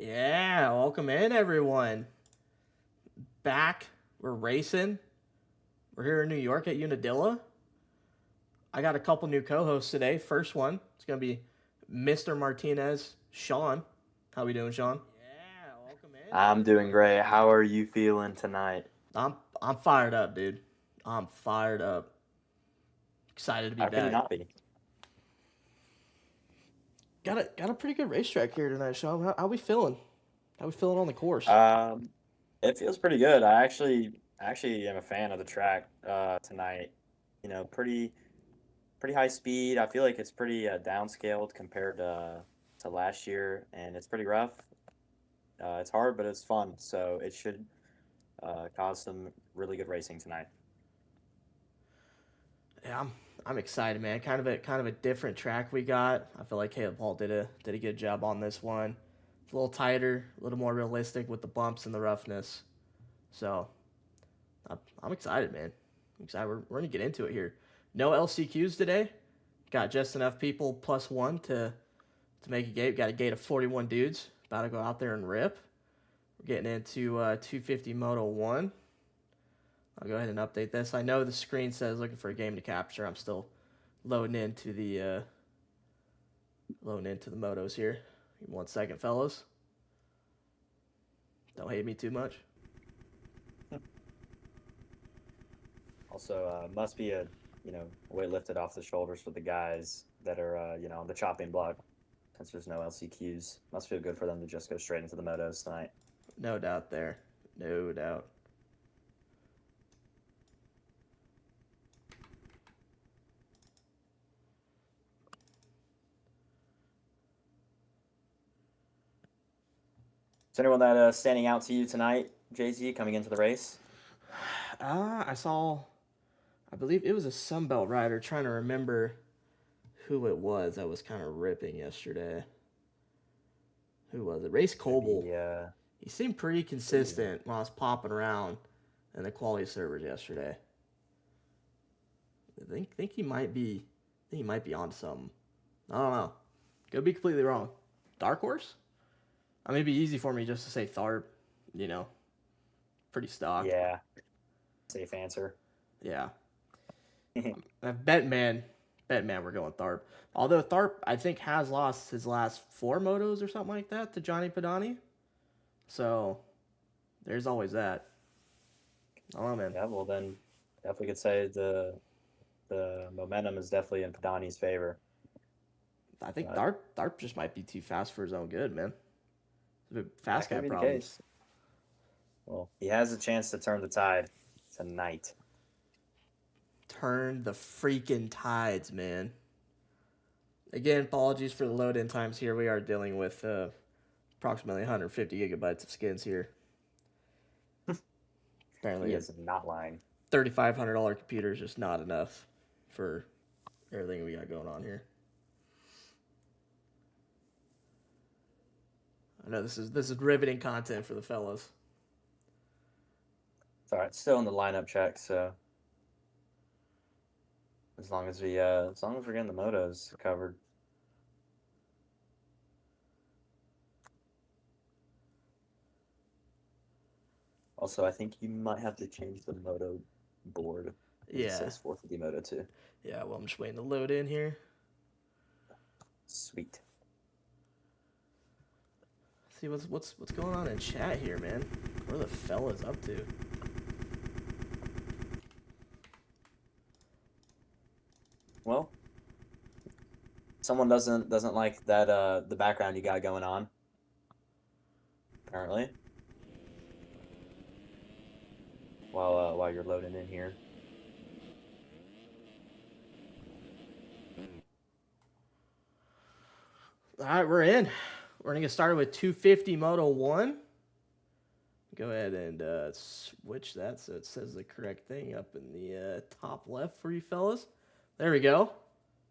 Yeah, welcome in everyone. Back, we're racing. We're here in New York at Unadilla. I got a couple new co-hosts today. First one, it's gonna be Mr. Martinez, Sean. How we doing, Sean? Yeah, welcome in I'm doing everyone. great. How are you feeling tonight? I'm fired up, dude. I'm fired up. Excited to be How can you back. not be? Got a pretty good racetrack here tonight, Sean. How we feeling? How we feeling on the course? Um, it feels pretty good. I actually am a fan of the track tonight. Pretty high speed. I feel like it's pretty downscaled compared to last year, and it's pretty rough. It's hard, but it's fun. So it should cause some really good racing tonight. Yeah, I'm excited, man. Kind of a different track we got. I feel like Caleb Hall did a good job on this one. It's a little tighter, a little more realistic with the bumps and the roughness. So I'm excited, man. I'm excited. We're gonna get into it here. No LCQs today. Got just enough people plus one to make a gate. Got a gate of 41 dudes. About to go out there and rip. We're getting into 250 Moto 1. I'll go ahead and update this. I know the screen says looking for a game to capture. I'm still loading into the motos here. Give me 1 second, fellas. Don't hate me too much. Also, must be a weight lifted off the shoulders for the guys that are on the chopping block. Since there's no LCQs, must feel good for them to just go straight into the motos tonight. No doubt there. No doubt. Is anyone that standing out to you tonight, JZ, coming into the race? I saw, I believe it was a Sunbelt rider. Trying to remember who it was that was kind of ripping yesterday. Who was it? Race Coble. Maybe. He seemed pretty consistent when I was popping around in the quality servers yesterday. I think he might be. I think he might be on something. I don't know. Could be completely wrong. Dark Horse? I mean, it'd be easy for me just to say Tharp. You know, pretty stock. Yeah, safe answer. Yeah. Bet man, we're going Tharp. Although Tharp, I think, has lost his last 4 motos or something like that to Johnny Padani. So there's always that. I don't know, man. Yeah, well then, definitely could say the momentum is definitely in Padani's favor. I think But Tharp just might be too fast for his own good, man. that Fast guy could be the problems. case. Well, he has a chance to turn the tide tonight. Turn the freaking tides, man. Again, apologies for the load in times here. We are dealing with approximately 150 gigabytes of skins here. He Apparently, a is not lying. $3,500 computer is just not enough for everything we got going on here. I know this is riveting content for the fellas. It's all right. Still in the lineup check, so as long as we're getting the motos covered. Also, I think you might have to change the moto board. It Yeah, says 450 Moto 2. yeah. Well, I'm just waiting to load in here. Sweet. See what's going on in chat here, man. What are the fellas up to? Well, someone doesn't like that the background you got going on. Apparently, while you're loading in here. All right, we're in. We're gonna get started with 250 Moto 1. Go ahead and switch that so it says the correct thing up in the top left for you fellas. There we go.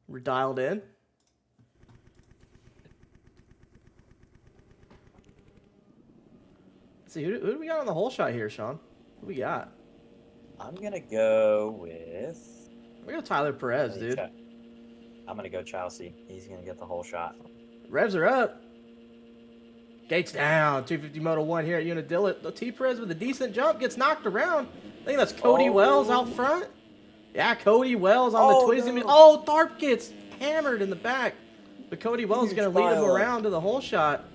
We're dialed in. Let's see, who do we got on the whole shot here, Sean? Who we got? I'm gonna go with. We got Tyler Perez, dude. I'm gonna go Chelsea. He's gonna get the whole shot. Revs are up. Gates down. 250 Moto 1 here at Unadilla. T. Perez with a decent jump gets knocked around. I think that's Cody Wells out front. Yeah, Cody Wells on the Twizy. No. Oh, Tharp gets hammered in the back. But Cody Wells is going to lead him around to the hole shot.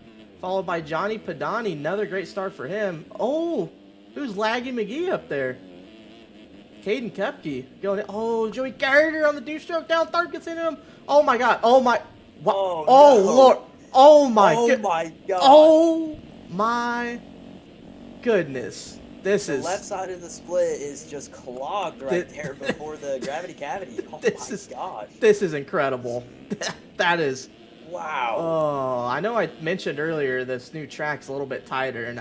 Followed by Johnny Padani. Another great start for him. Oh, who's Laggy McGee up there? Caden Kepke going in. Oh, Joey Gardner on the douche stroke down. Tharp gets into him. Oh, my God. Oh, my. What? Oh, no. Lord. Oh, my God. Oh, my God. Oh, my goodness. This the is... left side of the split is just clogged right there before the gravity cavity. Oh, my gosh. This is incredible. That is... Wow. Oh, I know I mentioned earlier this new track's a little bit tighter, and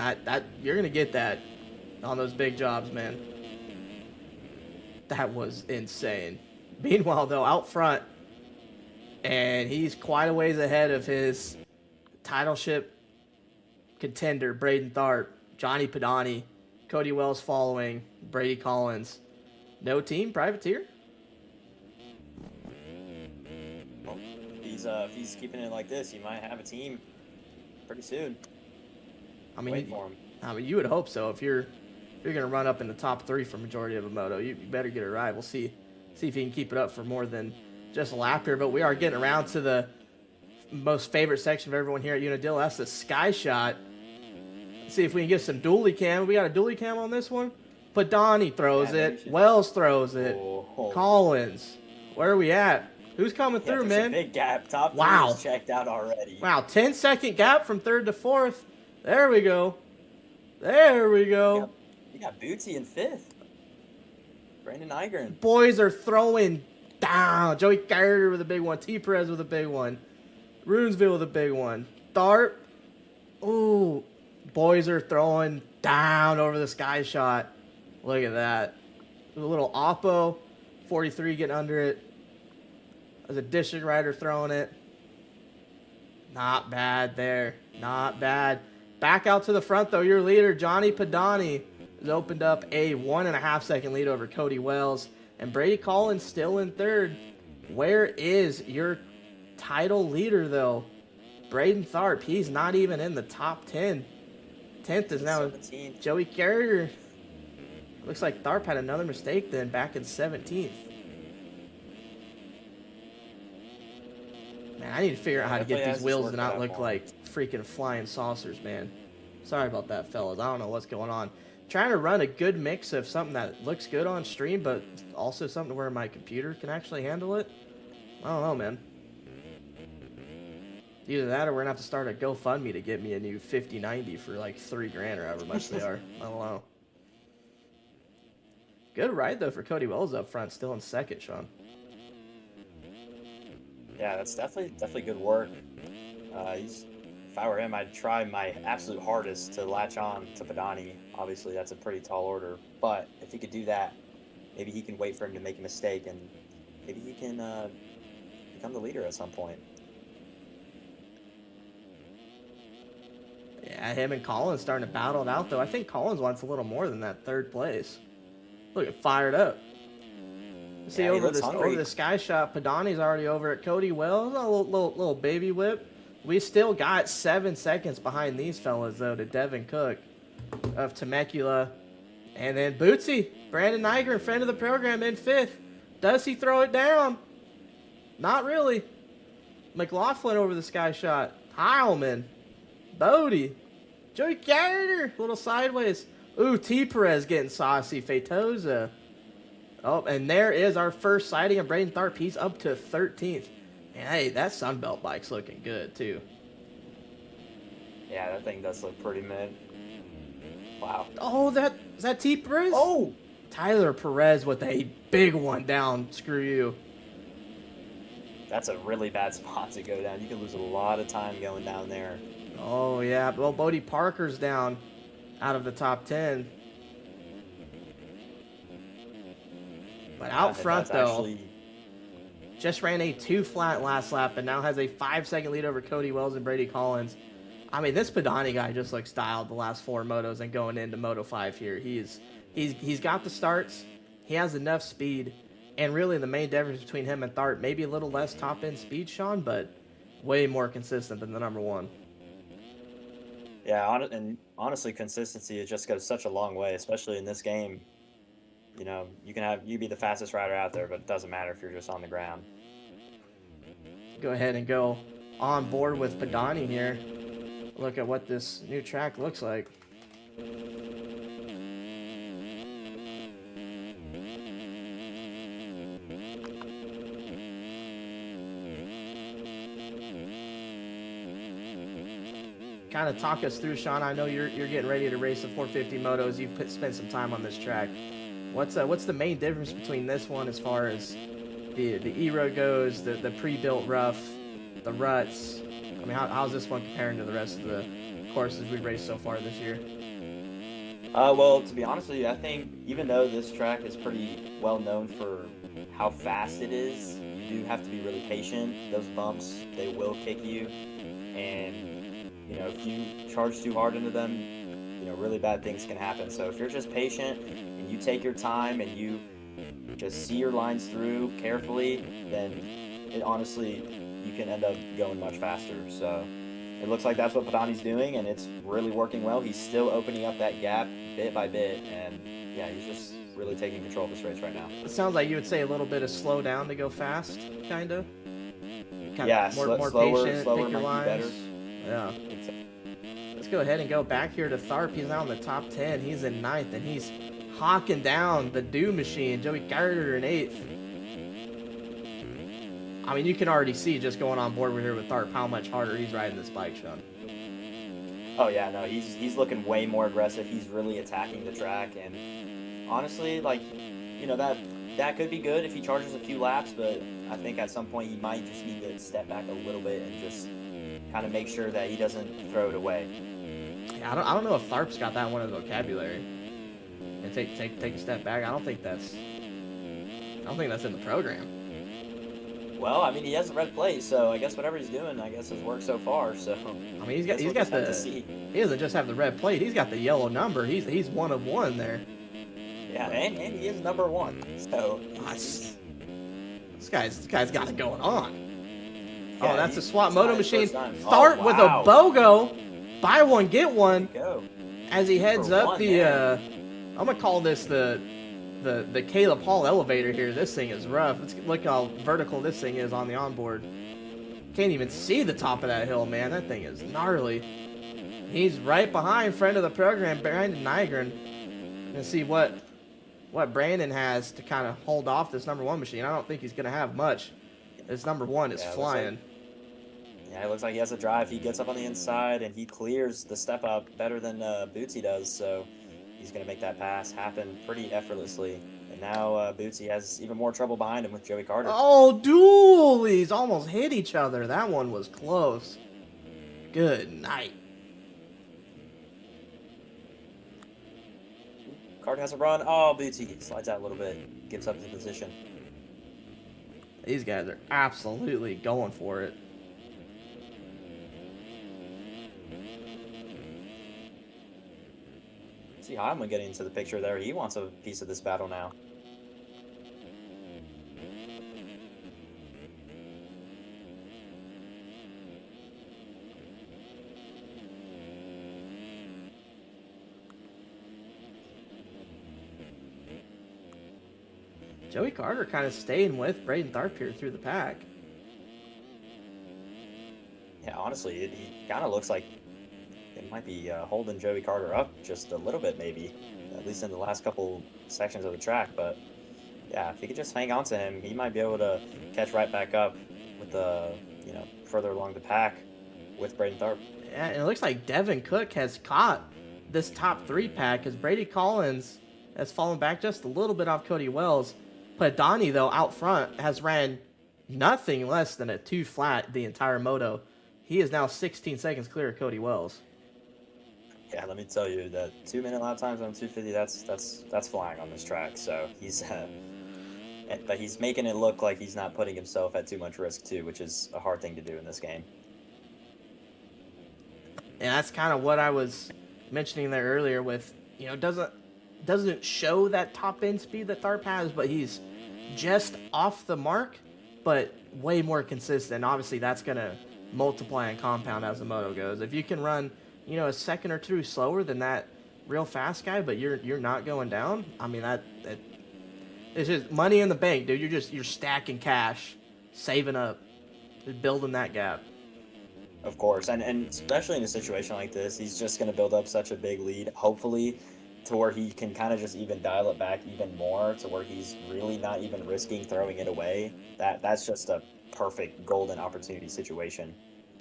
you're going to get that on those big jobs, man. That was insane. Meanwhile, though, out front, and he's quite a ways ahead of his titleship contender, Braden Tharp, Johnny Padani, Cody Wells following, Brady Collins. No team, privateer? Well, if he's keeping it like this, he might have a team pretty soon. I mean, wait for him. I mean, you would hope so. If you're going to run up in the top 3 for majority of a moto, you better get it right. We'll see if he can keep it up for more than just a lap here. But we are getting around to the most favorite section of everyone here at Unadilla. That's the sky shot. Let's see if we can get some dually cam. We got a dually cam on this one. Padani throws it. Wells throws it. Oh. Collins. Where are we at? Who's coming through, man? A big gap. Top 3 is checked out already. Wow, 10-second gap from 3rd to 4th. There we go. There we go. You got Bootsy in 5th. Brandon Igren. Boys are throwing down. Joey Gardner with a big one. T. Perez with a big one. Runesville with a big one. Tharp. Ooh. Boys are throwing down over the sky shot. Look at that. A little Oppo. 43 getting under it. There's a district rider throwing it. Not bad there. Not bad. Back out to the front, though. Your leader, Johnny Padani, has opened up a 1.5-second lead over Cody Wells. And Brady Collins still in 3rd. Where is your title leader, though? Braden Tharp. He's not even in the top 10. 10th is now 17th. Joey Carrier. Looks like Tharp had another mistake then back in 17th. Man, I need to figure out how to get these wheels to not look like freaking flying saucers, man. Sorry about that, fellas. I don't know what's going on. Trying to run a good mix of something that looks good on stream, but also something where my computer can actually handle it. I don't know, man. Either that or we're going to have to start a GoFundMe to get me a new 5090 for like $3,000 or however much they are. I don't know. Good ride, though, for Cody Wells up front. Still in 2nd, Sean. Yeah, that's definitely good work. If I were him, I'd try my absolute hardest to latch on to Padani. Obviously, that's a pretty tall order. But if he could do that, maybe he can wait for him to make a mistake, and maybe he can become the leader at some point. Yeah, him and Collins starting to battle it out, though. I think Collins wants a little more than that 3rd place. Look, it fired up. See, over the sky shot, Padani's already over at Cody Wells. A little baby whip. We still got 7 seconds behind these fellas, though, to Devin Cook of Temecula. And then Bootsy, Brandon Niger, friend of the program, in 5th. Does he throw it down? Not really. McLaughlin over the sky shot. Heilman. Bodie. Joey Gardner. A little sideways. Ooh, T. Perez getting saucy. Fatoza. Oh, and there is our first sighting of Braden Tharp. He's up to 13th. And hey, that Sunbelt bike's looking good, too. Yeah, that thing does look pretty mid. Wow. Oh, is that T. Perez? Oh! Tyler Perez with a big one down. Screw you. That's a really bad spot to go down. You can lose a lot of time going down there. Oh, yeah. Well, Bodie Parker's down out of the top 10. But out front, though, just ran a 2-flat last lap and now has a 5-second lead over Cody Wells and Brady Collins. I mean, this Padani guy just looks styled the last 4 motos and going into Moto 5 here. He's got the starts. He has enough speed. And really the main difference between him and Tharp, maybe a little less top-end speed, Sean, but way more consistent than the number 1. Yeah, and honestly, consistency it just goes such a long way, especially in this game. You know, you be the fastest rider out there, but it doesn't matter if you're just on the ground. Go ahead and go on board with Padani here. Look at what this new track looks like. Kind of talk us through, Sean. I know you're getting ready to race the 450 motos. You've spent some time on this track. What's the main difference between this one as far as the E-road goes, the pre-built rough, the ruts? I mean, how's this one comparing to the rest of the courses we've raced so far this year? Well, to be honest with you, I think even though this track is pretty well known for how fast it is, you do have to be really patient. Those bumps, they will kick you, and you know, if you charge too hard into them, you know, really bad things can happen. So if you're just patient and you take your time and you just see your lines through carefully, then it honestly, you can end up going much faster. So it looks like that's what Padani's doing, and it's really working well. He's still opening up that gap bit by bit, and yeah, he's just really taking control of this race right now. It sounds like you would say a little bit of slow down to go fast, kind of. Yeah, more slower patient, might pick your be lines. better. Yeah. Let's go ahead and go back here to Tharp. He's now in the top 10. He's in 9th, and he's hawking down the Doom Machine. Joey Carter in 8th. I mean, you can already see just going on board here with Tharp how much harder he's riding this bike, Sean. Oh yeah, no, he's looking way more aggressive. He's really attacking the track, and honestly, like, you know, that could be good if he charges a few laps, but I think at some point he might just need to step back a little bit and just kind of make sure that he doesn't throw it away. Yeah, I don't know if Tharp's got that one in the vocabulary. And take a step back. I don't think that's in the program. Well, I mean, he has a red plate, so I guess whatever he's doing, I guess has worked so far. So I mean, he doesn't just have the red plate. He's got the yellow number. He's one of one there. Yeah, and he is number 1. So this guy's got it going on. Yeah, oh, that's a swap moto machine. Tharp with a BOGO. Buy one, get one. Go. As he heads For up one, the, I'm gonna call this the Caleb Hall elevator here. This thing is rough. Look how vertical this thing is on the onboard. Can't even see the top of that hill, man. That thing is gnarly. He's right behind friend of the program, Brandon Nygren. And see what Brandon has to kind of hold off this number 1 machine. I don't think he's gonna have much. This number 1 is flying. Yeah, it looks like he has a drive. He gets up on the inside, and he clears the step up better than Bootsy does, so he's going to make that pass happen pretty effortlessly. And now Bootsy has even more trouble behind him with Joey Carter. Oh, dualies! Almost hit each other. That one was close. Good night. Carter has a run. Oh, Bootsy slides out a little bit. Gives up his position. These guys are absolutely going for it. See Heimlich getting into the picture there. He wants a piece of this battle now. Joey Carter kind of staying with Braden Tharp here through the pack. Yeah, honestly, he kind of looks like it might be holding Joey Carter up just a little bit, maybe, at least in the last couple sections of the track. But yeah, if he could just hang on to him, he might be able to catch right back up with the, you know, further along the pack with Braden Tharp. Yeah, and it looks like Devin Cook has caught this top 3 pack as Brady Collins has fallen back just a little bit off Cody Wells. Padani, though, out front has ran nothing less than a 2 flat the entire moto. He is now 16 seconds clear of Cody Wells. Yeah, let me tell you that 2-minute lap times on 250, that's flying on this track. So he's, but he's making it look like he's not putting himself at too much risk too, which is a hard thing to do in this game. And that's kind of what I was mentioning there earlier with, you know, doesn't show that top end speed that Tharp has, but he's just off the mark, but way more consistent. Obviously, that's going to multiply and compound as the moto goes. If you can run a second or two slower than that real fast guy, but you're not going down. I mean that it's just money in the bank, dude. You're stacking cash, saving up, building that gap. Of course, and especially in a situation like this, he's just going to build up such a big lead, hopefully, to where he can kind of just even dial it back even more, to where he's really not even risking throwing it away. That's just a perfect golden opportunity situation.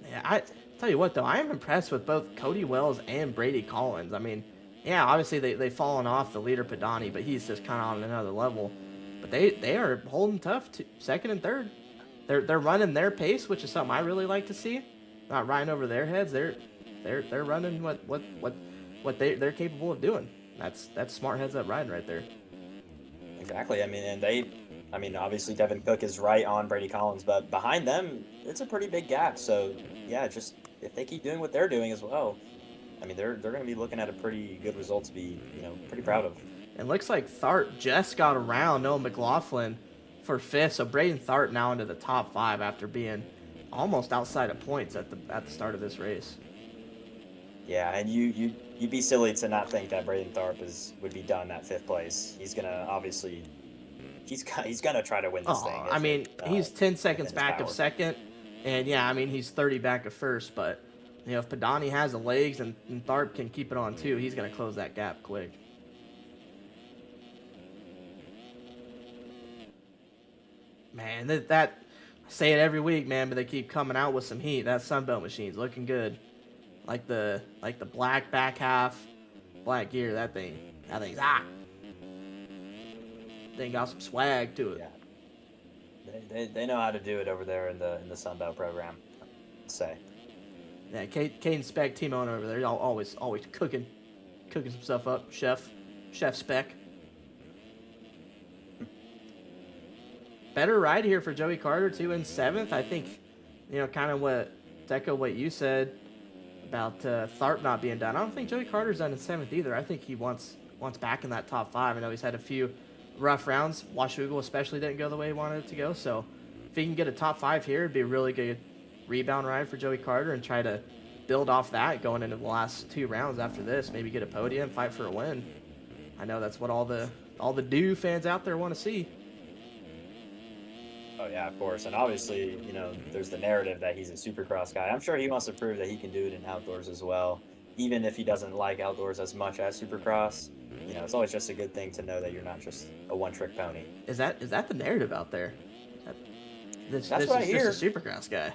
Yeah, I tell you what though, I am impressed with both Cody Wells and Brady Collins. I mean, yeah, obviously they've fallen off the leader Padani, but he's just kind of on another level. But they are holding tough to second and third. They're running their pace, which is something I really like to see. Not riding over their heads. They're running what they're capable of doing. That's smart heads up riding right there. Exactly. I mean, obviously Devin Cook is right on Brady Collins, but behind them, it's a pretty big gap. So yeah, just if they keep doing what they're doing as well, I mean, they're going to be looking at a pretty good result to be, pretty proud of. It looks like Thart just got around Noah McLaughlin for fifth, so Braden Thart now into the top 5 after being almost outside of points at the start of this race. Yeah, and you'd be silly to not think that Braden Thart would be done at 5th place. He's gonna obviously he's gonna try to win this thing. I mean, he's 10 seconds back of second, and yeah, I mean he's 30 back of first, but if Padani has the legs and Thart can keep it on too, he's gonna close that gap quick. Man, that I say it every week, man, but they keep coming out with some heat. That Sunbelt machine's looking good. Like the black back half, black gear, that thing's They got some swag to it. Yeah. They know how to do it over there in the Sunbelt program. Let's say. Yeah, Caden Speck team owner over there, always cooking some stuff up. Chef Speck. Better ride here for Joey Carter too in 7th. I think, kind of to echo what you said about Tharp not being done. I don't think Joey Carter's done in 7th either. I think he wants back in that top 5. I know he's had a few rough rounds. Washougal especially didn't go the way he wanted it to go. So if he can get a top 5 here, it'd be a really good rebound ride for Joey Carter and try to build off that going into the last 2 rounds after this. Maybe get a podium, fight for a win. I know that's what all the Dew fans out there want to see. Oh yeah, of course, and obviously, there's the narrative that he's a Supercross guy. I'm sure he wants to prove that he can do it in outdoors as well, even if he doesn't like outdoors as much as Supercross. It's always just a good thing to know that you're not just a one-trick pony. Is that the narrative out there? That's what I hear. Just a Supercross guy.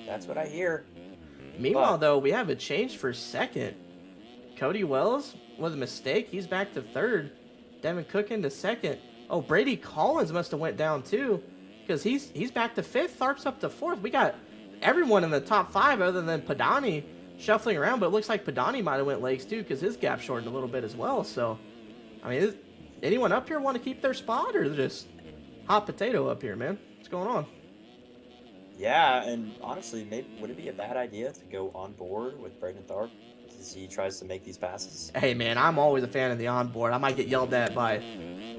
That's what I hear. Meanwhile, though, we have a change for 2nd. Cody Wells with a mistake. He's back to 3rd. Devin Cook into 2nd. Oh, Brady Collins must have went down too, because he's back to 5th. Tharp's up to 4th. We got everyone in the top 5 other than Padani shuffling around, but it looks like Padani might have went legs too, because his gap shortened a little bit as well. So, I mean, anyone up here want to keep their spot, or just hot potato up here, man? What's going on? Yeah, and honestly, maybe would it be a bad idea to go on board with Braden Tharp as he tries to make these passes? Hey, man, I'm always a fan of the onboard. I might get yelled at by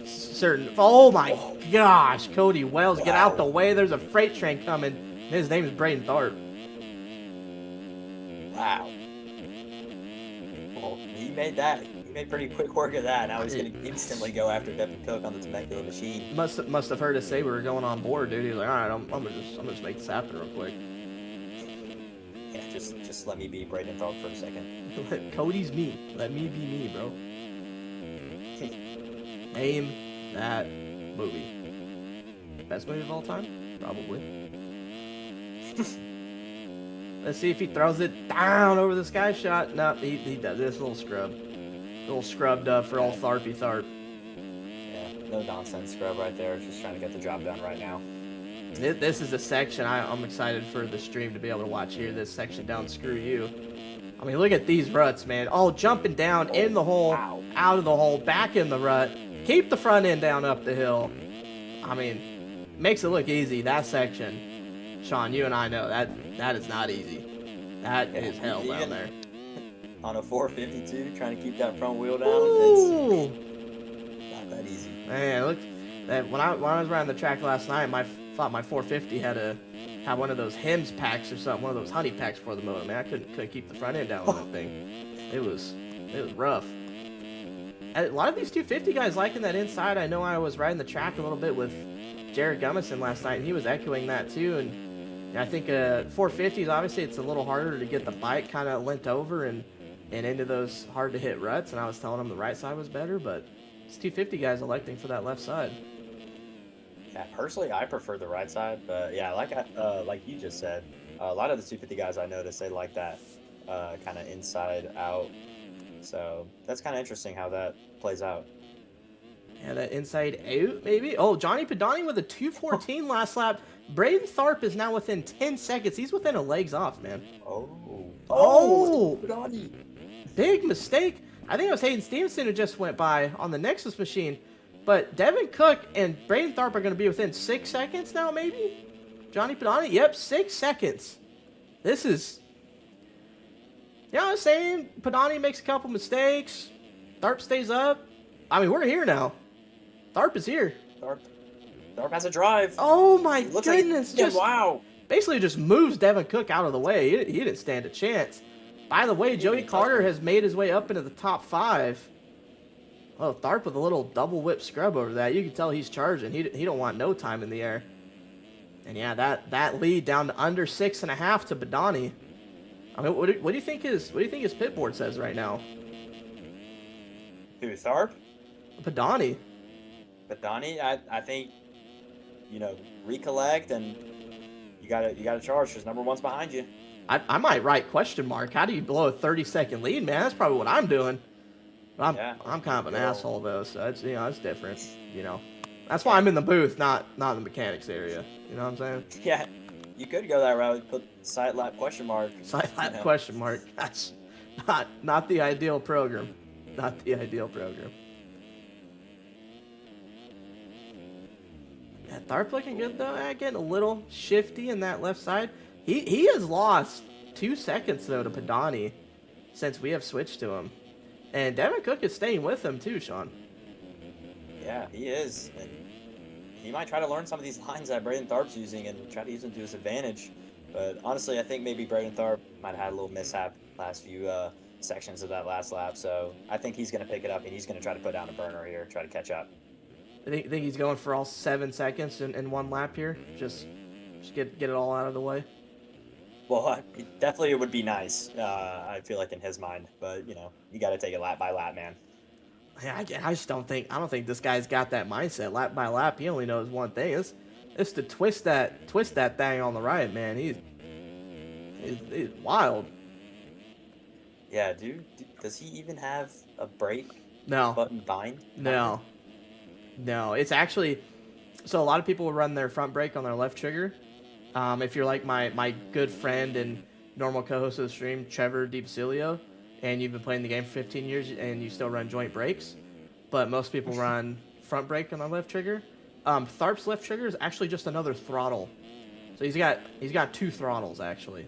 certain. Oh my gosh, Cody Wells, get out the way! There's a freight train coming. His name is Braden Tharp. Wow. Well, he made pretty quick work of that. Now he's going to instantly go after Devin Cook on the Temecula machine. Must have heard us say we were going on board, dude. He's like, all right, I'm gonna just make this happen real quick. Yeah, just let me be Braden Tharp for a second. Cody's me. Let me be me, bro. Name that movie. Best movie of all time? Probably. Let's see if he throws it down over the sky shot. No, he does. This little scrub. A little scrubbed up for old Tharpy Tharp. Yeah, no nonsense scrub right there. Just trying to get the job done right now. This is a section I'm excited for the stream to be able to watch here. This section down, screw you. I mean, look at these ruts, man. Oh, jumping down in the hole, out of the hole, back in the rut. Keep the front end down up the hill. I mean, makes it look easy, that section. Sean, you and I know that is not easy. That is hell down there. On a 452, trying to keep that front wheel down, it's not that easy. Man, look, when I was riding the track last night, thought my 450 have one of those Hims packs or something, one of those honey packs for the motor, man. I couldn't keep the front end down on that thing. It was rough. A lot of these 250 guys liking that inside. I know I was riding the track a little bit with Jared Gummison last night, and he was echoing that too. And I think 450s, obviously, it's a little harder to get the bike kind of lent over and into those hard to hit ruts. And I was telling him the right side was better, but it's 250 guys electing for that left side. Yeah, personally, I prefer the right side, but yeah, like you just said, a lot of the 250 guys I noticed they like that kind of inside out. So that's kind of interesting how that plays out. Yeah, that inside out, maybe. Oh, Johnny Padani with a 214 last lap. Braden Tharp is now within 10 seconds. He's within a legs off, man. Oh! Padani. Big mistake. I think it was Hayden Stevenson who just went by on the Nexus machine. But Devin Cook and Braden Tharp are going to be within 6 seconds now, maybe? Johnny Padani? Yep, 6 seconds. This is... You know what I'm saying? Padani makes a couple mistakes. Tharp stays up. I mean, we're here now. Tharp is here. Tharp has a drive. Oh, my goodness. Just wow. Basically just moves Devin Cook out of the way. He didn't stand a chance. By the way, Joey Carter has made his way up into the top 5. Oh, Tharp with a little double whip scrub over that. You can tell he's charging. He don't want no time in the air. And yeah, that lead down to under 6.5 to Badani. I mean, what do you think his pit board says right now? Who, Tharp? Badani. I think, recollect and you gotta charge because number one's behind you. I might write question mark. How do you blow a 30-second lead, man? That's probably what I'm doing. I'm kind of an asshole though, so it's it's different. That's why I'm in the booth, not in the mechanics area. You know what I'm saying? Yeah, you could go that route. Put side lap question mark. Side lap question mark. That's not the ideal program. Not the ideal program. Yeah, Tharp looking good though. Getting a little shifty in that left side. He has lost 2 seconds though to Padani since we have switched to him. And Devin Cook is staying with him too, Sean. Yeah, he is. And he might try to learn some of these lines that Braden Tharp's using and try to use them to his advantage. But honestly, I think maybe Braden Tharp might have had a little mishap last few sections of that last lap. So I think he's going to pick it up and he's going to try to put down a burner here, try to catch up. I think he's going for all 7 seconds in one lap here. Just get it all out of the way. Well, definitely it would be nice, I feel like, in his mind. But, you got to take it lap by lap, man. Yeah, I don't think this guy's got that mindset. Lap by lap, he only knows one thing. It's to twist that thing on the right, man. He's wild. Yeah, dude, does he even have a brake button bind? No. It's actually... So a lot of people will run their front brake on their left trigger. If you're like my good friend and normal co-host of the stream, Trevor Dibasilio, and you've been playing the game for 15 years and you still run joint brakes, but most people run front brake on the left trigger. Tharp's left trigger is actually just another throttle. So he's got 2 throttles actually.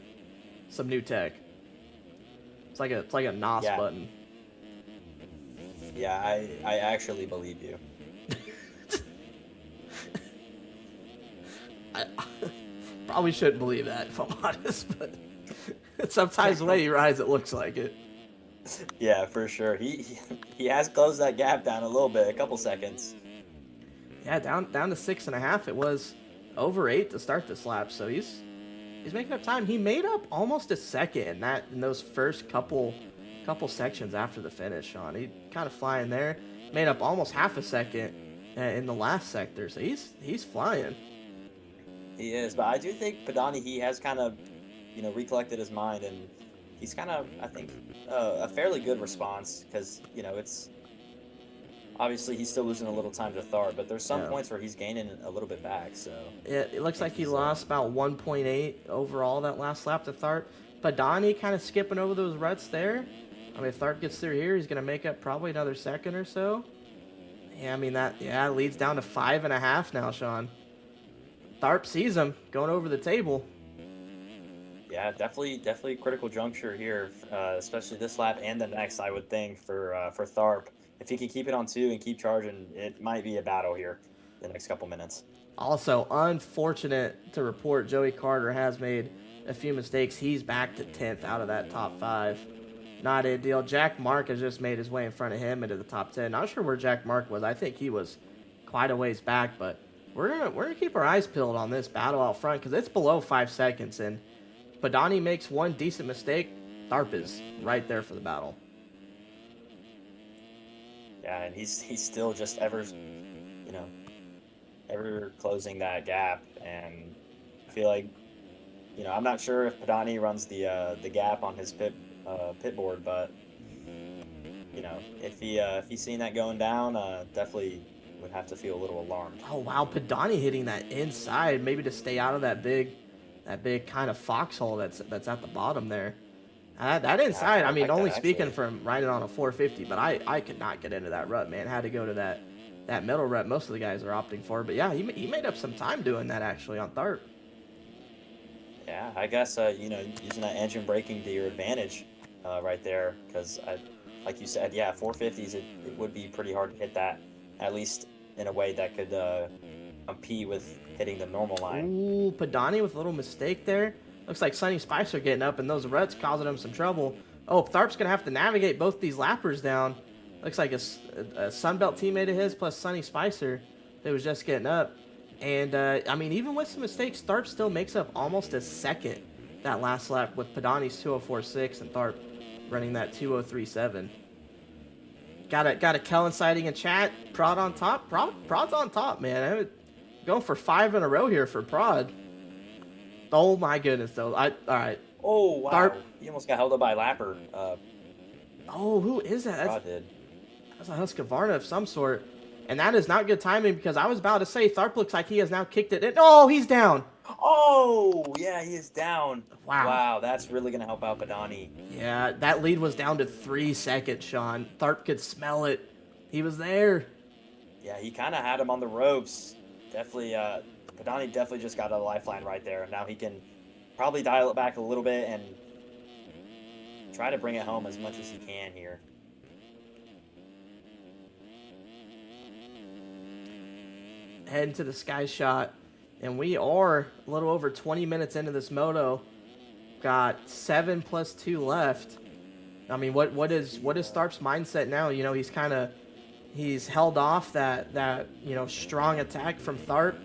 Some new tech. It's like a NOS button. Yeah, I actually believe you. I probably shouldn't believe that, if I'm honest, but sometimes the way he rides, it looks like it. Yeah, for sure. He has closed that gap down a little bit, a couple seconds. Yeah, down to 6.5. It was over 8 to start this lap, so he's making up time. He made up almost a second in those first couple sections after the finish, Sean. He kind of flying there. Made up almost half a second in the last sector, so he's flying. He is, but I do think Padani, he has kind of, recollected his mind, and he's kind of, I think, a fairly good response, because, it's, obviously he's still losing a little time to Tharp, but there's some points where he's gaining a little bit back, so. Yeah, it looks like he lost about 1.8 overall that last lap to Tharp. Padani kind of skipping over those ruts there. I mean, if Tharp gets through here, he's going to make up probably another second or so. Yeah, I mean, that leads down to 5.5 now, Sean. Tharp sees him going over the table. Yeah, definitely critical juncture here, especially this lap and the next, I would think, for Tharp. If he can keep it on 2 and keep charging, it might be a battle here the next couple minutes. Also, unfortunate to report, Joey Carter has made a few mistakes. He's back to 10th out of that top 5. Not ideal. Jack Mark has just made his way in front of him into the top 10. Not sure where Jack Mark was. I think he was quite a ways back, but we're gonna keep our eyes peeled on this battle out front because it's below 5 seconds, and Padani makes one decent mistake, Tharp is right there for the battle. Yeah, and he's still just ever closing that gap, and I feel like I'm not sure if Padani runs the gap on his pit board, but if he's seen that going down, definitely would have to feel a little alarmed. Oh wow, Padani hitting that inside, maybe to stay out of that big kind of foxhole that's at the bottom there. That inside, Yeah, I mean, like only that, speaking actually. from riding on a 450, but I could not get into that rut, man. Had to go to that middle rut most of the guys are opting for. But yeah, he made up some time doing that actually on Tharp. Yeah, I guess using that engine braking to your advantage, right there, because like you said, yeah, 450s it would be pretty hard to hit that, at least in a way that could compete with hitting the normal line. Ooh, Padani with a little mistake there. Looks like Sonny Spicer getting up, and those ruts causing him some trouble. Oh, Tharp's going to have to navigate both these lappers down. Looks like a Sunbelt teammate of his plus Sonny Spicer that was just getting up. And, I mean, even with some mistakes, Tharp still makes up almost a second that last lap with Padani's 2:04.6 and Tharp running that 2:03.7. Got a Kellen sighting in chat. Prod on top. Prod's on top, man. Going for 5 in a row here for Prod. Oh my goodness, though. All right. Oh wow, Tharp. he almost got held up by a lapper. Oh, who is that? Rod did. That's a Husqvarna of some sort. And that is not good timing because I was about to say Tharp looks like he has now kicked it in. Oh, he's down. Oh yeah, he is down. Wow. Wow, that's really gonna help out Padani. Yeah, that lead was down to 3 seconds, Sean. Tharp could smell it. He was there. Yeah, he kind of had him on the ropes. Definitely, Padani definitely just got a lifeline right there. Now he can probably dial it back a little bit and try to bring it home as much as he can here. Heading to the sky shot. And we are a little over 20 minutes into this moto. Got 7 plus 2 left. I mean, what is Tharp's mindset now? He's held off that strong attack from Tharp.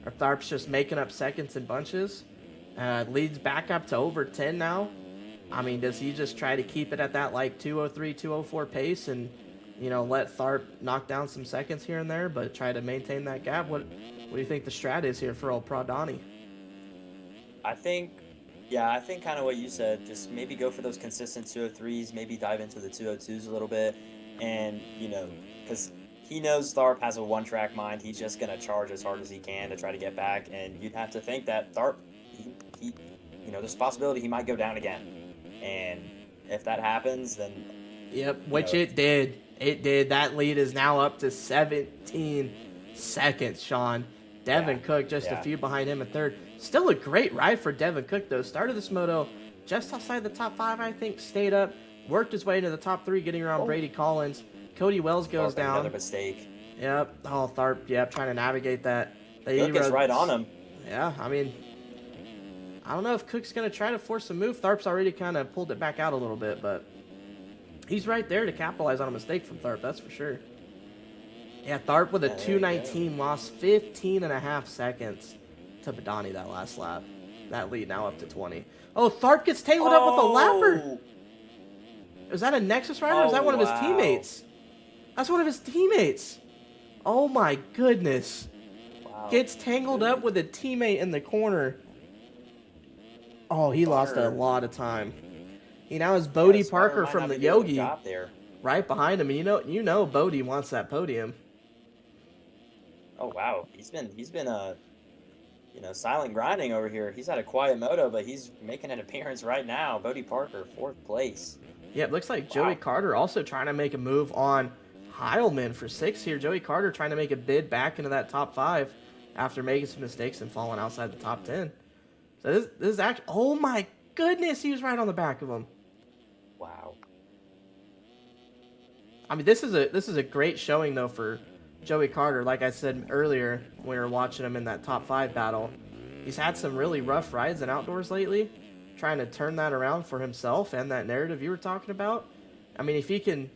Or Tharp's just making up seconds in bunches. Leads back up to over 10 now. I mean, does he just try to keep it at that like 2:03, 2:04 pace and let Tharp knock down some seconds here and there, but try to maintain that gap? What do you think the strat is here for old Prodani? I think kind of what you said. Just maybe go for those consistent 203s. Maybe dive into the 202s a little bit, and because he knows Tharp has a one-track mind. He's just gonna charge as hard as he can to try to get back, and you'd have to think that Tharp, he there's a possibility he might go down again, and if that happens, then yep, which it did. It did. That lead is now up to 17 seconds, Sean. Devin Cook just a few behind him in third. Still a great ride for Devin Cook, though. Started this moto just outside the top 5, I think. Stayed up, worked his way into the top 3, getting around Brady Collins. Cody Wells goes down. Another mistake. Yep. Oh, Tharp, trying to navigate that. Cook gets right on him. Yeah, I mean, I don't know if Cook's going to try to force a move. Tharp's already kind of pulled it back out a little bit, but he's right there to capitalize on a mistake from Tharp, that's for sure. Yeah, Tharp with a 2:19 lost 15 and a half seconds to Padani that last lap. That lead now up to 20. Oh, Tharp gets tangled up with a lapper. Was that a Nexus rider or is that one of his teammates? That's one of his teammates. Oh my goodness. Wow. Gets tangled up with a teammate in the corner. Oh, he lost a lot of time. He now has Bodie Parker from the Yogi right behind him. And you know Bodie wants that podium. Oh wow, he's been silent grinding over here. He's had a quiet moto, but he's making an appearance right now. Bodie Parker, 4th place. Yeah, it looks like Joey Carter also trying to make a move on Heilman for 6 here. Joey Carter trying to make a bid back into that top 5 after making some mistakes and falling outside the top 10. So this is actually, oh my goodness, he was right on the back of him. Wow. I mean, this is a great showing though for Joey Carter, like I said earlier, when we were watching him in that top 5 battle, he's had some really rough rides in outdoors lately, trying to turn that around for himself and that narrative you were talking about. I mean, if he can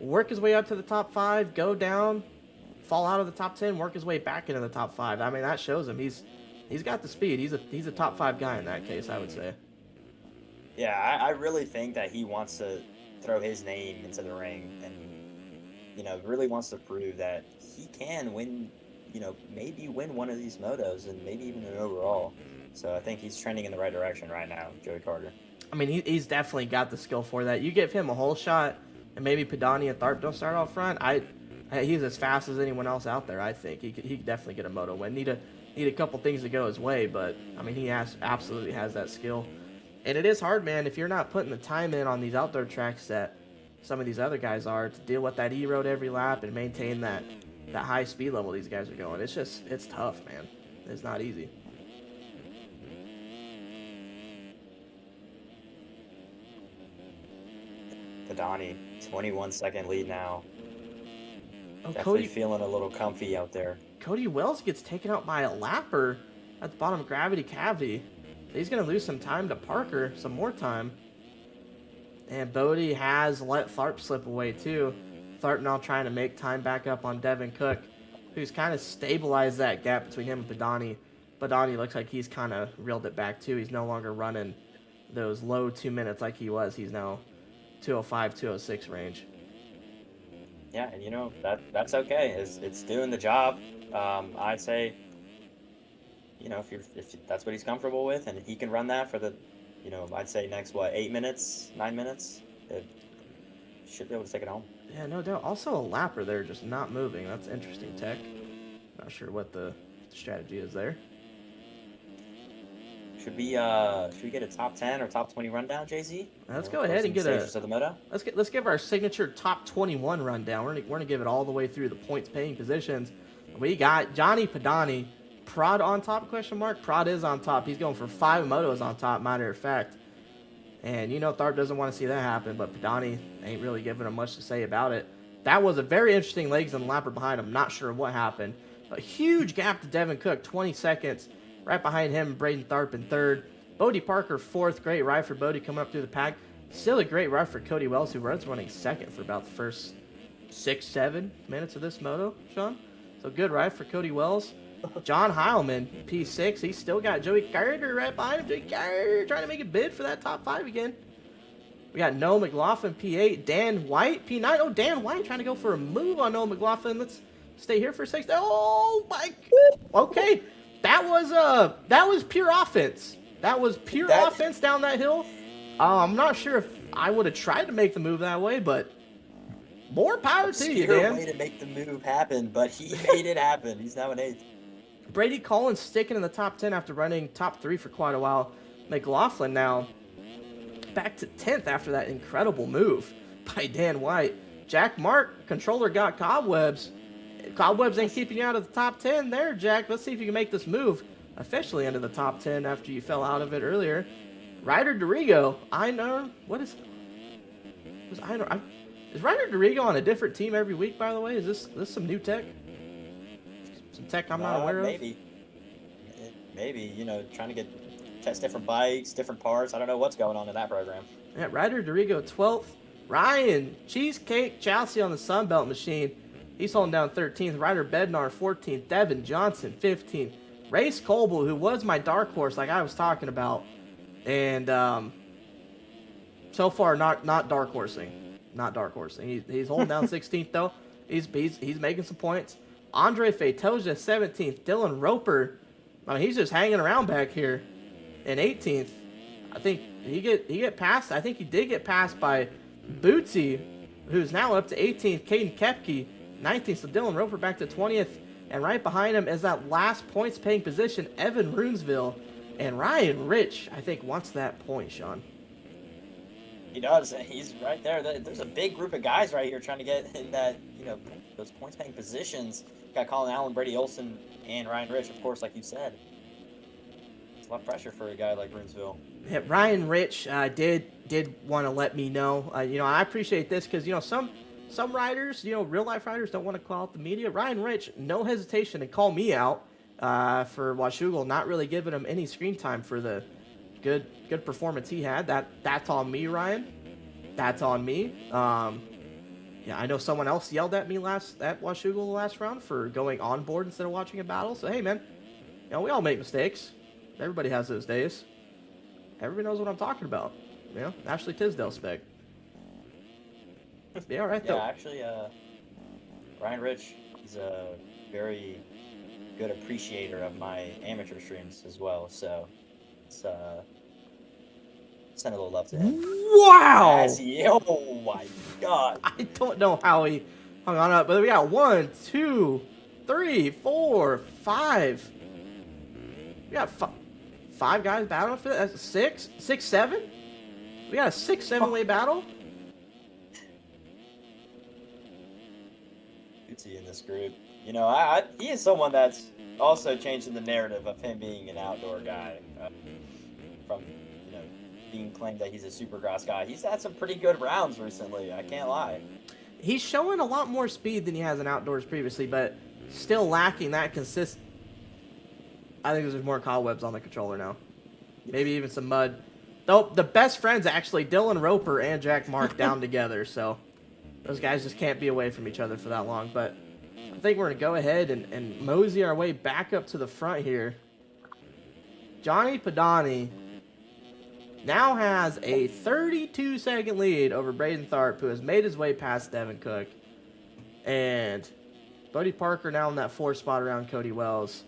work his way up to the top 5, go down, fall out of the top 10, work his way back into the top 5. I mean, that shows him he's got the speed. He's a top 5 guy in that case, I would say. Yeah, I really think that he wants to throw his name into the ring and, really wants to prove that he can win, maybe win one of these motos and maybe even an overall. So I think he's trending in the right direction right now, Joey Carter. I mean, he's definitely got the skill for that. You give him a whole shot, and maybe Padani and Tharp don't start off front. He's as fast as anyone else out there. I think he could definitely get a moto win. Need a couple things to go his way, but I mean, he absolutely has that skill. And it is hard, man, if you're not putting the time in on these outdoor tracks that some of these other guys are to deal with that E-road every lap and maintain that high speed level these guys are going. It's tough, man. It's not easy. Padani, 21-second lead now. Oh, Definitely feeling a little comfy out there. Cody Wells gets taken out by a lapper at the bottom of Gravity Cavity. He's going to lose some time to Parker, some more time. And Bodie has let Tharp slip away too. Tharp now trying to make time back up on Devin Cook, who's kind of stabilized that gap between him and Padani. Padani looks like he's kind of reeled it back too. He's no longer running those low 2 minutes like he was. He's now 205, 206 range. Yeah, and that's okay. It's doing the job. I say, if that's what he's comfortable with, and he can run that for the, I'd say next 8 minutes, 9 minutes, it should be able to take it home. Yeah, no doubt. Also a lapper there, just not moving. That's interesting tech. Not sure what the strategy is there. Should we get a top 10 or top 20 rundown, JZ? Let's go ahead and get a of the moto. Let's give our signature top 21 rundown. We're gonna give it all the way through the points paying positions. We got Johnny Padani, Prod on top, question mark. Prod is on top. He's going for 5 motos on top, matter of fact. And Tharp doesn't want to see that happen, but Padani ain't really giving him much to say about it. That was a very interesting legs and lapper behind him. Not sure what happened. A huge gap to Devin Cook, 20 seconds. Right behind him, Braden Tharp in 3rd. Bodie Parker 4th. Great ride for Bodie coming up through the pack. Still a great ride for Cody Wells, who was running 2nd for about the first 6-7 minutes of this moto, Sean. So good ride for Cody Wells. John Heilman, P6. He's still got Joey Carter right behind him. Joey Carter trying to make a bid for that top 5 again. We got Noah McLaughlin, P8. Dan White, P9. Oh, Dan White trying to go for a move on Noah McLaughlin. Let's stay here for a second. Oh, my. Okay. That was pure offense. That was pure offense down that hill. I'm not sure if I would have tried to make the move that way, but more power to you, Dan. Way to make the move happen, but he made it happen. He's now an 8th. Brady Collins sticking in the top 10 after running top 3 for quite a while. McLaughlin now back to 10th after that incredible move by Dan White. Jack Mark, controller got cobwebs. Cobwebs ain't keeping you out of the top 10 there, Jack. Let's see if you can make this move officially into the top 10 after you fell out of it earlier. Ryder Dorigo, Einar, what is Einar? Is Ryder Dorigo on a different team every week, by the way? Is this some new tech? Some tech I'm not aware of? Maybe, trying to test different bikes, different parts. I don't know what's going on in that program. Yeah, Ryder Dorigo 12th. Ryan Cheesecake Chelsea on the Sunbelt machine. He's holding down 13th. Ryder Bednar 14th. Devin Johnson 15th. Race Colby, who was my dark horse like I was talking about. And so far not dark horsing. Not dark horsing. He's holding down 16th though. He's making some points. Andre Fatoja 17th. Dylan Roper, I mean, he's just hanging around back here in 18th. I think he get passed. I think he did get passed by Bootsy, who's now up to 18th. Caden Kepke 19th. So Dylan Roper back to 20th. And right behind him is that last points paying position, Evan Runesville. And Ryan Rich, I think, wants that point, Sean. He does. He's right there. There's a big group of guys right here trying to get in that, those points paying positions. Got Colin Allen, Brady Olson, and Ryan Rich, of course, like you said. It's a lot of pressure for a guy like Runesville. Yeah, Ryan Rich did want to let me know. I appreciate this because some some riders, real life riders don't want to call out the media. Ryan Rich, no hesitation to call me out for Washougal not really giving him any screen time for the good performance he had. That's on me, Ryan. That's on me. Yeah, I know someone else yelled at me at Washougal the last round for going on board instead of watching a battle. So hey, man, we all make mistakes. Everybody has those days. Everybody knows what I'm talking about. Ashley Tisdale spec. Yeah, all right, though. Yeah, actually, Ryan Rich, he's a very good appreciator of my amateur streams as well. So, send a little love to him. Wow! Oh my God! I don't know how he hung on up, but we got 1, 2, 3, 4, 5. We got 5 guys battling for that. 6, 7. We got a 6-7-way battle. Good to see in this group. He is someone that's also changing the narrative of him being an outdoor guy. From being claimed that he's a Supercross guy, he's had some pretty good rounds recently. I can't lie. He's showing a lot more speed than he has in outdoors previously, but still lacking that consistent. I think there's more cobwebs on the controller now. Maybe even some mud. Though the best friends actually, Dylan Roper and Jack Mark down together, so those guys just can't be away from each other for that long. But I think we're going to go ahead and mosey our way back up to the front here. Johnny Padani now has a 32-second lead over Braden Tharp, who has made his way past Devin Cook. And Bodie Parker now in that 4th spot around Cody Wells.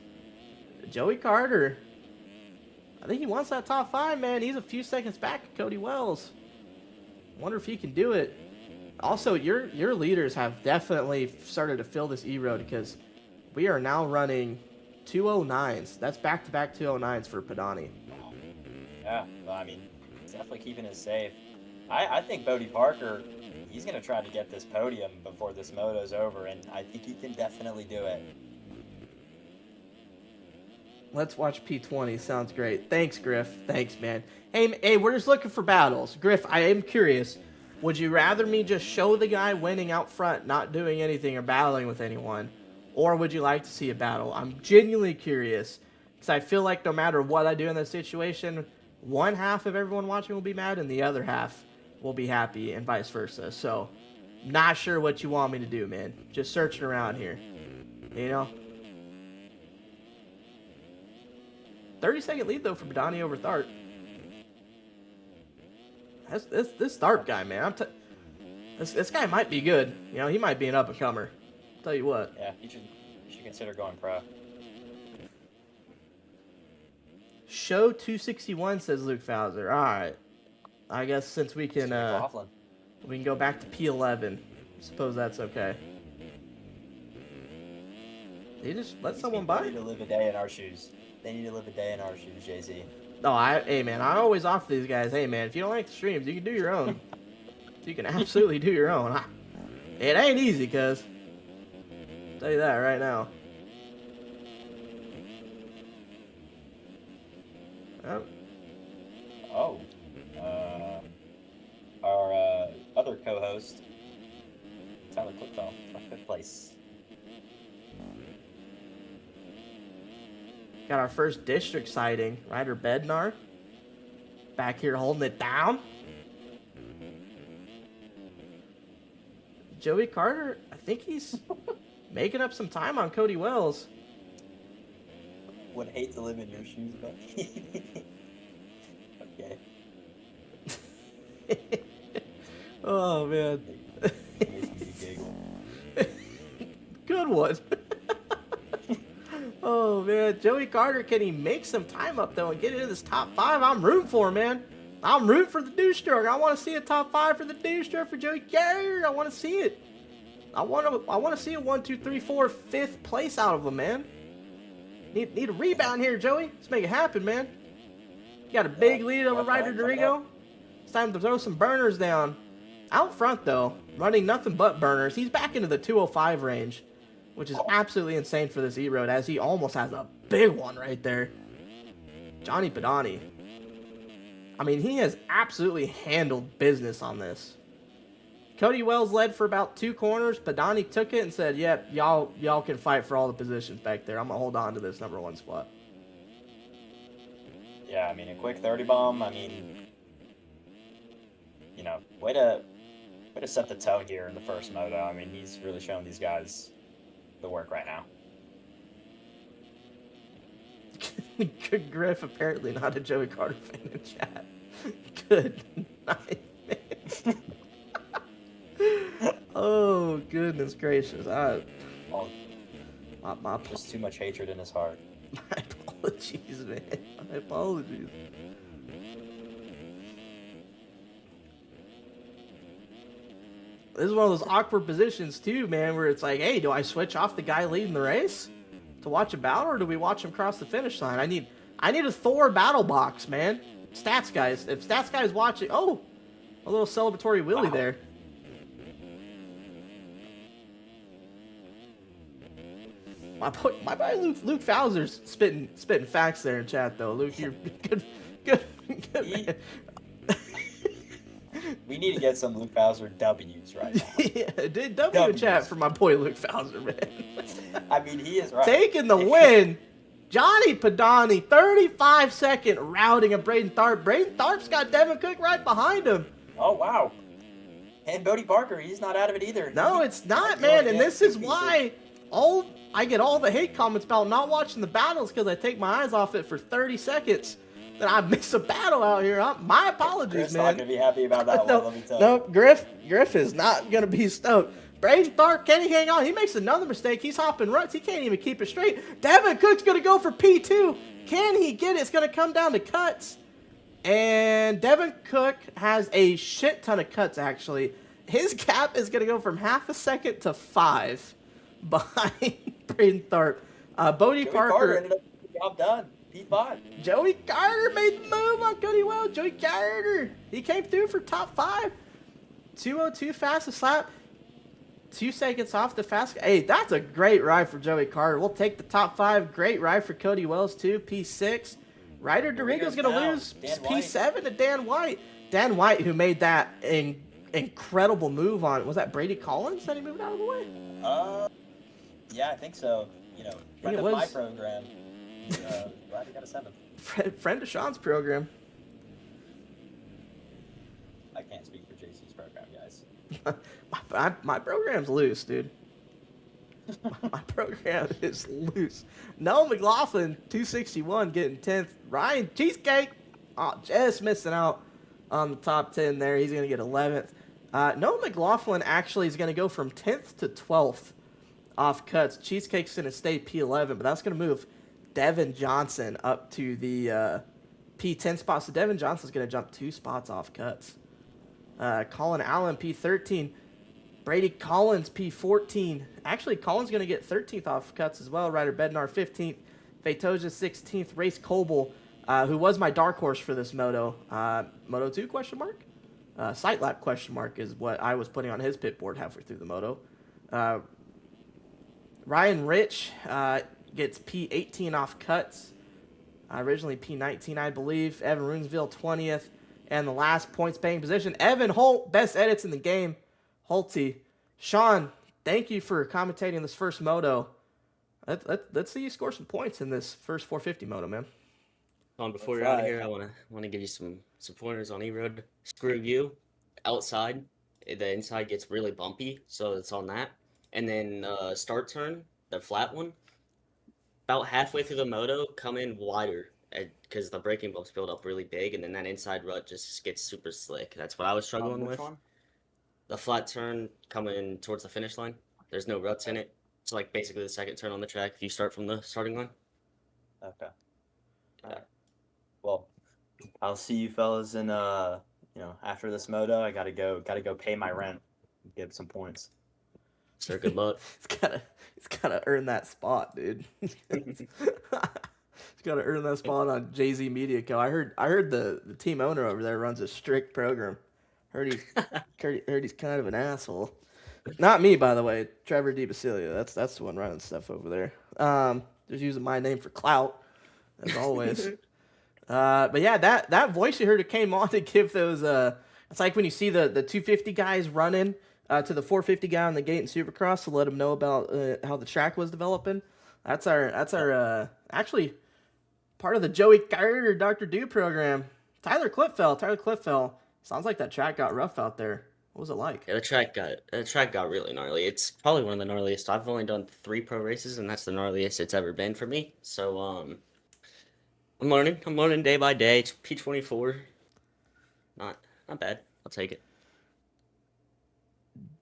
Joey Carter, I think he wants that top 5, man. He's a few seconds back at Cody Wells. Wonder if he can do it. Also, your leaders have definitely started to fill this E-Road because we are now running 209s. That's back-to-back 209s for Padani. Yeah, well, I mean, he's definitely keeping it safe. I think Bodie Parker, he's going to try to get this podium before this moto's over, and I think he can definitely do it. Let's watch P20. Sounds great. Thanks, Griff. Thanks, man. Hey, we're just looking for battles. Griff, I am curious. Would you rather me just show the guy winning out front, not doing anything or battling with anyone? Or would you like to see a battle? I'm genuinely curious. Because I feel like no matter what I do in this situation, one half of everyone watching will be mad and the other half will be happy and vice versa. So, not sure what you want me to do, man. Just searching around here. 30-second lead, though, for Badani over Tharp. This Tharp guy, man. This guy might be good. He might be an up-and-comer. I'll tell you what. Yeah, you should consider going pro. Show 261, says Luke Fowler. All right. I guess since we can go back to P11. Suppose that's okay. They just let someone by? They need to live a day in our shoes. Jay-Z. No, hey, man, I always offer these guys, hey, man, if you don't like the streams, you can do your own. You can absolutely do your own. It ain't easy, cuz. I'll tell you that right now. Our other co-host, Tyler Clickfell, from 5th place. Got our first district sighting. Ryder Bednar. Back here holding it down. Joey Carter, I think he's making up some time on Cody Wells. Would hate to live in your shoes, but okay. Oh, man. Good one. Oh, man. Joey Carter, can he make some time up, though, and get into this top 5? I'm rooting for him, man. I'm rooting for the douche stroke. I want to see a top 5 for the douche stroke for Joey Carter. I want to see it. I want to see a 1, 2, 3, 4, 5th place out of him, man. Need a rebound here, Joey. Let's make it happen, man. You got a big lead over Ryder Dorigo. It's time to throw some burners down. Out front, though, running nothing but burners. He's back into the 205 range, which is absolutely insane for this E-Road, as he almost has a big one right there. Johnny Padani. I mean, he has absolutely handled business on this. Cody Wells led for about 2 corners. Padani took it and said, "Yep, y'all can fight for all the positions back there. I'm gonna hold on to this number 1 spot." Yeah, I mean, a quick 30 bomb. I mean, way to set the tone here in the first moto. I mean, he's really showing these guys the work right now. Good Griff, apparently not a Joey Carter fan in chat. Good night. Oh, goodness gracious. Just too much hatred in his heart. My apologies, man. My apologies. This is one of those awkward positions, too, man, where it's like, hey, do I switch off the guy leading the race to watch a battle, or do we watch him cross the finish line? I need a Thor battle box, man. Stats guys. If Stats guys watching, oh, a little celebratory wheelie there. My boy Luke Fowler's spitting facts there in chat, though. Luke, you're good man. We need to get some Luke Fowler W's right now. Yeah, did W in chat for my boy Luke Fowler, man. I mean, he is right. Taking the win. Johnny Padani, 35-second routing of Braden Tharp. Braden Tharp's got Devin Cook right behind him. Oh, wow. And Bodie Parker, he's not out of it either. No, it's not, man. And this is why I get all the hate comments about not watching the battles, because I take my eyes off it for 30 seconds. Then I miss a battle out here. My apologies, Griff's man. not going to be happy about that No, one, let me tell you. no, Griff is not going to be stoked. Braden Tharp, can he hang on? He makes another mistake. He's hopping ruts. He can't even keep it straight. Devin Cook's going to go for P2. Can he get it? It's going to come down to cuts. And Devin Cook has a shit ton of cuts, actually. His gap is going to go from half a second to 5 behind Braden Tharp. Bodie Parker. Carter ended up with the job done. P5. Joey Carter made the move on Cody Wells. Joey Carter. He came through for top 5. 2:02 fastest lap. 2 seconds off the fast. Hey, that's a great ride for Joey Carter. We'll take the top 5. Great ride for Cody Wells, too. P6. Ryder Dorigo's going to lose P7 to Dan White. Dan White, who made that incredible move on, was that Brady Collins that he moved out of the way? Yeah, I think so. Friend of my program. Glad he got a 7. Friend of Sean's program. I can't speak for JC's program, guys. My program's loose, dude. My program is loose. Noah McLaughlin, 261, getting 10th. Ryan Cheesecake, just missing out on the top 10 there. He's going to get 11th. Noah McLaughlin actually is going to go from 10th to 12th off cuts. Cheesecake's going to stay P11, but that's going to move Devin Johnson up to the P10 spot. So Devin Johnson's going to jump 2 spots off cuts. Colin Allen, P13. Brady Collins, P14. Actually, Collins going to get 13th off cuts as well. Ryder Bednar, 15th. Fatoja, 16th. Race Coble, who was my dark horse for this moto. Moto 2, question mark? Sight lap, question mark, is what I was putting on his pit board halfway through the moto. Ryan Rich gets P18 off cuts. Originally P19, I believe. Evan Runesville, 20th. And the last points paying position, Evan Holt, best edits in the game. Holty. Sean, thank you for commentating this first moto. Let's see you score some points in this first 450 moto, man. Before you're out of here, I want to give you some pointers on E-Road. Screw you. Outside, the inside gets really bumpy, so it's on that. And then start turn, the flat one, about halfway through the moto, come in wider because the braking bumps build up really big, and then that inside rut just gets super slick. That's what I was struggling with. One? The flat turn coming towards the finish line, there's no ruts in it. It's like basically the second turn on the track if you start from the starting line. Okay. All right. Well, I'll see you fellas in after this moto. I gotta go pay my rent, get some points. Sir, good luck. It's gotta earn that spot, dude. It's gotta earn that spot on Jay-Z Media Co. I heard the team owner over there runs a strict program. Heard he's kind of an asshole. Not me, by the way. Trevor Dibasilio. That's the one running stuff over there. Just using my name for clout, as always. But yeah, that voice you heard, it came on to give those It's like when you see the 250 guys running to the 450 guy on the gate in Supercross to let him know about how the track was developing. That's our actually part of the Joey Carter Dr. Do program. Tyler Clipfell. Sounds like that track got rough out there. What was it like? Yeah, the track got really gnarly. It's probably one of the gnarliest. I've only done 3 pro races, and that's the gnarliest it's ever been for me. So I'm learning day by day. It's P24. Not bad. I'll take it.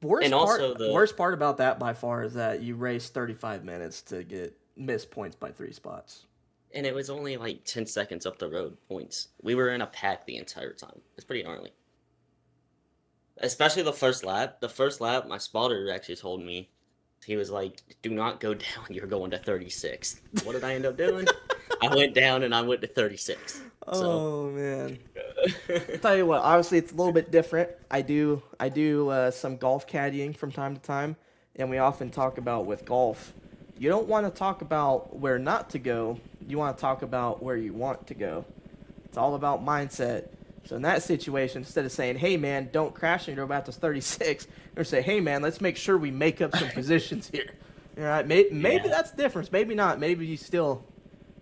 Worst part about that by far is that you raced 35 minutes to get missed points by 3 spots. And it was only like 10 seconds up the road points. We were in a pack the entire time. It's pretty gnarly. Especially the first lap. The first lap, my spotter actually told me, he was like, do not go down. You're going to 36. What did I end up doing? I went down and I went to 36. Oh, man. I'll tell you what, obviously it's a little bit different. I do some golf caddying from time to time, and we often talk about with golf, you don't want to talk about where not to go. You want to talk about where you want to go. It's all about mindset. So in that situation, instead of saying, hey, man, don't crash and go back to 36, or say, hey, man, let's make sure we make up some positions here. All right, maybe that's the difference. Maybe not. Maybe you still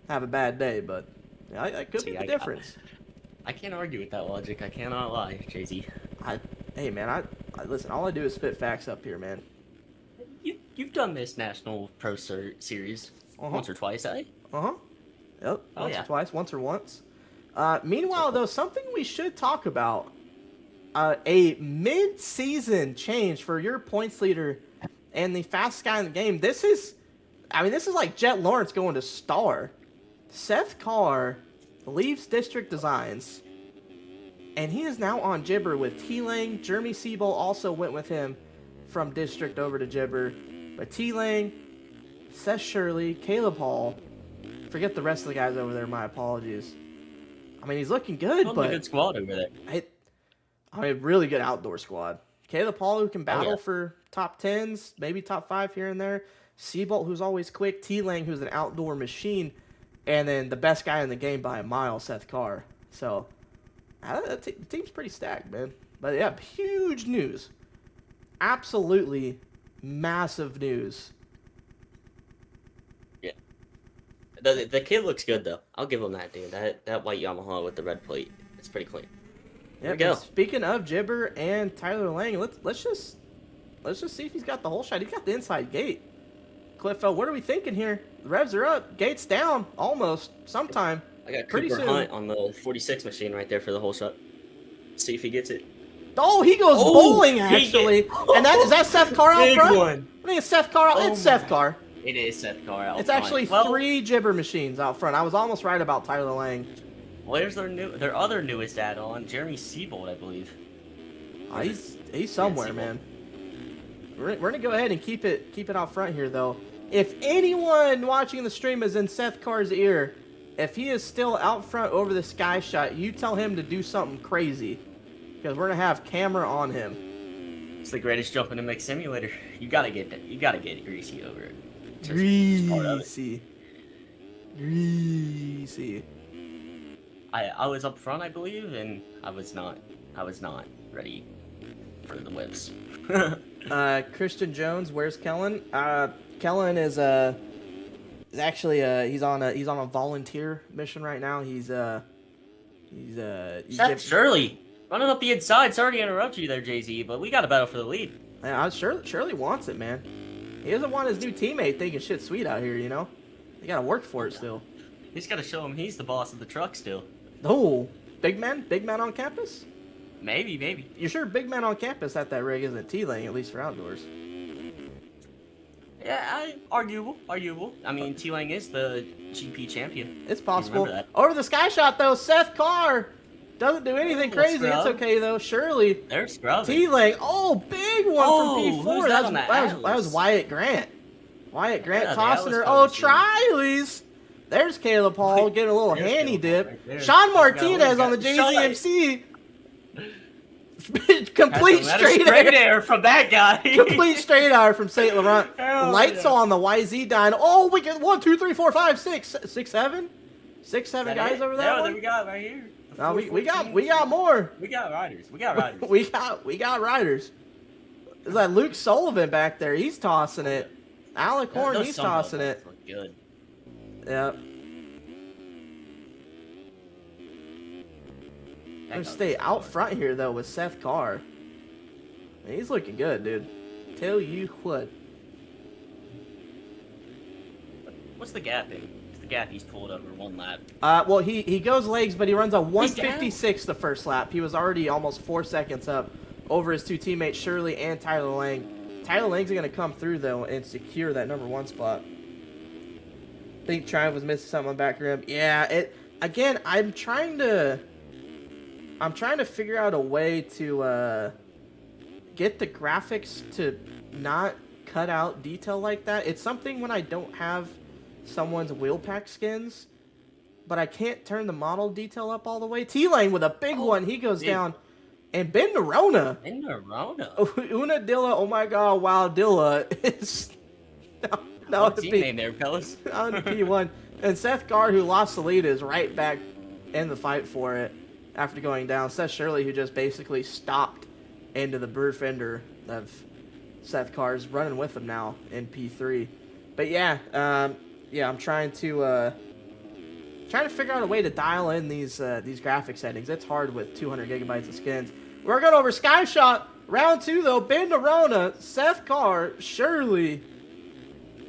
have a bad day, but that could be the difference. I can't argue with that logic. I cannot lie, Jay-Z. Hey, man, I listen, all I do is spit facts up here, man. You've done this National Pro Series once or twice, eh? Uh-huh. Yep, once or twice, once. Meanwhile, though, something we should talk about, a mid-season change for your points leader and the fastest guy in the game. This is like Jet Lawrence going to Star. Seth Carr leaves District Designs, and he is now on Gibber with T-Lang. Jeremy Siebel also went with him from District over to Gibber. But T-Lang, Seth Shirley, Caleb Hall, forget the rest of the guys over there, my apologies. I mean, he's looking good, but... a good squad over there. Really good outdoor squad. Caleb Hall, who can battle for top 10s, maybe top 5 here and there. Seabolt, who's always quick. T-Lang, who's an outdoor machine. And then the best guy in the game by a mile, Seth Carr. So, the team's pretty stacked, man. But, yeah, huge news. Absolutely massive news. Yeah. The kid looks good, though. I'll give him that, dude. That white Yamaha with the red plate. It's pretty clean. There we go. Speaking of Gibber and Tyler Lang, let's just see if he's got the whole shot. He's got the inside gate. Cliffo, what are we thinking here? The revs are up. Gate's down almost sometime. I got pretty Cooper soon. Hunt on the 46 machine right there for the whole shot. See if he gets it. Oh, he goes bowling, actually. And is that Seth Carr out front? One. I think it's Seth Carr. It's Seth Carr. It is Seth Carr out front. It's actually 3 Gibber machines out front. I was almost right about Tyler Lang. Where's their other newest add-on? Jeremy Siebold, I believe. He's somewhere, man. We're gonna go ahead and keep it out front here, though. If anyone watching the stream is in Seth Carr's ear, if he is still out front over the sky shot, you tell him to do something crazy, because we're gonna have camera on him. It's the greatest jump in a mix simulator. You gotta get Greasy over it. Greasy. I was up front, I believe, and I was not ready for the whips. Christian Jones, where's Kellen? Kellen is actually he's on a volunteer mission right now. He's Seth Shirley running up the inside. Sorry to interrupt you there, Jay-Z, but we got to battle for the lead. Yeah, Shirley wants it, man. He doesn't want his new teammate thinking shit's sweet out here, you know? You gotta work for it still. He's got to show him he's the boss of the truck still. Oh, big man on campus? Maybe. You're sure big man on campus at that rig isn't T-Lane, at least for outdoors? Yeah, arguable. I mean, T-Lang is the GP champion. It's possible. Over the sky shot, though, Seth Carr doesn't do anything crazy. Scrub. It's okay, though. Shirley. There's Scrub. T-Lane. Oh, big one from P4. Who's That was Wyatt Grant. Tossing her. Oh, Triley's. There's Caleb Hall getting a little handy dip. Sean Martinez on the JZMC. Complete straight air from that guy. Complete straight air from St. Laurent. Lights on the YZ dyno. Oh, we get 1, 2, 3, 4, 5, 6, 7 guys over there. There we got right here. No, we got more. We got riders. We got riders. we got riders. There's like Luke Sullivan back there. He's tossing it. Alec Horn, he's tossing it. Good. Yep. I'm gonna stay out front here though with Seth Carr. He's looking good, dude. Tell you what. What's the gap in? What's the gap he's pulled over 1 lap? Well, he goes legs, but he runs a 156 the first lap. He was already almost 4 seconds up over his 2 teammates, Shirley and Tyler Lang. Tyler Lang's going to come through, though, and secure that #1 spot. I think Triumph was missing something on back rim. Yeah, again, I'm trying to figure out a way to get the graphics to not cut out detail like that. It's something when I don't have someone's wheel pack skins, but I can't turn the model detail up all the way. T-Lane with a big one. He goes down. And Ben Nerona. Unadilla, oh my god, Wildilla is... No, team name there, fellas. On the P1. And Seth Carr, who lost the lead, is right back in the fight for it after going down. Seth Shirley, who just basically stopped into the rear fender of Seth Carr's, running with him now in P3. But yeah, I'm trying to figure out a way to dial in these graphic settings. It's hard with 200 gigabytes of skins. We're going over Sky Shot. Round 2, though. Ben Nerona, Seth Carr, Shirley,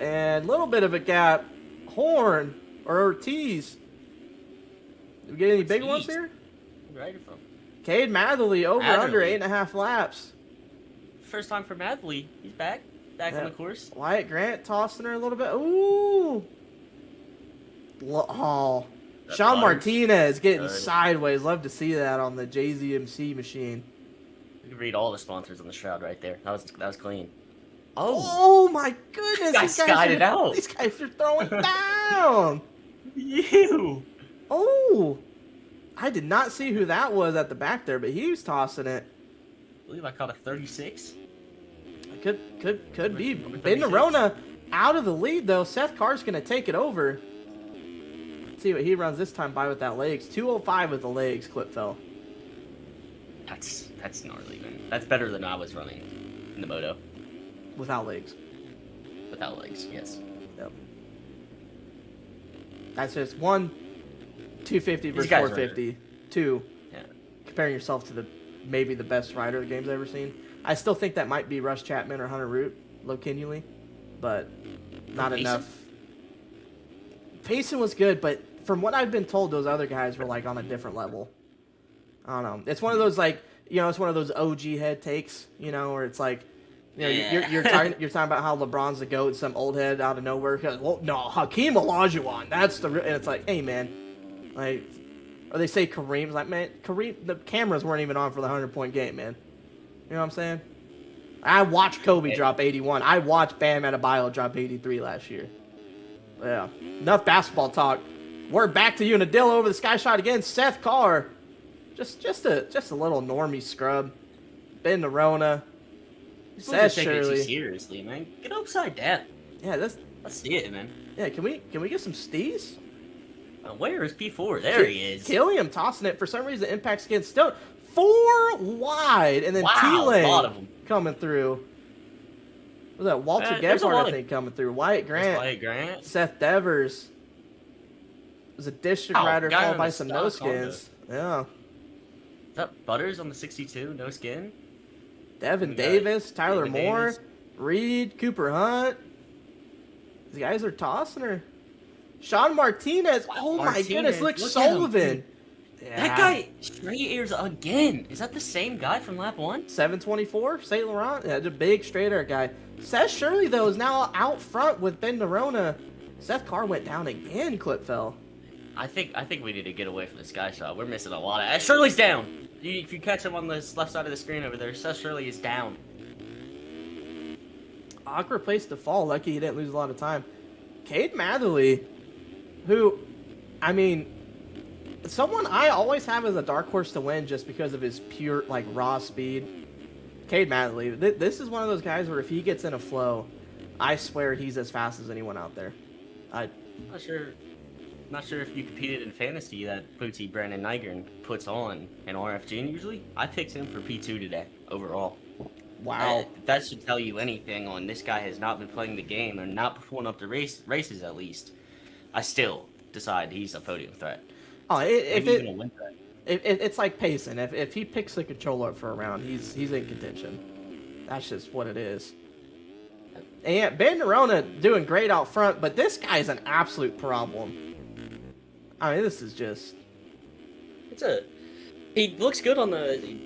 and a little bit of a gap. Horn, or Ortiz. Did we get any big ones here? Where are you from? Cade Matherly, over under 8.5 laps. First time for Matherly. He's back on the course. Wyatt Grant tossing her a little bit. Ooh. Oh. Sean Martinez getting sideways. Love to see that on the JZMC machine. You can read all the sponsors on the shroud right there. That was clean. Oh my goodness! These guys are throwing down. You. Oh, I did not see who that was at the back there, but he was tossing it. I believe I caught a 36. Could be. Ben Nerona out of the lead though. Seth Carr's gonna take it over. Let's see what he runs this time by with that legs. 205 with the legs. Clip fell. That's gnarly, man. That's better than I was running in the moto. Without legs. Without legs, yes. Yep. That's just 1, 250 versus 450. 2. Yeah. Comparing yourself to maybe the best rider the game's ever seen. I still think that might be Russ Chapman or Hunter Root, low-continually, but not enough. Payson was good, but from what I've been told, those other guys were like on a different level. I don't know. It's one of those it's one of those OG head takes, where it's like, you're talking about how LeBron's the GOAT, some old head out of nowhere. Well, no, Hakeem Olajuwon, that's the real. And it's like, hey man, like, or they say Kareem's like, man, Kareem, the cameras weren't even on for the 100-point game, man. You know what I'm saying? I watched Kobe drop 81. I watched Bam Adebayo drop 83 last year. Yeah, enough basketball talk. We're back to Unadilla over the Sky Shot again. Seth Carr, just a little normie scrub. Ben Nerona. Seth Shirley. Too seriously, man. Get upside down. Yeah, let's see it, man. Yeah, can we get some stees? Where is P4? There he is. Killiam tossing it for some reason. Impact skin still 4 wide, and then T-Lane coming through. Was that Walter Gebhardt, I think, coming through? Wyatt Grant. Seth Devers. Was a district rider followed by some no skins. Yeah. Is that Butters on the 62? No skin? Devin Davis, Tyler Moore, Reed, Cooper Hunt. These guys are tossing her. Sean Martinez. Oh my goodness, look Sullivan. Yeah. That guy straight airs again. Is that the same guy from lap 1? 724, St. Laurent. Yeah, the big straight air guy. Seth Shirley, though, is now out front with Ben Nerona. Seth Carr went down again, clip fell. I think we need to get away from the Sky Shot. We're missing a lot of... Shirley's down. If you catch him on this left side of the screen over there, Seth Shirley is down. Awkward place to fall. Lucky he didn't lose a lot of time. Cade Matherly, who, I mean, someone I always have as a dark horse to win just because of his pure, like, raw speed. Cade Matherly. This is one of those guys where if he gets in a flow, I swear he's as fast as anyone out there. Not sure not sure if you competed in fantasy that Bootsy Brandon Nygren puts on in RFG usually. I picked him for P2 today overall. Wow. That should tell you anything on this guy has not been playing the game or not performing up to races at least. I still decide he's a podium threat. Oh, if Maybe even a win threat. it's like Payson. If he picks the controller up for a round, he's in contention. That's just what it is. And Ben Nerona doing great out front, but this guy's an absolute problem. I mean, this is just... He looks good on the...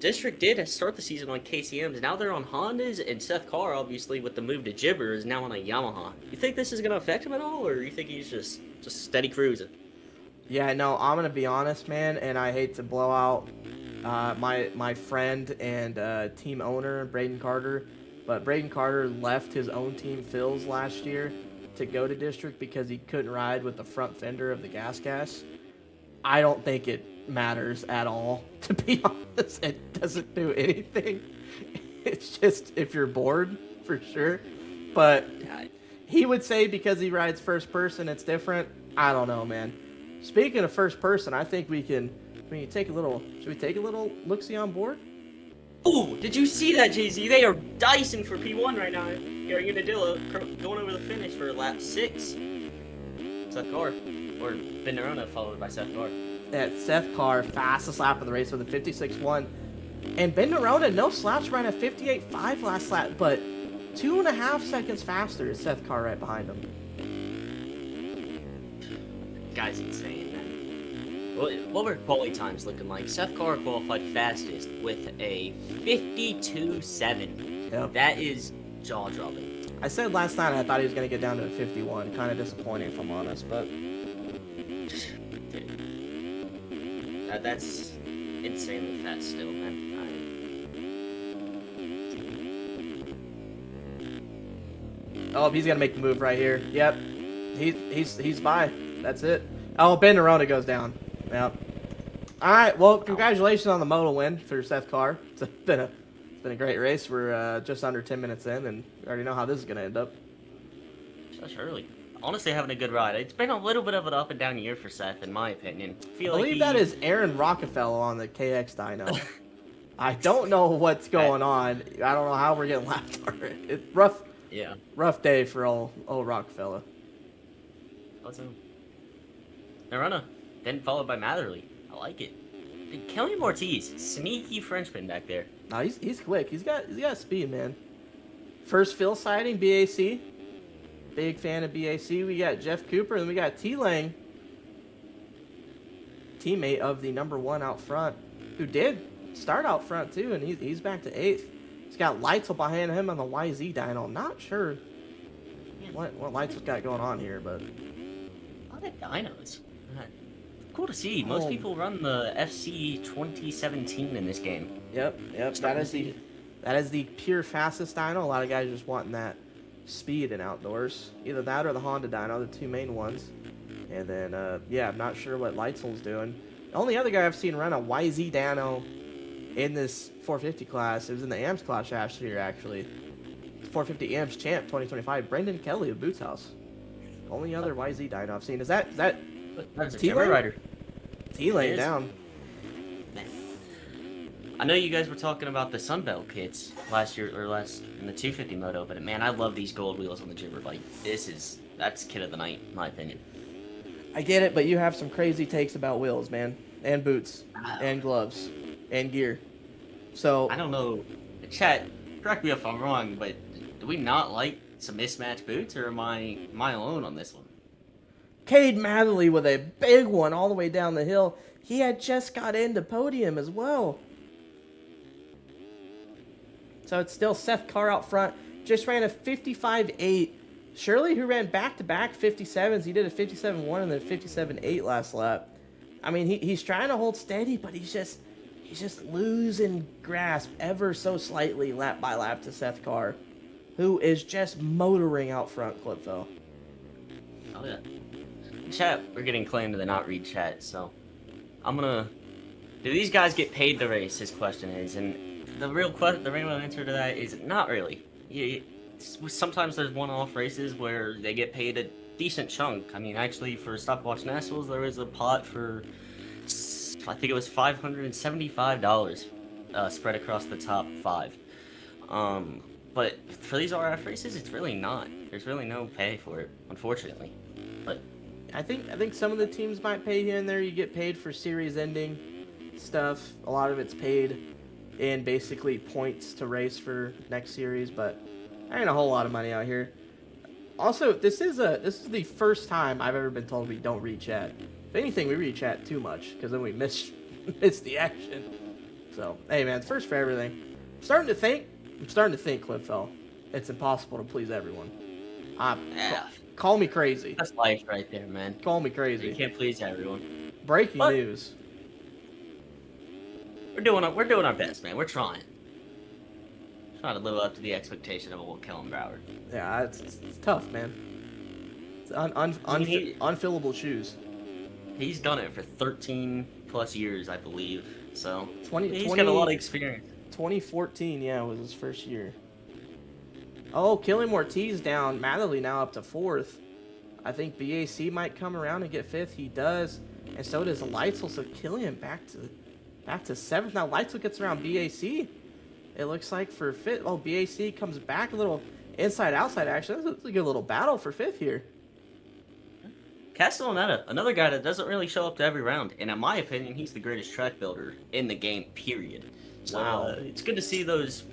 District did start the season on KTMs. Now they're on Hondas, and Seth Carr, obviously, with the move to Gibber, is now on a Yamaha. You think this is going to affect him at all, or you think he's just steady cruising? Yeah, no, I'm going to be honest, man, and I hate to blow out my friend and team owner, Braden Carter, but Braden Carter left his own team, Phil's, last year to go to District because he couldn't ride with the front fender of the gas. I don't think it matters at all, to be honest. It doesn't do anything. It's just if you're bored, for sure. But he would say because he rides first person, it's different. I don't know, man. Speaking of first person, I think we can take a little. Should we take a little look-see on board? Ooh, did you see that, JZ? They are dicing for P1 right now. Unadilla going over the finish for lap 6. Seth Carr, or Ben Nerona followed by Seth Carr. That Seth Carr, fastest lap of the race with a 56.1. And Ben Nerona, no slouch, ran a 58.5 last lap, but 2.5 seconds faster is Seth Carr right behind him. Guy's insane, man. What were quality times looking like? Seth Carr qualified fastest with a 52.7. Yep. That is jaw-dropping. I said last night I thought he was going to get down to a 51. Kind of disappointing, if I'm honest, but... That's insanely fast still, man. Oh, he's gonna make the move right here. Yep, he's by. That's it. Oh, Ben Nerona goes down. Yep. All right. Well, congratulations on the moto win for Seth Carr. It's been a great race. We're just under 10 minutes in, and we already know how this is gonna end up. Just early. Honestly, having a good ride. It's been a little bit of an up and down year for Seth, in my opinion. I believe that is Aaron Rockefeller on the KX dyno. I don't know what's going on. I don't know how we're getting lapped on it. It's rough. Yeah. Rough day for old Rockefeller. Awesome. Nerona, then followed by Matherly. I like it. And Kelly Mortiz, sneaky Frenchman back there. No, he's quick. He's got speed, man. First Phil sighting, BAC. Big fan of BAC. We got Jeff Cooper, and we got T-Lang, teammate of the number 1 out front, who did start out front too, and he's back to 8th. He's got Leitzel behind him on the YZ dyno. Not sure what Leitzel's got going on here, but A lot of dynos. Cool to see. Most people run the FC 2017 in this game. Yep. That is the pure fastest dyno. A lot of guys just wanting that speed in outdoors. Either that or the Honda dyno, the two main ones. And then, I'm not sure what Leitzel's doing. The only other guy I've seen run a YZ dyno in this 450 class, it was in the AMS class last year, actually. 450 AMS champ 2025, Brendan Kelly of Boots House. Only other YZ dyno I've seen. Is that That's a T-Lane? rider. T-Lane down? I know you guys were talking about the Sunbelt kits last year or last in the 250 moto, but man, I love these gold wheels on the Gibber bike. That's kit of the night, in my opinion. I get it, but you have some crazy takes about wheels, man, and boots, and gloves, and gear. So I don't know. Chat, correct me if I'm wrong, but do we not like some mismatched boots, or am I alone on this one? Cade Matherly with a big one all the way down the hill. He had just got into podium as well. So it's still Seth Carr out front. Just ran a 55.8. Shirley, who ran back-to-back 57s. He did a 57.1 and then a 57.8 last lap. I mean, he's trying to hold steady, but he's just losing grasp ever so slightly lap by lap to Seth Carr, who is just motoring out front, Clipville. Oh, yeah. Chat, we're getting claimed to not read chat, so I'm gonna... Do these guys get paid to race? His question is, and the real answer to that is not really. sometimes there's one-off races where they get paid a decent chunk. I mean, actually, for Stopwatch Nationals, there was a pot for, I think it was $575 spread across the top 5. But for these RF races, it's really not. There's really no pay for it, unfortunately. But I think some of the teams might pay here and there. You get paid for series ending stuff. A lot of it's paid in basically points to race for next series, but there ain't a whole lot of money out here. Also, this is the first time I've ever been told we don't read chat. If anything, we read chat too much because then we miss the action. So hey man, it's first for everything. I'm starting to think, Clipfell, it's impossible to please everyone. yeah, Call me crazy. that's life right there, man. Call me crazy. You can't please everyone. Breaking But- news. We're doing our best, man. We're trying to live up to the expectation of old Kellen Brower. Yeah, it's tough, man. It's unfillable shoes. He's done it for 13 plus years, I believe. So 20 he's got a lot of experience. 2014, yeah, was his first year. Oh, Killian Ortiz down. Matherly now up to 4th. I think BAC might come around and get 5th. He does, and so does Leitzel. So Killian back to 7th. Now Leitzel gets around BAC. It looks like for 5th. Oh, BAC comes back a little inside-outside action. That's a good little battle for 5th here. Castellaneta, another guy that doesn't really show up to every round, and in my opinion, he's the greatest track builder in the game. Period. So Wow. it's good to see those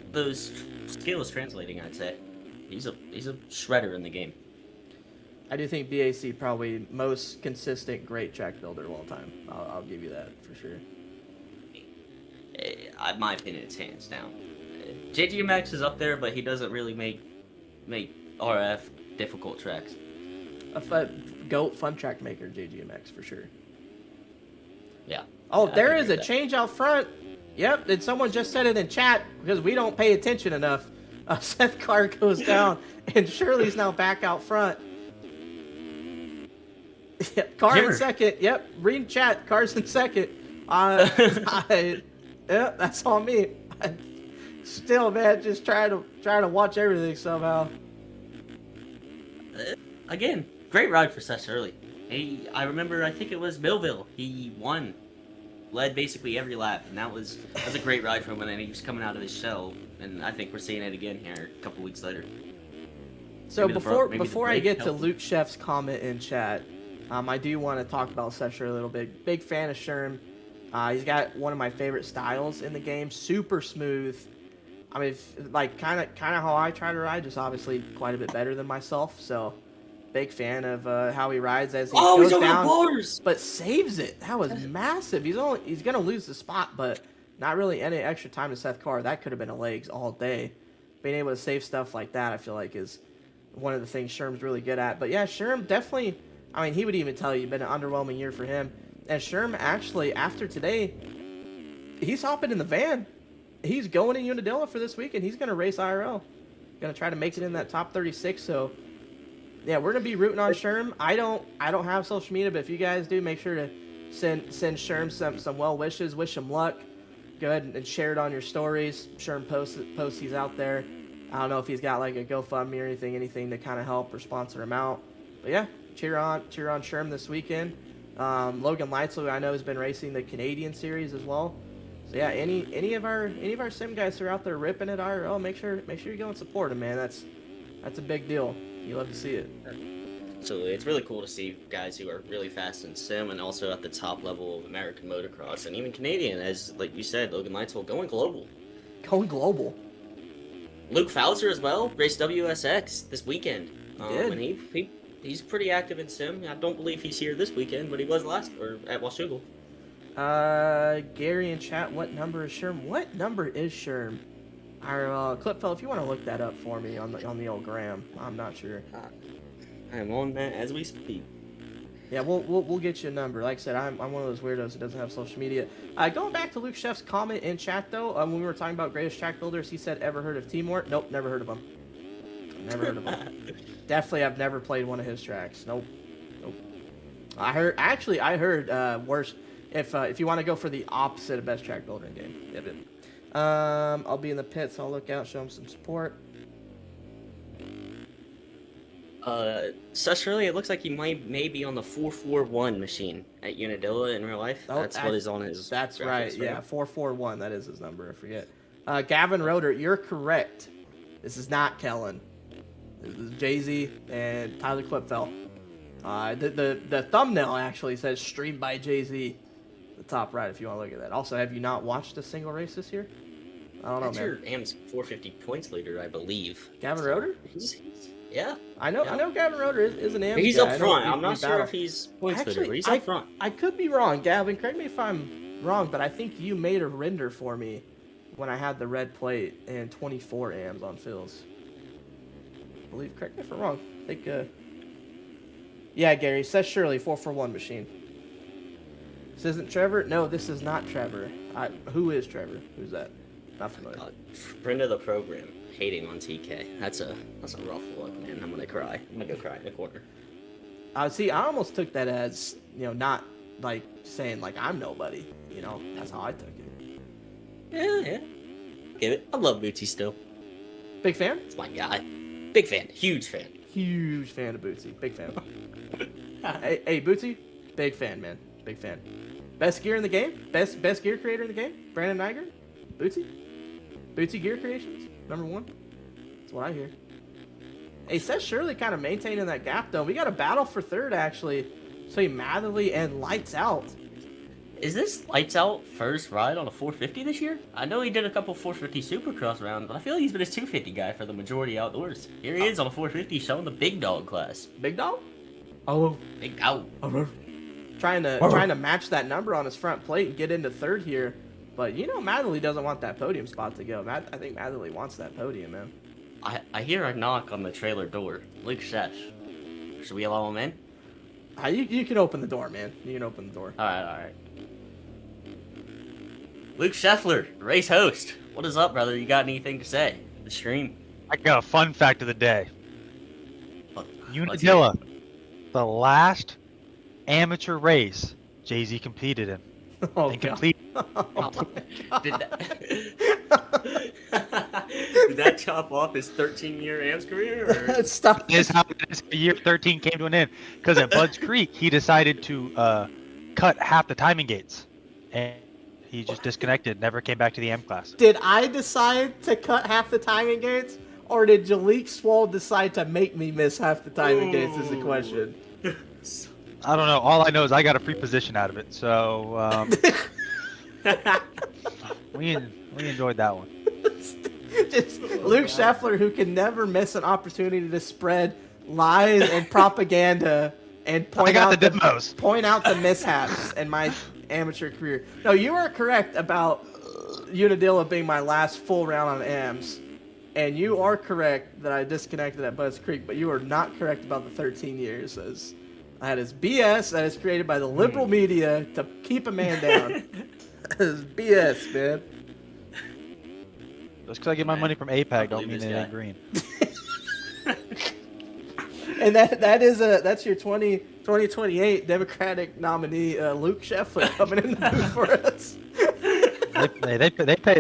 skills translating. I'd say he's a shredder in the game. I do think BAC probably most consistent great track builder of all time. I'll give you that for sure. In my opinion, it's hands down. JGMX is up there, but he doesn't really make RF difficult tracks. A GOAT fun track maker, JGMX, for sure. Yeah. Oh, I there can is agree a with that. change out front. Yep, and someone just said it in chat because we don't pay attention enough. Seth Carr goes down, and Shirley's now back out front. Yep, Carr in Jimmer. second. Yep, read chat. Carr's in second. Yep, that's on me. Still, man, just trying to watch everything somehow. Again, great ride for Seth Shirley. I remember, I think it was Millville. He led basically every lap, and that's a great ride for him. And he was coming out of his shell, and I think we're seeing it again here a couple weeks later. So Maybe before I break get to helped. Luke Chef's comment in chat, I do want to talk about Seth Shirley a little bit. Big fan of Sherm. He's got one of my favorite styles in the game. Super smooth. I mean, kind of how I try to ride, just obviously quite a bit better than myself. So, big fan of how he rides as he Oh, goes he's over down, the bars! but saves it. That was massive. He's gonna lose the spot, but not really any extra time to Seth Carr. That could have been a legs all day. Being able to save stuff like that, I feel like is one of the things Sherm's really good at. But yeah, Sherm definitely. I mean, he would even tell you it's been an underwhelming year for him. And Sherm actually, after today, he's hopping in the van. He's going to Unadilla for this weekend. He's going to race IRL. Going to try to make it in that top 36. So, yeah, we're going to be rooting on Sherm. I don't have social media, but if you guys do, make sure to send Sherm some well wishes. Wish him luck. Go ahead and share it on your stories. Sherm posts he's out there. I don't know if he's got like a GoFundMe or anything to kind of help or sponsor him out. But yeah, cheer on Sherm this weekend. Logan Leitzel, who I know has been racing the Canadian series as well. So yeah, any of our sim guys who are out there ripping at IRL, make sure you go and support them, man. That's a big deal. You love to see it. So it's really cool to see guys who are really fast in sim and also at the top level of American motocross and even Canadian, as like you said, Logan Leitzel going global. Going global. Luke Fauser as well raced WSX this weekend. did. And he's pretty active in sim. I don't believe he's here this weekend, but he was at Washougal. Gary in chat, what number is Sherm? What number is Sherm? Our Clipfell, if you want to look that up for me on the old gram, I'm not sure. I am on that as we speak. Yeah, we'll get you a number. Like I said, I'm one of those weirdos that doesn't have social media. Going back to Luke Chef's comment in chat though, when we were talking about greatest track builders, he said, "Ever heard of Timor?" Nope, never heard of him. Never heard of him. Definitely, I've never played one of his tracks. Nope. I heard worse. If you want to go for the opposite of best track builder in game. Yep. I'll be in the pits. I'll look out, show him some support. Such really, it looks like he may be on the 441 machine at Unadilla in real life. Oh, That's what is on his. That's graphics right. right Yeah, now. 441. That is his number. I forget. Gavin Roeder, you're correct. This is not Kellen. This is Jay-Z and Tyler Klipfel. The thumbnail actually says streamed by Jay-Z. The top right, if you want to look at that. Also, have you not watched a single race this year? I don't know, That's man. your AM's 450 points leader, I believe. Gavin So, Roeder? Yeah. I know Gavin Roeder is an AM. He's guy. up I know front. we I'm not sure battle. if he's points leader, Actually, but he's up front. I could be wrong, Gavin. Correct me if I'm wrong, but I think you made a render for me when I had the red plate and 24 AMs on Phil's. I believe. Correct me if I'm wrong. I think. Yeah, Gary. Says Shirley 441 machine. This isn't Trevor. No, this is not Trevor. Who is Trevor? Who's that? Not familiar. Friend of the program, hating on TK. That's a rough look, man. I'm gonna cry. I'm gonna go cry in the corner. See, I almost took that as not like saying like I'm nobody. That's how I took it. Yeah. Give it. I love Bootsy still. Big fan. It's my guy. Big fan. Huge fan. Huge fan of Bootsy. Big fan. hey, Bootsy. Big fan, man. Big fan. Best gear in the game. Best gear creator in the game. Brandon Niger. Bootsy. Bootsy Gear Creations. #1. That's what I hear. Hey, Seth Shirley kind of maintaining that gap though. We got a battle for third actually. So Matherly and Lights Out. Is this Lights Out first ride on a 450 this year? I know he did a couple 450 Supercross rounds, but I feel like he's been a 250 guy for the majority outdoors. Here he is on a 450 showing the big dog class. Big dog? Oh. Big dog. Trying to match that number on his front plate and get into third here. But Matherly doesn't want that podium spot to go. I think Matherly wants that podium, man. I hear a knock on the trailer door. Luke Chef. Should we allow him in? You can open the door, man. You can open the door. Alright. Luke Scheffler, race host. What is up, brother? You got anything to say? The stream. I got a fun fact of the day. Let's Unadilla, the last amateur race Jay-Z competed in. Oh, and God. completed. Did that chop off his 13-year AMS career? Or? Stop. This is how year 13 came to an end. Because at Bud's Creek, he decided to cut half the timing gates. And he just disconnected, never came back to the M class. Did I decide to cut half the timing gates? Or did Jalik Swole decide to make me miss half the timing gates is the question. I don't know. All I know is I got a free position out of it. So we enjoyed that one. Just Luke Scheffler, who can never miss an opportunity to spread lies and propaganda and point out the demos. Point out the mishaps in my amateur career. No, you are correct about Unadilla being my last full round on AMS. And you are correct that I disconnected at Buzz Creek, but you are not correct about the 13 years. As that is BS that is created by the liberal media to keep a man down. That is BS, man. Just because I get my money from APAC don't mean this it guy. ain't green. And that's your 2028 Democratic nominee, Luke Scheffler, coming in the booth for us.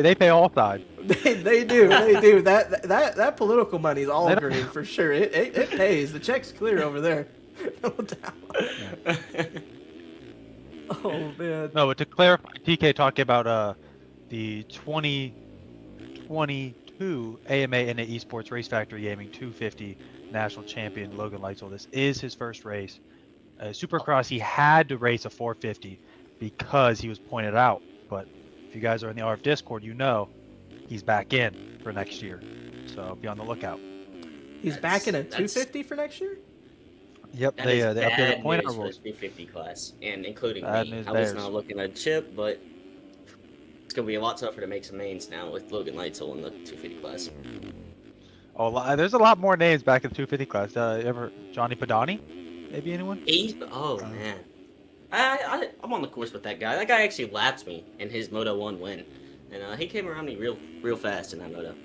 They pay all sides. They do. That political money is all green for sure. It pays. The check's clear over there. No doubt. Oh man. No, but to clarify, TK talking about the 2022 AMA NA Esports Race Factory Gaming 250 national champion Logan Lightsell. This is his first race. Supercross, he had to race a 450 because he was pointed out. But if you guys are in the RF Discord, you know he's back in for next year. So be on the lookout. He's back in a 250 for next year? Yep, That they is updated bad point news out for the rules. 350 class, and including Bad me. news I was bears. not looking at Chip, but it's gonna be a lot tougher to make some mains now with Logan Lightsell in the 250 class. Oh, there's a lot more names back in the 250 class. Ever Johnny Padani? Maybe anyone? Man, I'm on the course with that guy. That guy actually lapped me in his Moto 1 win, and he came around me real fast in that Moto.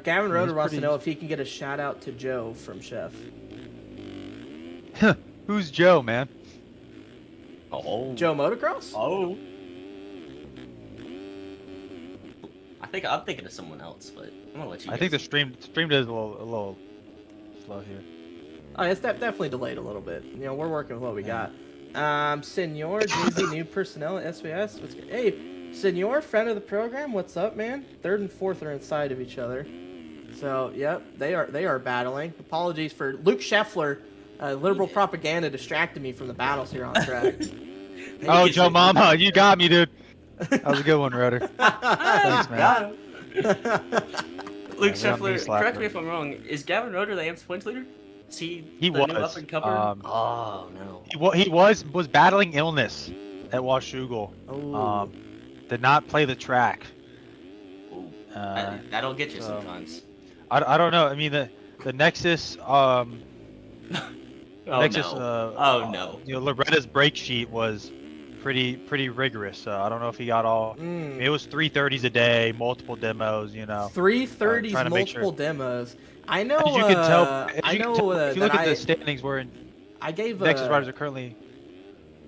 Gavin Roeder wants to pretty- know if he can get a shout out to Joe from Chef. Who's Joe, man? Oh, Joe Motocross? Oh. I'm thinking of someone else, but I'm gonna let you. I think the guys- stream does a little flow here. Oh, it's definitely delayed a little bit. You know, we're working with what we got. Senor, Jay-Z, new personnel at SBS. What's good? Hey, Senor, friend of the program. What's up, man? 3rd and 4th are inside of each other. So, yep, they are battling. Apologies for Luke Scheffler. Liberal propaganda distracted me from the battles here on track. Oh, Joe Mama, you got me, dude. That was a good one, Rudder. Thanks, man. Luke Yeah, we don't need Scheffler, correct me if I'm wrong. Is Gavin Roeder the AMS points leader? Is he the was. new up and comer? Oh no. He was battling illness at Washougal. Oh. Did not play the track. Ooh, that'll get you so- sometimes. I don't know. I mean the Nexus Oh Nexus no. Oh no. You know, Loretta's break sheet was pretty rigorous. So I don't know if he got all. I mean, it was 330s a day, multiple demos. You know, 330s, trying to make multiple demos. I know. As you can tell, I know. if you look that at the standings, we're in. I gave. Nexus riders are currently.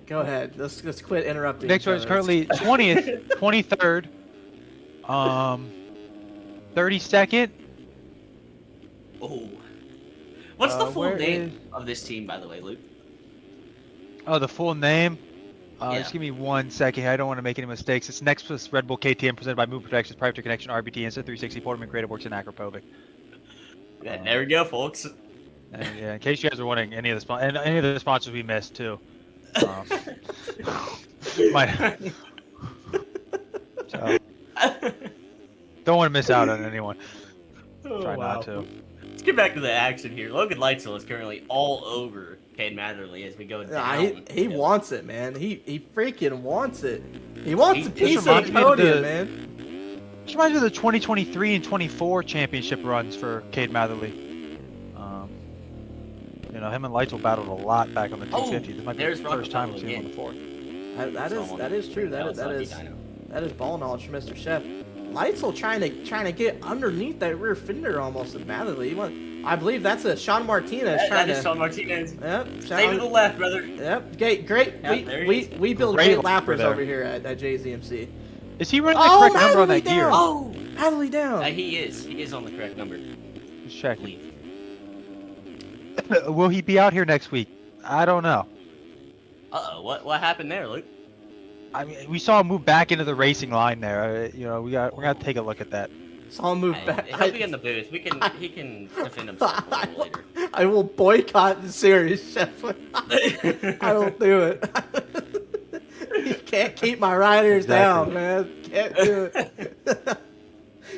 Go ahead. Let's quit interrupting. Nexus riders currently 20th, 23rd, 32nd. Oh. What's the full where name of this team, by the way, Luke? Oh, the full name. Yeah. Just give me 1 second. I don't want to make any mistakes. It's Nexus Red Bull KTM presented by Move Protections, Private Connection, RBT, Insta 360, Portman, Creative Works, and Acropovic. Yeah, there we go, folks. And, yeah, in case you guys are wondering, any of the sponsors we missed too. Might. So, don't want to miss out on anyone. Try not to. Let's get back to the action here. Logan Lightsell is currently all over Cade Matherly as we go down. He wants it, man. He freaking wants it. He wants a piece of reminds the me of podium, the- man. Just reminds me of the 2023 and 24 championship runs for Cade Matherly. You know, him and Lightsell battled a lot back on the 250. This might be there's the first time we've Rockefeller seen him on the fourth. That is true. That is ball knowledge from Mr. Chef. Lightsell trying to get underneath that rear fender almost of Matherly. I believe that's a Sean Martinez trying that to. is Sean Martinez. Yep. Stay to the left, brother. Yep. Great. Yep, there he We build Great great lapper lappers there. over here at JZMC. Is he running the correct number on Matherly that gear? down. Oh, Matherly down. he is. He is on the correct number. Just I checking. believe. Will he be out here next week? I don't know. Uh-oh, what happened there, Luke? I mean, we saw him move back into the racing line there. You know, we're gonna take a look at that. So I'll move back. He'll be in the booth. He can defend himself a little later. I will boycott the series, Chef. I will do it. You can't keep my riders down, man. Can't do it.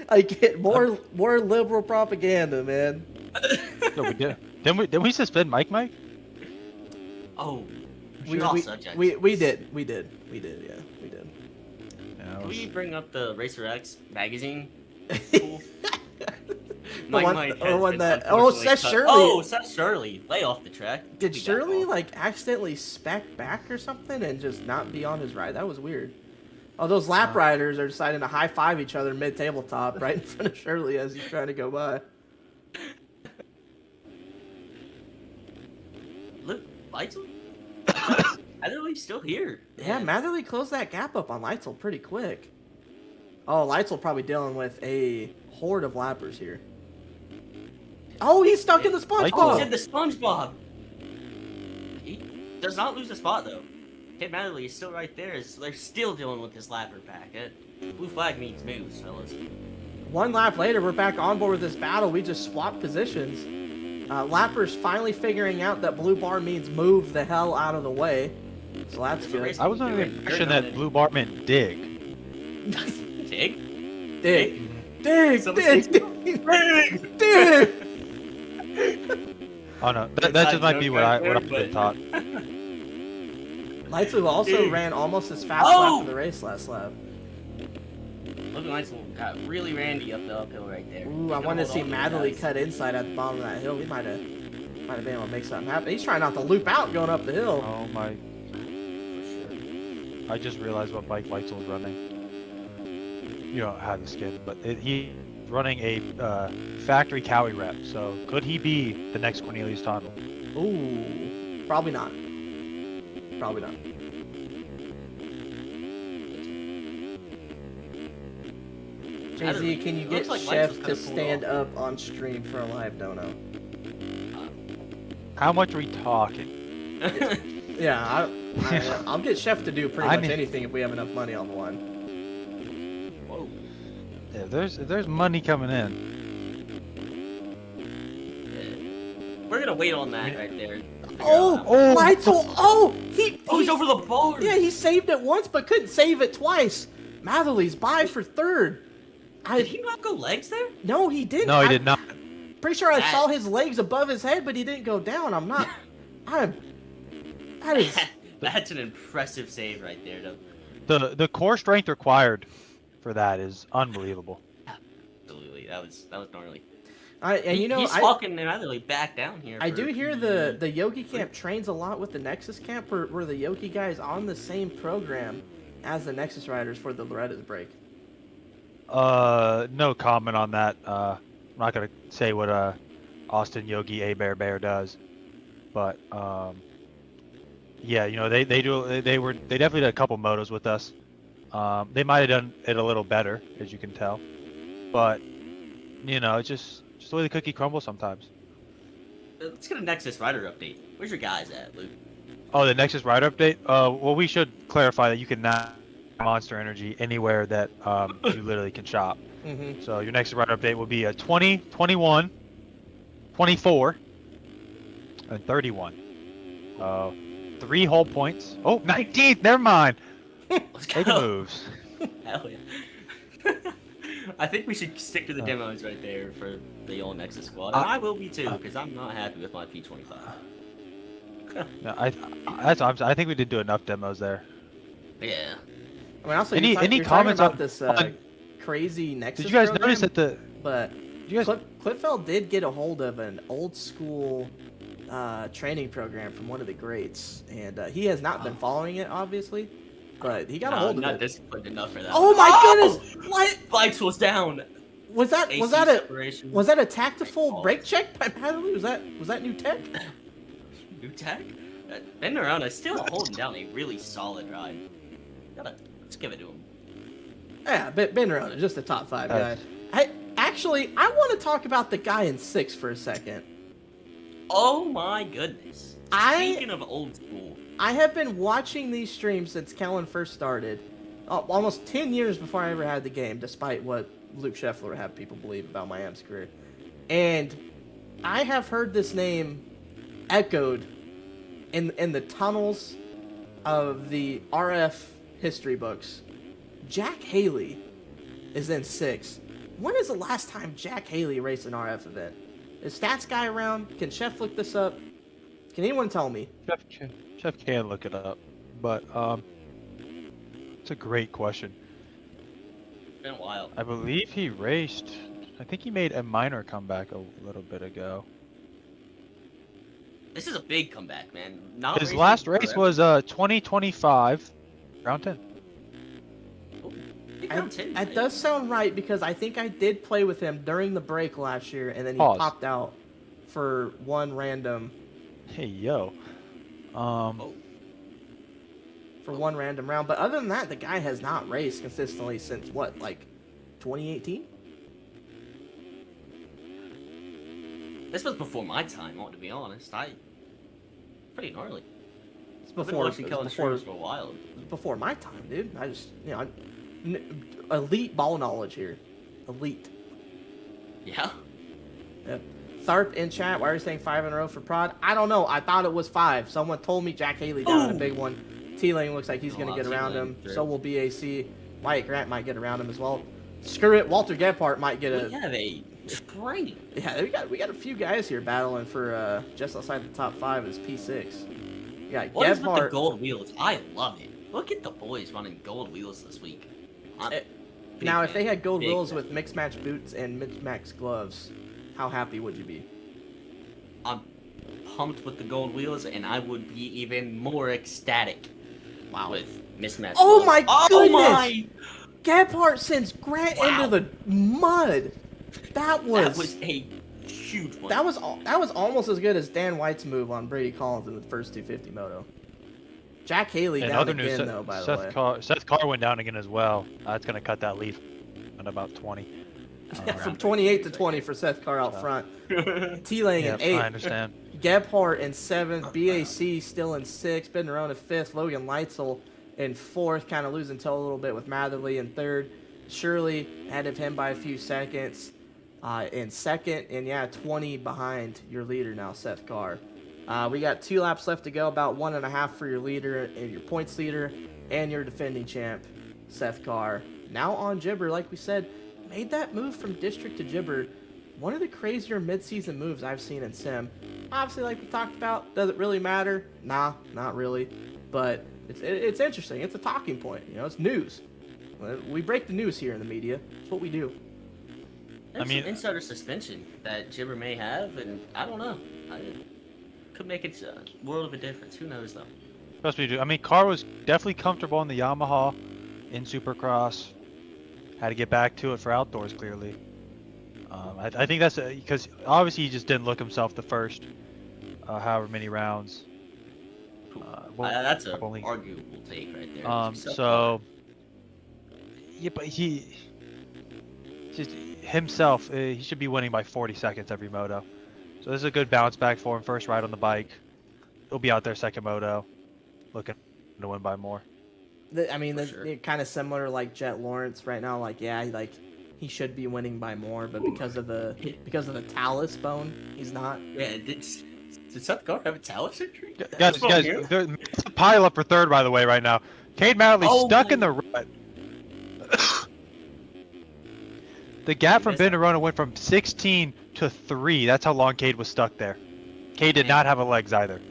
I get more liberal propaganda, man. No, we did. Didn't we suspend Mike? Oh, We off did. subject. Yeah, we did. Yeah, Can we bring up the Racer X magazine? The one- Mike or has one been that- unfortunately Seth cut- Shirley. Oh, Seth Shirley. Lay off the track. Did Be back Shirley on. like accidentally spec back or something and just not be on his ride? That was weird. Oh, those lap riders are deciding to high five each other mid tabletop right in front of Shirley as he's trying to go by. Look, Lightsell? Matherly's still here. Yeah, Matherly closed that gap up on Lightsell pretty quick. Oh, Lightsell probably dealing with a horde of lappers here. Oh, he's stuck in the He's SpongeBob. in the SpongeBob. He does not lose a spot though. Cade Matherly is still right there. They're still dealing with this lapper pack. Blue flag means moves, fellas. One lap later, we're back on board with this battle. We just swapped positions. Lappers finally figuring out that blue bar means move the hell out of the way. So that's good. I was under the impression that blue bar meant dig. Dig? Dig. Oh no, that just might be what I've been taught. Lightsleeve also Dig. ran almost as fast Oh! lap of the race last lap. Logan Lightsell got really randy up the uphill right there. Ooh, I wanted to see Matherly cut inside at the bottom of that hill. We might have been able to make something happen. He's trying not to loop out going up the hill. Oh my! I just realized what bike Lightsell's running. You don't have the skin, but he's running a factory Cowie rep. So could he be the next Cornelius Tondel? Ooh, probably not. Probably not. Jay-Z, can you get Looks like Chef Lightsell's to gonna pull stand off. up on stream for a live dono? How much are we talking? Yeah, I'll get Chef to do pretty I much need- anything if we have enough money on the line. Whoa. Yeah, there's money coming in. We're gonna wait on that right there. Oh, Lytle! Oh, He's over the bar. Yeah, he saved it once, but couldn't save it twice. Matherly's by for third. Did he not go legs there? No, he didn't. No, he did not. Pretty sure I That- saw his legs above his head, but he didn't go down. That is. That's an impressive save right there, though. The core strength required for that is unbelievable. Absolutely, that was gnarly. And he's walking Matherly back down here. I for- do hear the Yogi camp trains a lot with the Nexus camp, where the Yogi guys on the same program as the Nexus riders for the Loretta's break. No comment on that. I'm not gonna say what Austin Yogi A Bear Bear does, but yeah, they definitely did a couple motos with us. They might have done it a little better, as you can tell, but it's just the way the cookie crumbles sometimes. Let's get a Nexus rider update. Where's your guys at, Luke? Oh, the Nexus rider update. Well, we should clarify that you can not Monster Energy anywhere that you literally can shop. Mm-hmm. So your next rider update will be a 20, 21, 24, and 31. 3 whole points. Oh, 19th. Never mind. Let's Take go. moves. Hell yeah. I think we should stick to the demos right there for the old Nexus squad. And I will be too, because I'm not happy with my P25. No, I think we did do enough demos there. Yeah. I mean, also, Any you're talking comments about on this crazy Nexus? Did you guys program, notice that the? But Did you guys? Clipfeld did get a hold of an old school training program from one of the greats, and he has not been following it, obviously, but he got a hold of not it. disciplined enough for that. Oh my goodness! What Bikes was down. was that? AC Was that separation. a tactical brake check by Matherly? Was that new tech? New tech? Been around, is still holding down a really solid ride. Let's give it to him. Yeah, Ben Ronan, just a top 5 guy. I want to talk about the guy in 6 for a second. Oh my goodness. Speaking of old school. I have been watching these streams since Kellen first started, almost 10 years before I ever had the game, despite what Luke Scheffler would have people believe about my AMS career. And I have heard this name echoed in the tunnels of the RF history books. Jack Haley is in 6. When is the last time Jack Haley raced an RF event? Is Stats Guy around? Can Chef look this up? Can anyone tell me? Chef can look it up, but it's a great question. It's been a while. I believe he raced. I think he made a minor comeback a little bit ago. This is a big comeback, man. Not His racing last race forever. was 2025, round 10. Big round 10, man. That does sound right, because I think I did play with him during the break last year, and then he Pause. popped out for one random Hey yo. for one random round. But other than that, the guy has not raced consistently since what, like 2018? This was before my time, to be honest. Pretty gnarly. It's I've been before watching Kellen streams for a while. before my time, dude. I just elite ball knowledge here, elite. Yeah. Yep. Tharp in chat, why are you saying 5 in a row for Prod? I don't know. I thought it was 5. Someone told me Jack Haley down in a big one. T-Lane looks like he's going to get around him. True. So will BAC. Wyatt Grant might get around him as well. Screw it. Walter Gebhardt might get We have a train. Yeah, we got a few guys here battling for just outside the top 5 is P6. We got What is with the Gebhardt. gold wheels? I love it. Look at the boys running gold wheels this week. I'm Eh, big Now, if fan. they had gold Big wheels fan. with mixed match boots and mixed match gloves, how happy would you be? I'm pumped with the gold wheels, and I would be even more ecstatic. Wow. With mismatched. Oh gloves. my Oh goodness! my! Gebhardt sends Grant Wow. into the mud. That was a huge one. that was almost as good as Dan White's move on Brady Collins in the first 250 moto. Jack Haley And down other again news, though, by the way. Seth Carr went down again as well. That's going to cut that lead at about 20. From 28 to 20 for Seth Carr out front. T-Lane in 8th. I understand. Gebhardt in 7th. BAC still in 6th. Ben Nerone 5th. Logan Leitzel in 4th. Kind of losing toe a little bit with Matherly in 3rd. Shirley ahead of him by a few seconds in 2nd. And, yeah, 20 behind your leader now, Seth Carr. We got 2 laps left to go. About 1.5 for your leader and your points leader and your defending champ, Seth Carr. Now on Gibber, like we said, made that move from District to Gibber. One of the crazier midseason moves I've seen in Sim. Obviously, like we talked about, does it really matter? Nah, not really. But it's interesting. It's a talking point. You know, it's news. We break the news here in the media. It's what we do. There's some insider suspension that Gibber may have, and I don't know. Could make it a world of a difference. Who knows, though? Trust me, dude. I mean, Carr was definitely comfortable in the Yamaha in Supercross. Had to get back to it for outdoors, clearly. I think that's because obviously he just didn't look himself the first however many rounds. That's an arguable take right there. So, yeah, but he just himself, he should be winning by 40 seconds every moto. So this is a good bounce back for him. First ride on the bike. He'll be out there second moto, looking to win by more. I mean, they're kind of similar like Jet Lawrence right now. Like, yeah, like he should be winning by more, but because of the talus bone, he's not. Yeah, did Seth Carr have a talus injury? Guys, there's a pile up for third, by the way, right now. Cade Matterly stuck in the rut. The gap from Ben Nerone went from 16 to 3. That's how long Cade was stuck there. Cade did not have a legs either.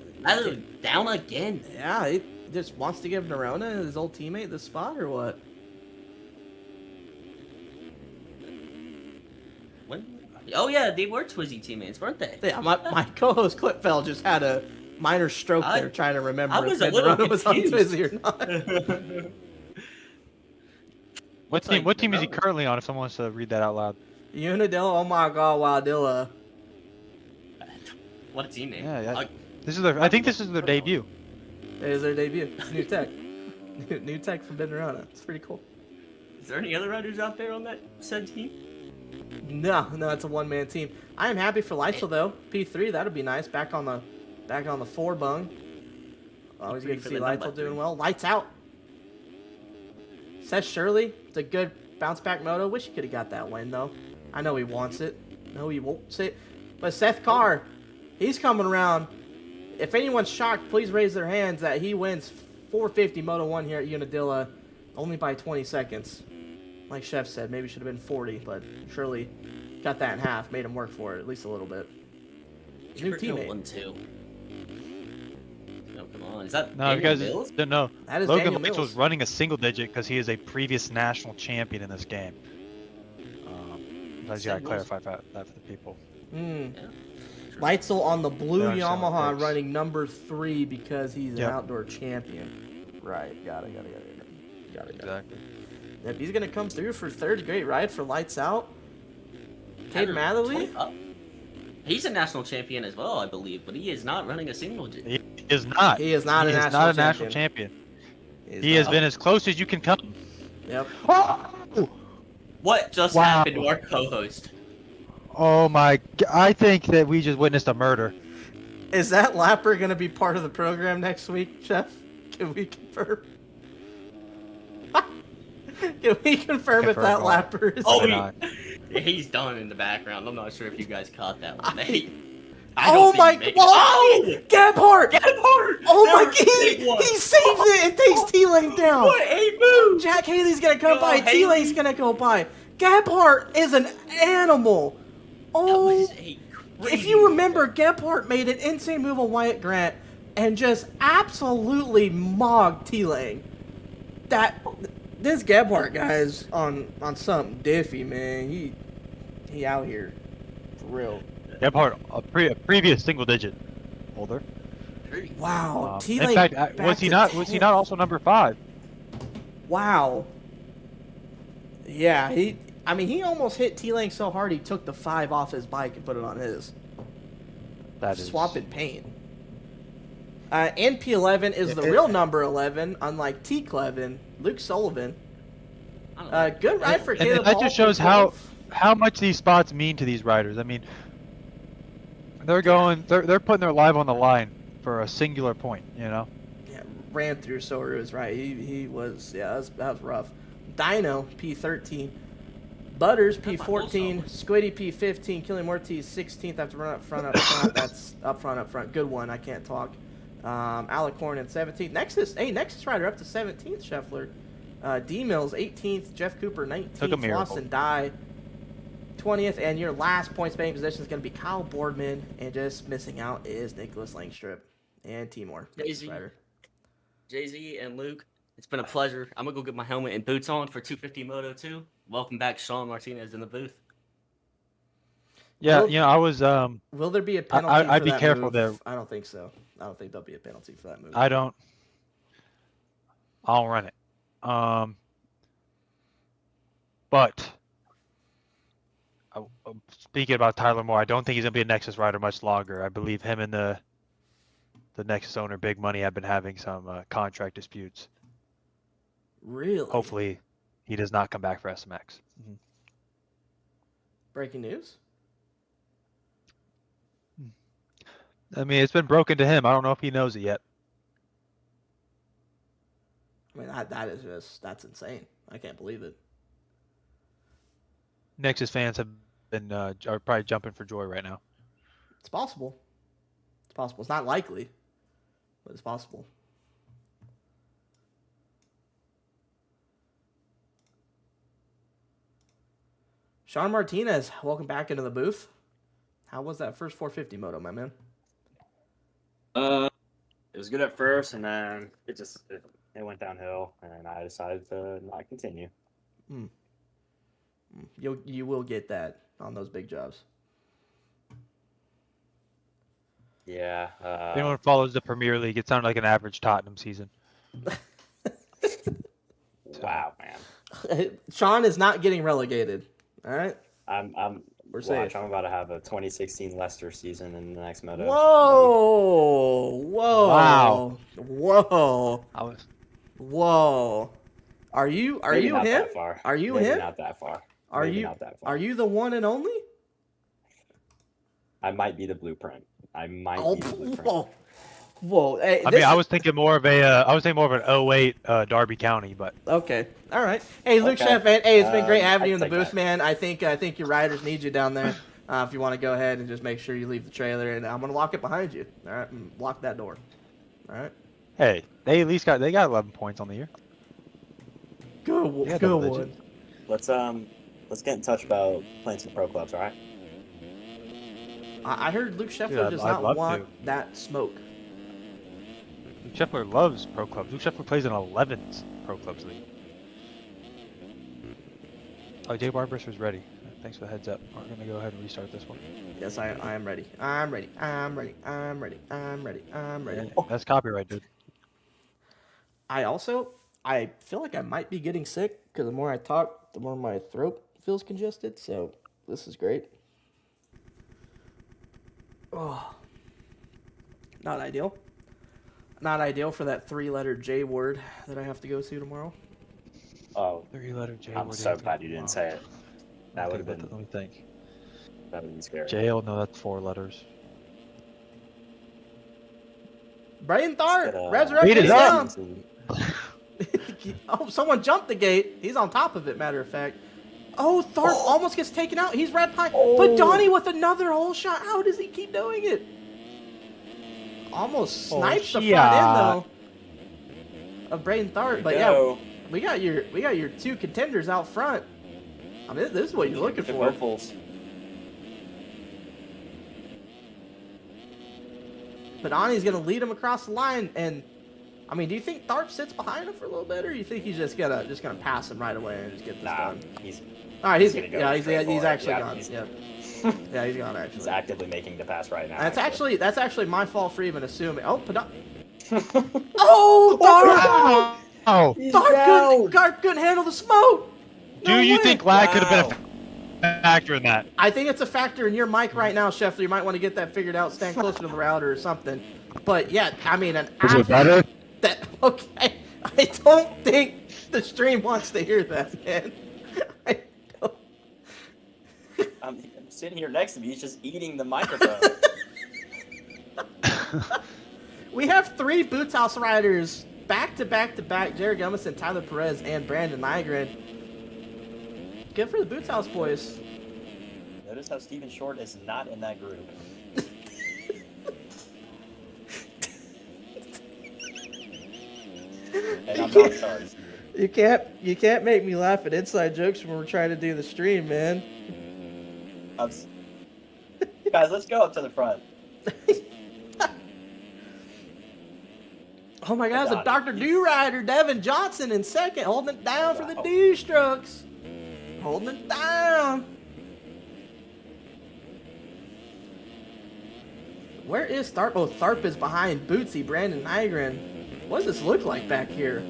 Down again. Yeah, he just wants to give Nerona, his old teammate, the spot, or what? Oh yeah, they were Twizzy teammates, weren't they? Yeah, my co-host Clipfell just had a minor stroke there trying to remember if Nerona was on Twizzy or not. What team is he currently on, if someone wants to read that out loud? Unadilla, oh my god, Wildilla. What a team name. Yeah. I think this is their debut. It is their debut. It's new tech. New tech from Ben Nerona. It's pretty cool. Is there any other riders out there on that said team? No, it's a one-man team. I am happy for Leitzel though. P3, that'll be nice. Back on the 4 bung. Always good to see Leitzel doing well. Lights out. Seth Shirley, it's a good bounce back moto. Wish he could have got that win though. I know he wants it. No, he won't it. But Seth Carr, he's coming around. If anyone's shocked, please raise their hands that he wins 450 Moto 1 here at Unadilla only by 20 seconds. Like Chef said, maybe should have been 40, but surely got that in half, made him work for it at least a little bit. New teammate. 1-2. No, come on. Is that no? You guys didn't know. That is Logan Daniel Leitzel Mills. was running a single digit because he is a previous national champion in this game. I just gotta clarify that for the people. Yeah. Leitzel on the blue Yamaha works. running number 3 because he's an outdoor champion. Right, got it. Exactly. Yep, he's gonna come through for 3rd. Great ride for Lights Out. Cade Matherly. He's a national champion as well, I believe, but he is not running a single. He is not. He is not a national champion. He has been as close as you can come. Yep. Oh! What just happened to our co-host? Oh my! I think that we just witnessed a murder. Is that Lapper gonna be part of the program next week, Chef? Can we confirm? Can we confirm if that Lapper is? He's done in the background. I'm not sure if you guys caught that one. Oh my god! Oh! Gebhardt! Oh my god! He saves it and takes T-Lane down. What a move! Jack Haley's gonna come by. T-Lane's gonna go by. Gebhardt is an animal. Oh! If you remember, Gebhardt made an insane move on Wyatt Grant and just absolutely mogged T-Lane. This Gebhardt guy is on something diffy, man. He out here for real. Gebhardt, a previous single digit holder. Wow. In fact, was he not also number 5? Wow. Yeah, he almost hit T-Lane so hard he took the 5 off his bike and put it on his. That is swapping pain. NP11 is the real number 11, unlike T. Clevin, Luke Sullivan. Good ride for Caleb. That just shows how how much these spots mean to these riders. I mean, they're putting their life on the line for a singular point, you know? Yeah, ran through Soru is right. He was, yeah, that was rough. Dino, P13. Butters, P14. Squiddy, P15. Killing Mortiz, 16th after run up front. That's up front. Good one. I can't talk. Alicorn in 17th. Nexus rider up to 17th, Scheffler. D-Mills, 18th. Jeff Cooper, 19th. Took a miracle. Lawson Dye, 20th. And your last points betting position is going to be Kyle Boardman. And just missing out is Nicholas Langstrip and Timor. Jay-Z and Luke, it's been a pleasure. I'm going to go get my helmet and boots on for 250 Moto 2. Welcome back, Sean Martinez in the booth. Yeah, I was. Will there be a penalty? I'd be that careful move? there. I don't think so. I don't think there'll be a penalty for that move. I'll run it. But speaking about Tyler Moore, I don't think he's gonna be a Nexus rider much longer. I believe him and the Nexus owner, Big Money, have been having some contract disputes. Really? Hopefully, he does not come back for SMX. Mm-hmm. Breaking news? I mean, it's been broken to him. I don't know if he knows it yet. I mean, that's insane. I can't believe it. Nexus fans have been are probably jumping for joy right now. It's possible. It's not likely, but it's possible. Sean Martinez, welcome back into the booth. How was that first 450 moto, my man? It was good at first, and then it went downhill, and I decided to not continue. You will get that on those big jobs. Yeah. If anyone follows the Premier League, it sounded like an average Tottenham season. Wow, man. Sean is not getting relegated. All right. We're safe. I'm about to have a 2016 Leicester season in the next moto. Whoa! Wow. Whoa! Whoa! Are you Maybe him? not that far. Are you Maybe him? Not that far. Are Maybe you not that far. Are you the one and only? I might be the blueprint. Be the blueprint. Whoa! Hey, I mean, I was thinking more of an 08 Derby County, but okay, all right. Hey, Luke Okay. Chef, man. Hey, it's been great having you in I'd the take booth, that. man. I think your riders need you down there. If you want to go ahead and just make sure you leave the trailer, and I'm gonna lock it behind you. All right, and lock that door. All right. hey, they at least got 11 points on the year. Good, Yeah, good double one. Let's get in touch about playing some pro clubs, all right? I heard Luke Sheffler Dude, does I'd not love want that smoke. Luke Scheffler loves pro clubs. Luke Scheffler plays in 11's pro clubs league. Oh, Jay Arnbrister's ready. Thanks for the heads up. We're gonna go ahead and restart this one. Yes, I am ready. I'm ready. That's copyright, dude. I feel like I might be getting sick because the more I talk, the more my throat feels congested. So this is great. Oh, not ideal. Not ideal for that 3-letter J word that I have to go to tomorrow. Oh, 3-letter J. I'm so glad you didn't say it. That would have Let been me think. scary. Jail? No, that's 4 letters. Brain Thart, Get, resurrect Beat it down. up. Oh, someone jumped the gate. He's on top of it, matter of fact. Oh, Tharp almost gets taken out. He's red pie. But Donnie with another hole shot. How does he keep doing it? Almost snipes the front end though of Braden Tharp. But yeah, we got your 2 contenders out front. I mean, this is what you're looking for. But Donnie's gonna lead him across the line, and I mean, do you think Tharp sits behind him for a little bit, or do you think he's just gonna pass him right away and just get this done? All right, he's actually gone. Yep. Yeah, he's gone actually. He's actively making the pass right now. That's actually my fault for even assuming. Oh, oh, Tharp! Oh, Tharp couldn't handle the smoke. do you think lag could have been a factor in that? I think it's a factor in your mic right now, Scheffler. You might want to get that figured out. Stand closer to the router or something. But yeah, I mean, Is it better? Okay, I don't think the stream wants to hear that, man. I'm sitting here next to me. He's just eating the microphone. We have 3 Boots House riders back to back to back: Jared Gummison, Tyler Perez, and Brandon Nygren. Good for the Boots House boys. Notice how Steven Short is not in that group. And I'm not sorry, Steven. You can't make me laugh at inside jokes when we're trying to do the stream, man. Guys, let's go up to the front. Oh my God, it's a Dr. Do rider, Devin Johnson in second, holding it down for the Do Strokes. Holding it down. Where is Tharp? Oh, Tharp is behind Bootsy, Brandon Nygren. What does this look like back here?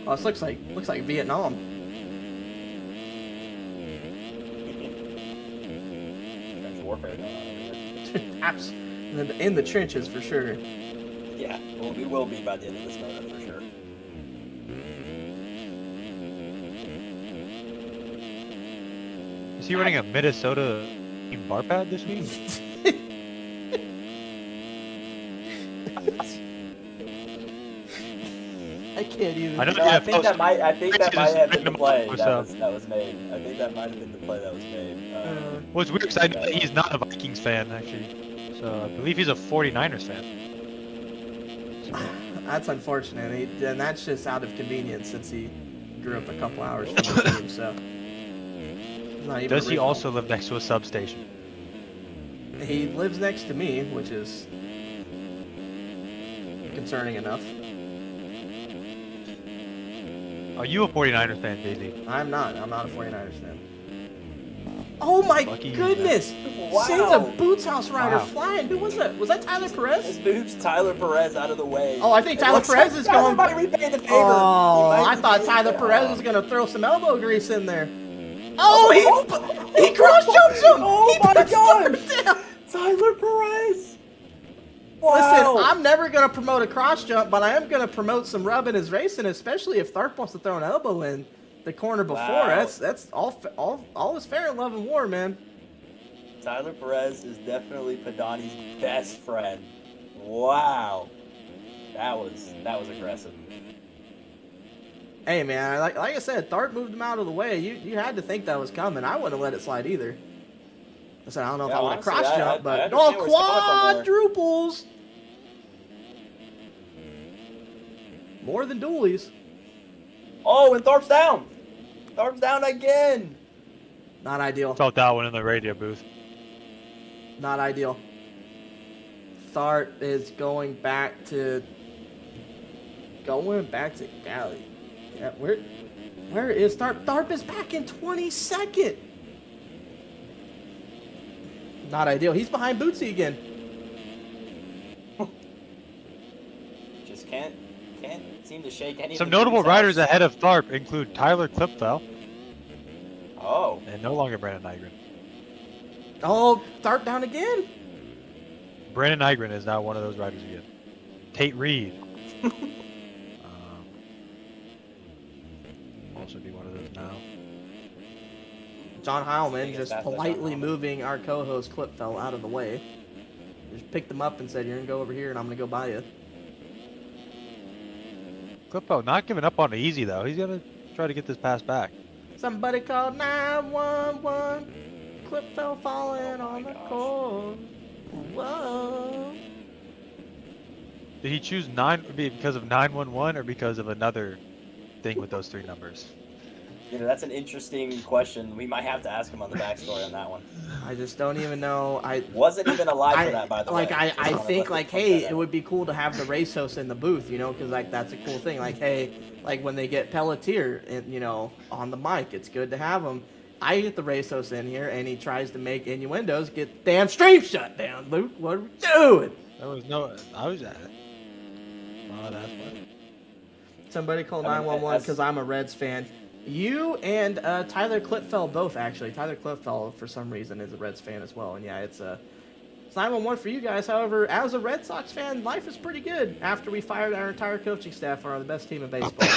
Oh, this looks like Vietnam. There's warfare going on. In the trenches for sure. Yeah, well, we will be by the end of this moto for sure. Is he running a Minnesota bar pad this week? I can't even. I think that might have been the play that was made. I think that might have been the play that was made. Well, it's weird because I know that he's not a Vikings fan, actually. So I believe he's a 49ers fan. That's unfortunate, and that's just out of convenience since he grew up a couple hours from the team. So. Does he also live next to a substation? He lives next to me, which is concerning enough. Are you a 49ers fan, Daisy? I'm not. I'm not a 49ers fan. Oh my goodness! Wow. Sends a Boots House rider flying. Who was that? Was that Tyler Perez? This moves Tyler Perez out of the way. Oh, I think Tyler Perez is going. Repay the favor. Oh, I thought Tyler Perez was going to throw some elbow grease in there. Oh, he cross jumps him. Oh He my puts God! Third down. Tyler Perez. Wow. Listen, I'm never going to promote a cross jump, but I am going to promote some rubbing his racing, especially if Tharp wants to throw an elbow in the corner before. Wow. That's all is fair in love and war, man. Tyler Perez is definitely Padani's best friend. Wow. That was aggressive. Hey, man, like I said, Tharp moved him out of the way. You had to think that was coming. I wouldn't have let it slide either. I said, I don't know if I would have cross jumped, but quadruples. More than dualies. Oh, and Tharp's down. Tharp's down again. Not ideal. Felt that one in the radio booth. Not ideal. Tharp is going back to Galley. Yeah, where is Tharp? Tharp is back in 22nd. Not ideal. He's behind Bootsy again. Just can't seem to shake any. Some notable riders ahead of Tharp include Tyler Klipfel. Oh. And no longer Brandon Nygren. Oh, Tharp down again. Brandon Nygren is now one of those riders again. Tate Reed. Also be one of those now. John Heilman just politely moving our co-host Klipfel out of the way. Just picked him up and said, "You're gonna go over here, and I'm gonna go by you." Klipfel not giving up on it easy though. He's gonna try to get this pass back. Somebody called 911. Klipfel falling on the course. Whoa. Did he choose 9 because of 911 or because of another thing with those 3 numbers? You know, that's an interesting question. We might have to ask him on the backstory on that one. I just don't even know. I wasn't even alive for that, by the way. I think like, hey, it would be cool to have the race host in the booth, you know, because like that's a cool thing. Like, hey, like when they get Pelletier, you know, on the mic, it's good to have him. I get the race host in here, and he tries to make innuendos, get the damn stream shut down. Luke, what are we doing? There was no. I was at it. Oh, that's funny. Somebody call 911 because I'm a Reds fan. You and Tyler Klipfel both, actually. Tyler Klipfel, for some reason, is a Reds fan as well. And yeah, it's 911 for you guys. However, as a Red Sox fan, life is pretty good. After we fired our entire coaching staff, are the best team in baseball.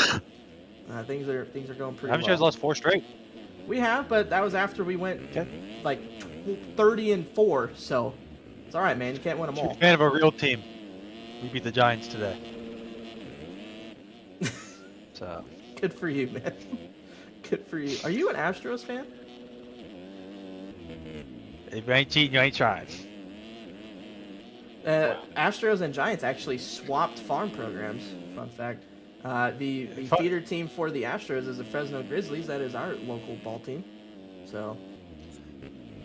Things are going pretty well. Haven't you guys lost 4 straight? We have, but that was after we went Okay. like 30-4. So it's all right, man. You can't win them True all. fan of a real team. We beat the Giants today. So Good for you, man. Good for you. Are you an Astros fan? if you ain't cheating, you ain't trying. Astros and Giants actually swapped farm programs. Fun fact. The feeder team for the Astros is the Fresno Grizzlies. That is our local ball team. So.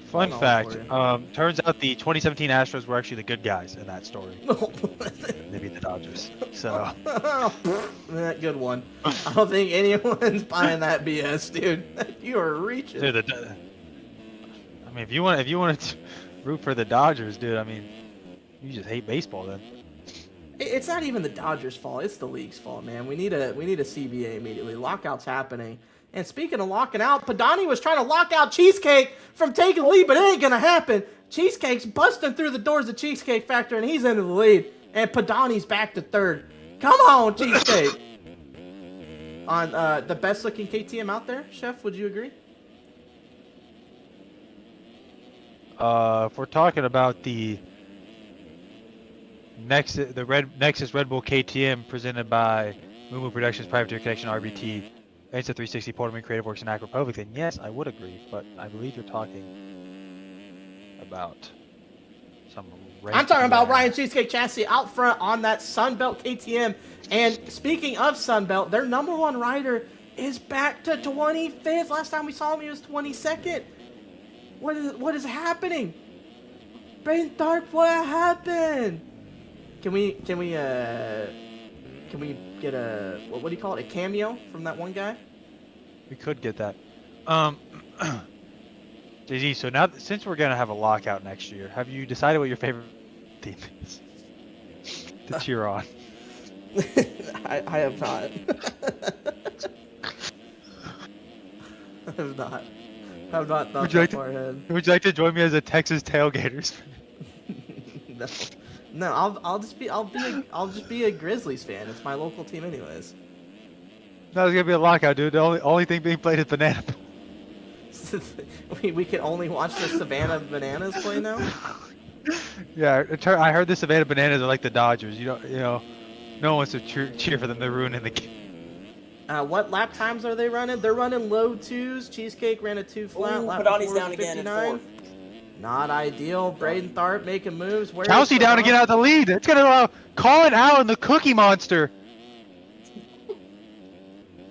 Fun all fact. for you. Turns out the 2017 Astros were actually the good guys in that story. They beat the Dodgers. So That good one. I don't think anyone's buying that BS, dude. You are reaching. dude, I mean, if you want to root for the Dodgers, dude, I mean, you just hate baseball then. It's not even the Dodgers' fault. It's the league's fault, man. We need a CBA immediately. Lockout's happening. And speaking of locking out, Padani was trying to lock out Cheesecake from taking the lead, but it ain't gonna happen. Cheesecake's busting through the doors of Cheesecake Factory, and he's into the lead. And Padani's back to third. Come on, Cheesecake. On the best-looking KTM out there, Chef, would you agree? If we're talking about the Nexus Red Bull KTM presented by Moo Productions, Privateer Connection, RBT, Insta 360, Portman Creative Works, and Acro Republic, then yes, I would agree. But I believe you're talking about some. I'm talking about Ryan Cheesecake Chassis out front on that Sunbelt KTM. And speaking of Sunbelt, their number one rider is back to 25th. Last time we saw him, he was 22nd. What is happening? Braden Tharp, what happened? Can we get a what do you call it? A cameo from that one guy? We could get that. JZ, so now since we're gonna have a lockout next year, have you decided what your favorite team is to cheer on? I have not. I have not. I've not thought that far ahead. Would you like to join me as a Texas Tailgaters? No, I'll just be a Grizzlies fan. It's my local team, anyways. No, it's gonna be a lockout, dude. The only thing being played is banana. we can only watch the Savannah Bananas play now. Yeah, I heard the Savannah Bananas are like the Dodgers. You know, no one wants to cheer for them. They're ruining the game. What lap times are they running? They're running low 2s. Cheesecake ran a 2 flat. Ooh, lap Padani's before down was again in 59. fourth. Not ideal. Braden Tharp making moves. Where Chelsea down to get out of the lead. It's gonna allow Colin Allen, the Cookie Monster.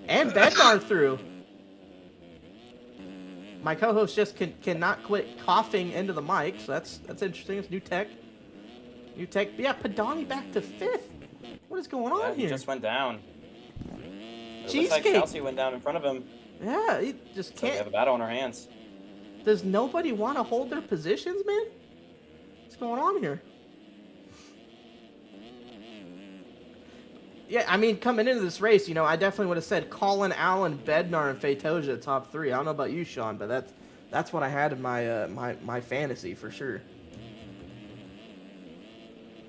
And Bednar through. My co-host just cannot quit coughing into the mic, so that's interesting. It's new tech. But yeah, Padani back to 5th. What is going on He here? just went down. It looks like Cheesecake. Chelsea went down in front of him. Yeah, he just So we have can't. a battle on our hands. Does nobody want to hold their positions, man? What's going on here? Yeah, I mean, coming into this race, I definitely would have said Colin Allen, Bednar, and Fatoja top 3. I don't know about you, Sean, but that's what I had in my my fantasy for sure.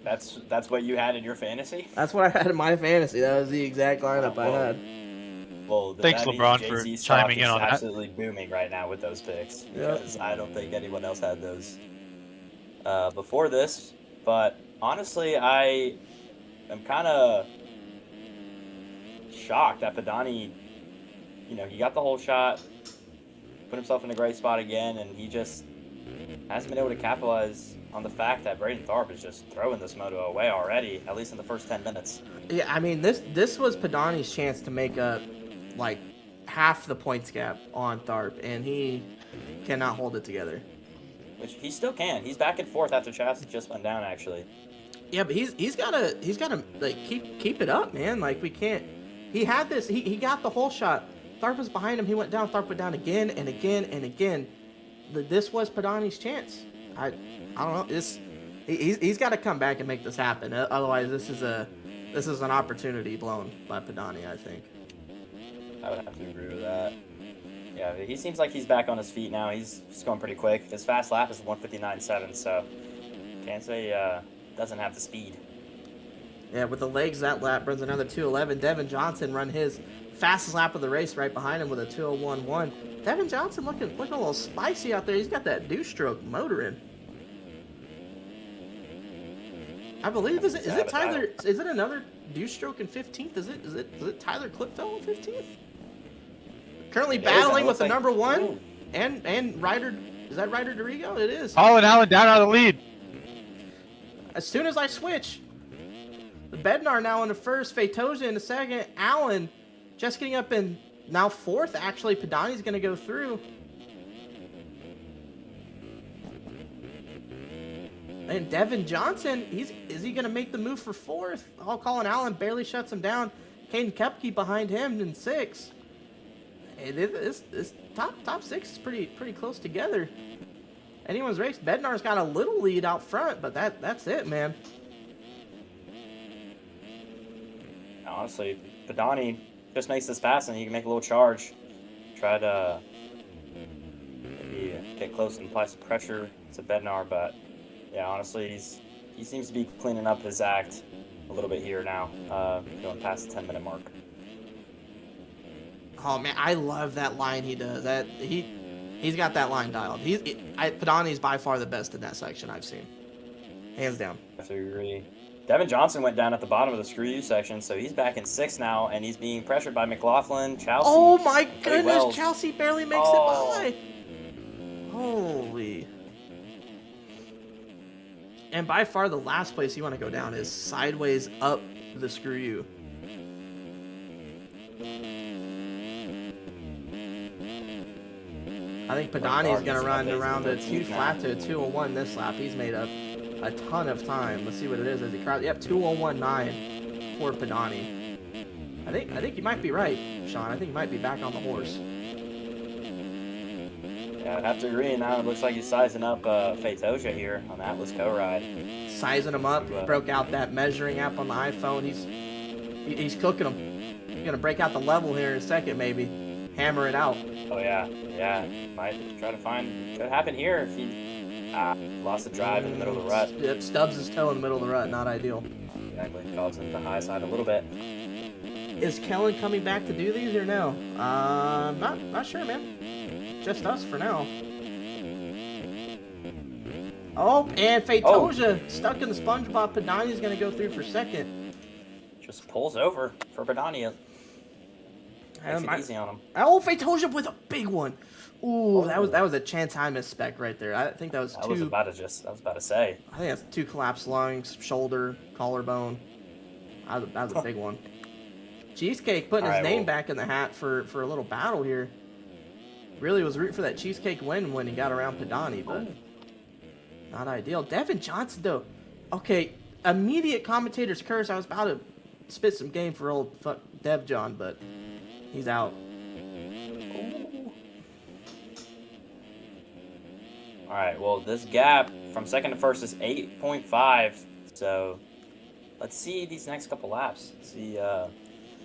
That's what you had in your fantasy? That's what I had in my fantasy. That was the exact lineup I had. Well, Thanks, that means LeBron, for Jay-Z's chiming stock in is on that. absolutely booming right now with those picks because I don't think anyone else had those before this. But honestly, I am kind of shocked that Padani, he got the whole shot, put himself in a great spot again, and he just hasn't been able to capitalize on the fact that Braden Tharp is just throwing this moto away already, at least in the first 10 minutes. Yeah, I mean, this was Padani's chance to make up, like, half the points gap on Tharp, and he cannot hold it together. Which he still can. He's back and forth after Chassis just went down, actually. Yeah, but he's gotta like keep it up, man. Like, we can't. He had this. He got the whole shot. Tharp was behind him. He went down. Tharp went down again and again and again. This was Padani's chance. I don't know. He's got to come back and make this happen. Otherwise, this is an opportunity blown by Padani, I think. I would have to agree with that. Yeah, he seems like he's back on his feet now. He's going pretty quick. His fast lap is 1:59.7, so can't say doesn't have the speed. Yeah, with the legs that lap runs another 2:11. Devin Johnson run his Fastest lap of the race right behind him with a 2:01.1. Devin Johnson looking a little spicy out there. He's got that deuce-stroke motor in. I believe is it Tyler? Is it another deuce-stroke in 15th? Is it Tyler Clipfeld in 15th? Currently battling with the number 1 and Ryder. Is that Ryder Dorigo? It is. Colin Allen down out of the lead. As soon as I switch, the Bednar now in the first, Feitosa in the second, Allen just getting up in now 4th. Actually, Padani's going to go through. And Devin Johnson, is he going to make the move for 4th? Oh, Colin Allen barely shuts him down. Caden Kepke behind him in 6th. This top 6 is pretty close together. Anyone's race. Bednar's got a little lead out front, but that's it, man. Honestly, Padani just makes this pass and he can make a little charge. Try to maybe get close and apply some pressure to Bednar, but yeah, honestly, he seems to be cleaning up his act a little bit here now, going past the 10-minute mark. Oh man, I love that line he does. He's got that line dialed. Padani's by far the best in that section I've seen, hands down. I have to agree. Devin Johnson went down at the bottom of the screw you section, so he's back in 6th now, and he's being pressured by McLaughlin, Chelsea. Oh my goodness, Wells. Chelsea barely makes it by. Holy. And by far the last place you want to go down is sideways up the screw you. I think Padani is going to run around a 2 flat to a 2:01 this lap. He's made up a ton of time. Let's see what it is as he crowds. Yep, 2:01.9 for Padani. I think you might be right, Sean. I think you might be back on the horse. Yeah, I'd have to agree. Now it looks like he's sizing up Feitosa here on the Atlas Co-Ride. Sizing him up. Broke out that measuring app on the iPhone. He's cooking him. He's going to break out the level here in a second, maybe. Hammer it out. Oh yeah. Might try to find what happen here if he lost the drive in the middle of the rut. Yep, stubs his toe in the middle of the rut. Not ideal. Exactly, calls him the high side a little bit. Is Kellen coming back to do these or no? Not sure, man. Just us for now. Oh, and Feitosa stuck in the SpongeBob. Padani's gonna go through for 2nd. Just pulls over for Padani. Makes it easy on him. Oh, Feitosa with a big one. Ooh, that was a chance I misspec right there. I think that was two. I was about to say. I think that's 2 collapsed lungs, shoulder, collarbone. That was a big one. Cheesecake putting his name back in the hat for a little battle here. Really was rooting for that Cheesecake win when he got around Padani, but not ideal. Devin Johnson though. Okay, immediate commentator's curse. I was about to spit some game for old Dev John, but he's out. All right, well, this gap from 2nd to 1st is 8.5. So let's see these next couple laps. See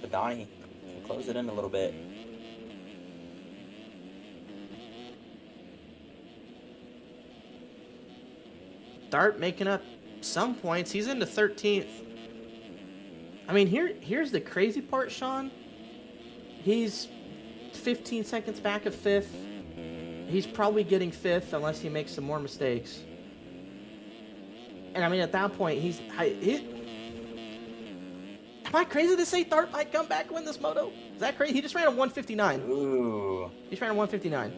Padani can close it in a little bit. Dart making up some points. He's into 13th. I mean, here's the crazy part, Sean. He's 15 seconds back of 5th. He's probably getting 5th unless he makes some more mistakes. And I mean, at that point, am I crazy to say Dart might come back and win this moto? Is that crazy? He just ran a 159. Ooh. He just ran a 159.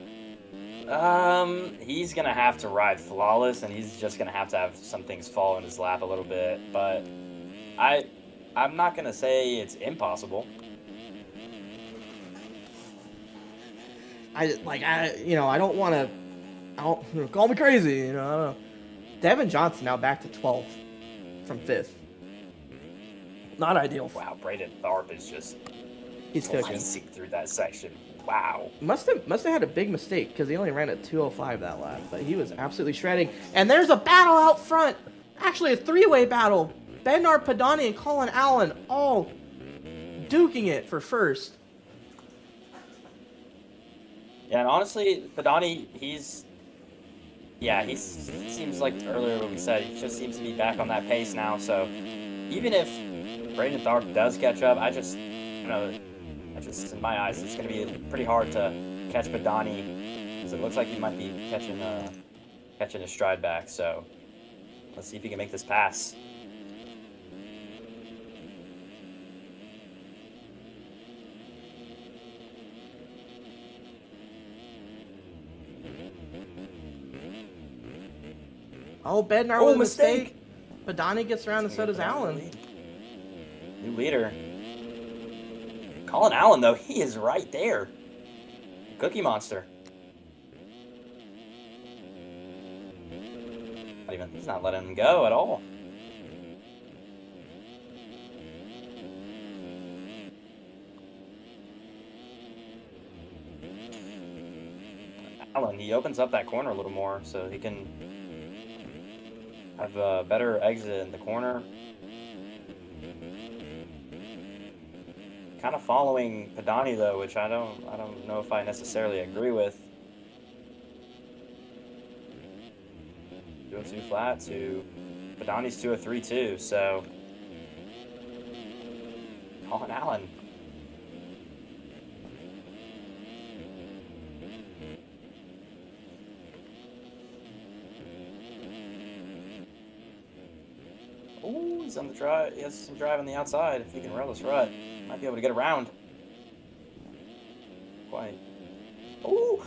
He's gonna have to ride flawless, and he's just gonna have some things fall in his lap a little bit. But I'm not gonna say it's impossible. I don't want to, call me crazy, I don't know. Devin Johnson now back to 12th from 5th. Not ideal. Wow, Braden Tharp is just He's cooking. slicing through that section. Wow. Must have had a big mistake because he only ran at 2:05 that lap, but he was absolutely shredding. And there's a battle out front. Actually, a 3-way battle. Bednar, Padani, and Colin Allen all duking it for 1st. Yeah, and honestly, Padani, he seems like earlier when we said, he just seems to be back on that pace now. So even if Braden Tharp does catch up, I just just in my eyes, it's going to be pretty hard to catch Badani, because it looks like he might be catching his stride back. So let's see if he can make this pass. Oh, Bednar Oh, with a mistake. mistake. Badani gets around and so does Allen. New leader. Colin Allen, though, he is right there. Cookie Monster. He's not letting him go at all. Allen, he opens up that corner a little more so he can have a better exit in the corner. Kind of following Padani though, which I don't know if I necessarily agree with. 202 flat to Padani's 203 too, so Colin Allen. Oh, he's on the drive. He has some drive on the outside. If he can rail this rut, might be able to get around. Quite. Oh!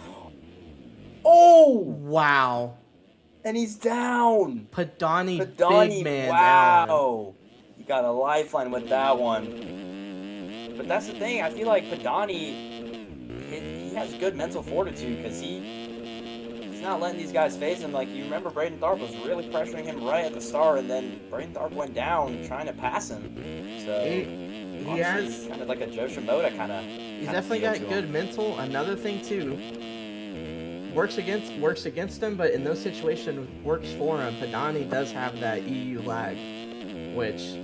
Oh! Wow. And he's down. Padani, Padani, big man wow. Allen. You got a lifeline with that one. But that's the thing. I feel like Padani, he has good mental fortitude because he's not letting these guys phase him. Like, you remember Braden Tharp was really pressuring him right at the start, and then Braden Tharp went down trying to pass him. So He has kind of like a Joe Shimoda kind of. He's definitely got good mental. Another thing too, works against him, but in those situations works for him. Padani does have that EU lag, which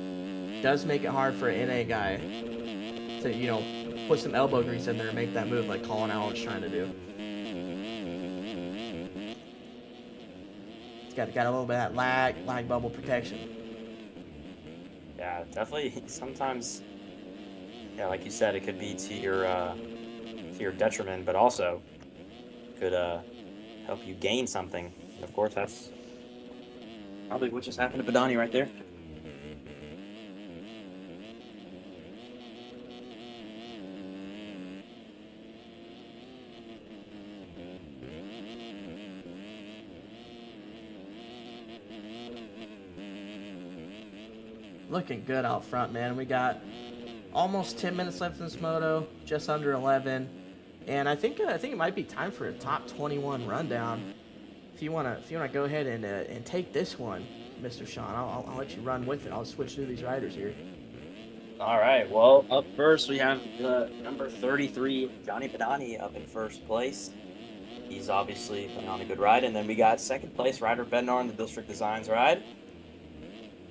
does make it hard for an NA guy to put some elbow grease in there and make that move like Colin Allen's trying to do. He's got a little bit of that lag bubble protection. Yeah, definitely. Sometimes, yeah, like you said, it could be to your detriment, but also could help you gain something. And of course, that's probably what just happened to Badani right there. Looking good out front, man. We got almost 10 minutes left in this moto, just under 11. And I think it might be time for a top 21 rundown. If you wanna go ahead and take this one, Mr. Sean, I'll let you run with it. I'll switch through these riders here. All right. Well, up first we have the number 33 Johnny Padani up in first place. He's obviously putting on a good ride, and then we got second place rider Bednar on the District Designs ride.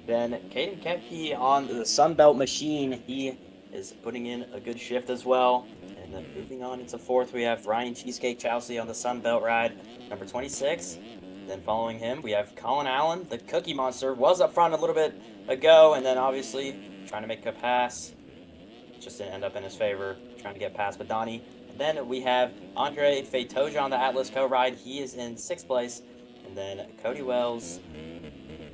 Then Caden Kepke on the Sunbelt Machine. He is putting in a good shift as well. And then moving on into fourth, we have Ryan Cheesecake Chelsea on the Sunbelt ride, number 26. Then following him, we have Colin Allen, the Cookie Monster, was up front a little bit ago, and then obviously trying to make a pass. Just didn't end up in his favor, trying to get past Badani. And then we have Andre Feitoja on the Atlas co-ride. He is in sixth place. And then Cody Wells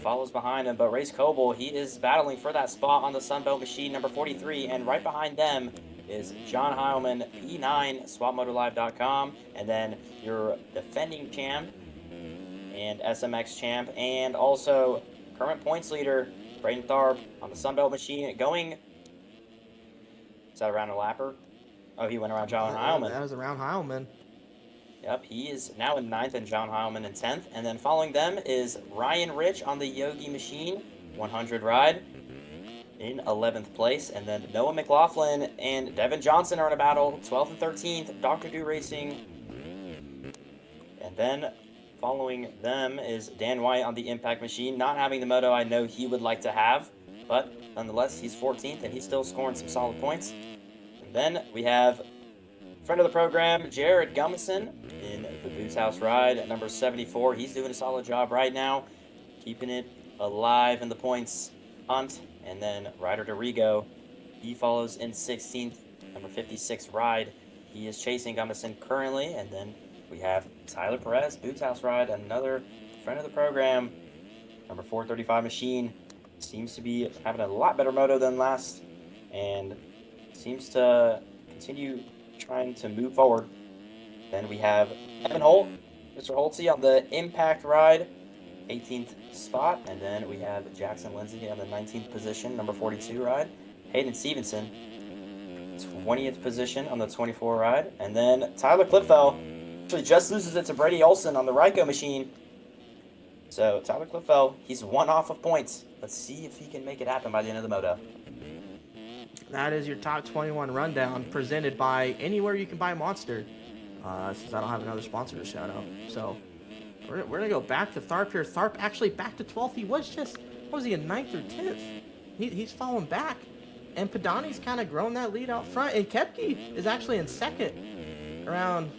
follows behind him, but Race Coble, he is battling for that spot on the Sunbelt Machine, number 43, and right behind them is John Heilman, P9, SwapMotorLive.com, and then your defending champ and SMX champ, and also current points leader, Braden Tharp on the Sunbelt Machine, going, is that around a lapper? Oh, he went around John Heilman. That was around Heilman. Yep, he is now in 9th and John Heilman in 10th. And then following them is Ryan Rich on the Yogi Machine 100 ride in 11th place. And then Noah McLaughlin and Devin Johnson are in a battle, 12th and 13th, Dr. Do Racing. And then following them is Dan White on the Impact Machine, not having the moto I know he would like to have. But nonetheless, he's 14th and he's still scoring some solid points. And then we have friend of the program, Jared Gummison in the Boots House ride at number 74. He's doing a solid job right now, keeping it alive in the points hunt. And then Ryder DeRigo, he follows in 16th number 56 ride. He is chasing Gummison currently, and then we have Tyler Perez, Boots House ride, another friend of the program. Number 435 Machine seems to be having a lot better moto than last, and seems to continue trying to move forward. Then we have Evan Holt, Mr. Holtzy on the Impact ride, 18th spot, and then we have Jackson Lindsay on the 19th position, number 42 ride. Hayden Stevenson, 20th position on the 24 ride, and then Tyler Clipfell actually just loses it to Brady Olson on the Ryko Machine. So Tyler Clipfell, he's one off of points. Let's see if he can make it happen by the end of the moto. That is your top 21 rundown presented by anywhere you can buy Monster. Since I don't have another sponsor to shout out. So we're going to go back to Tharp here. Tharp actually back to 12th. He was just, what was he, in 9th or 10th? He's falling back. And Padani's kind of grown that lead out front. And Kepke is actually in second. Around,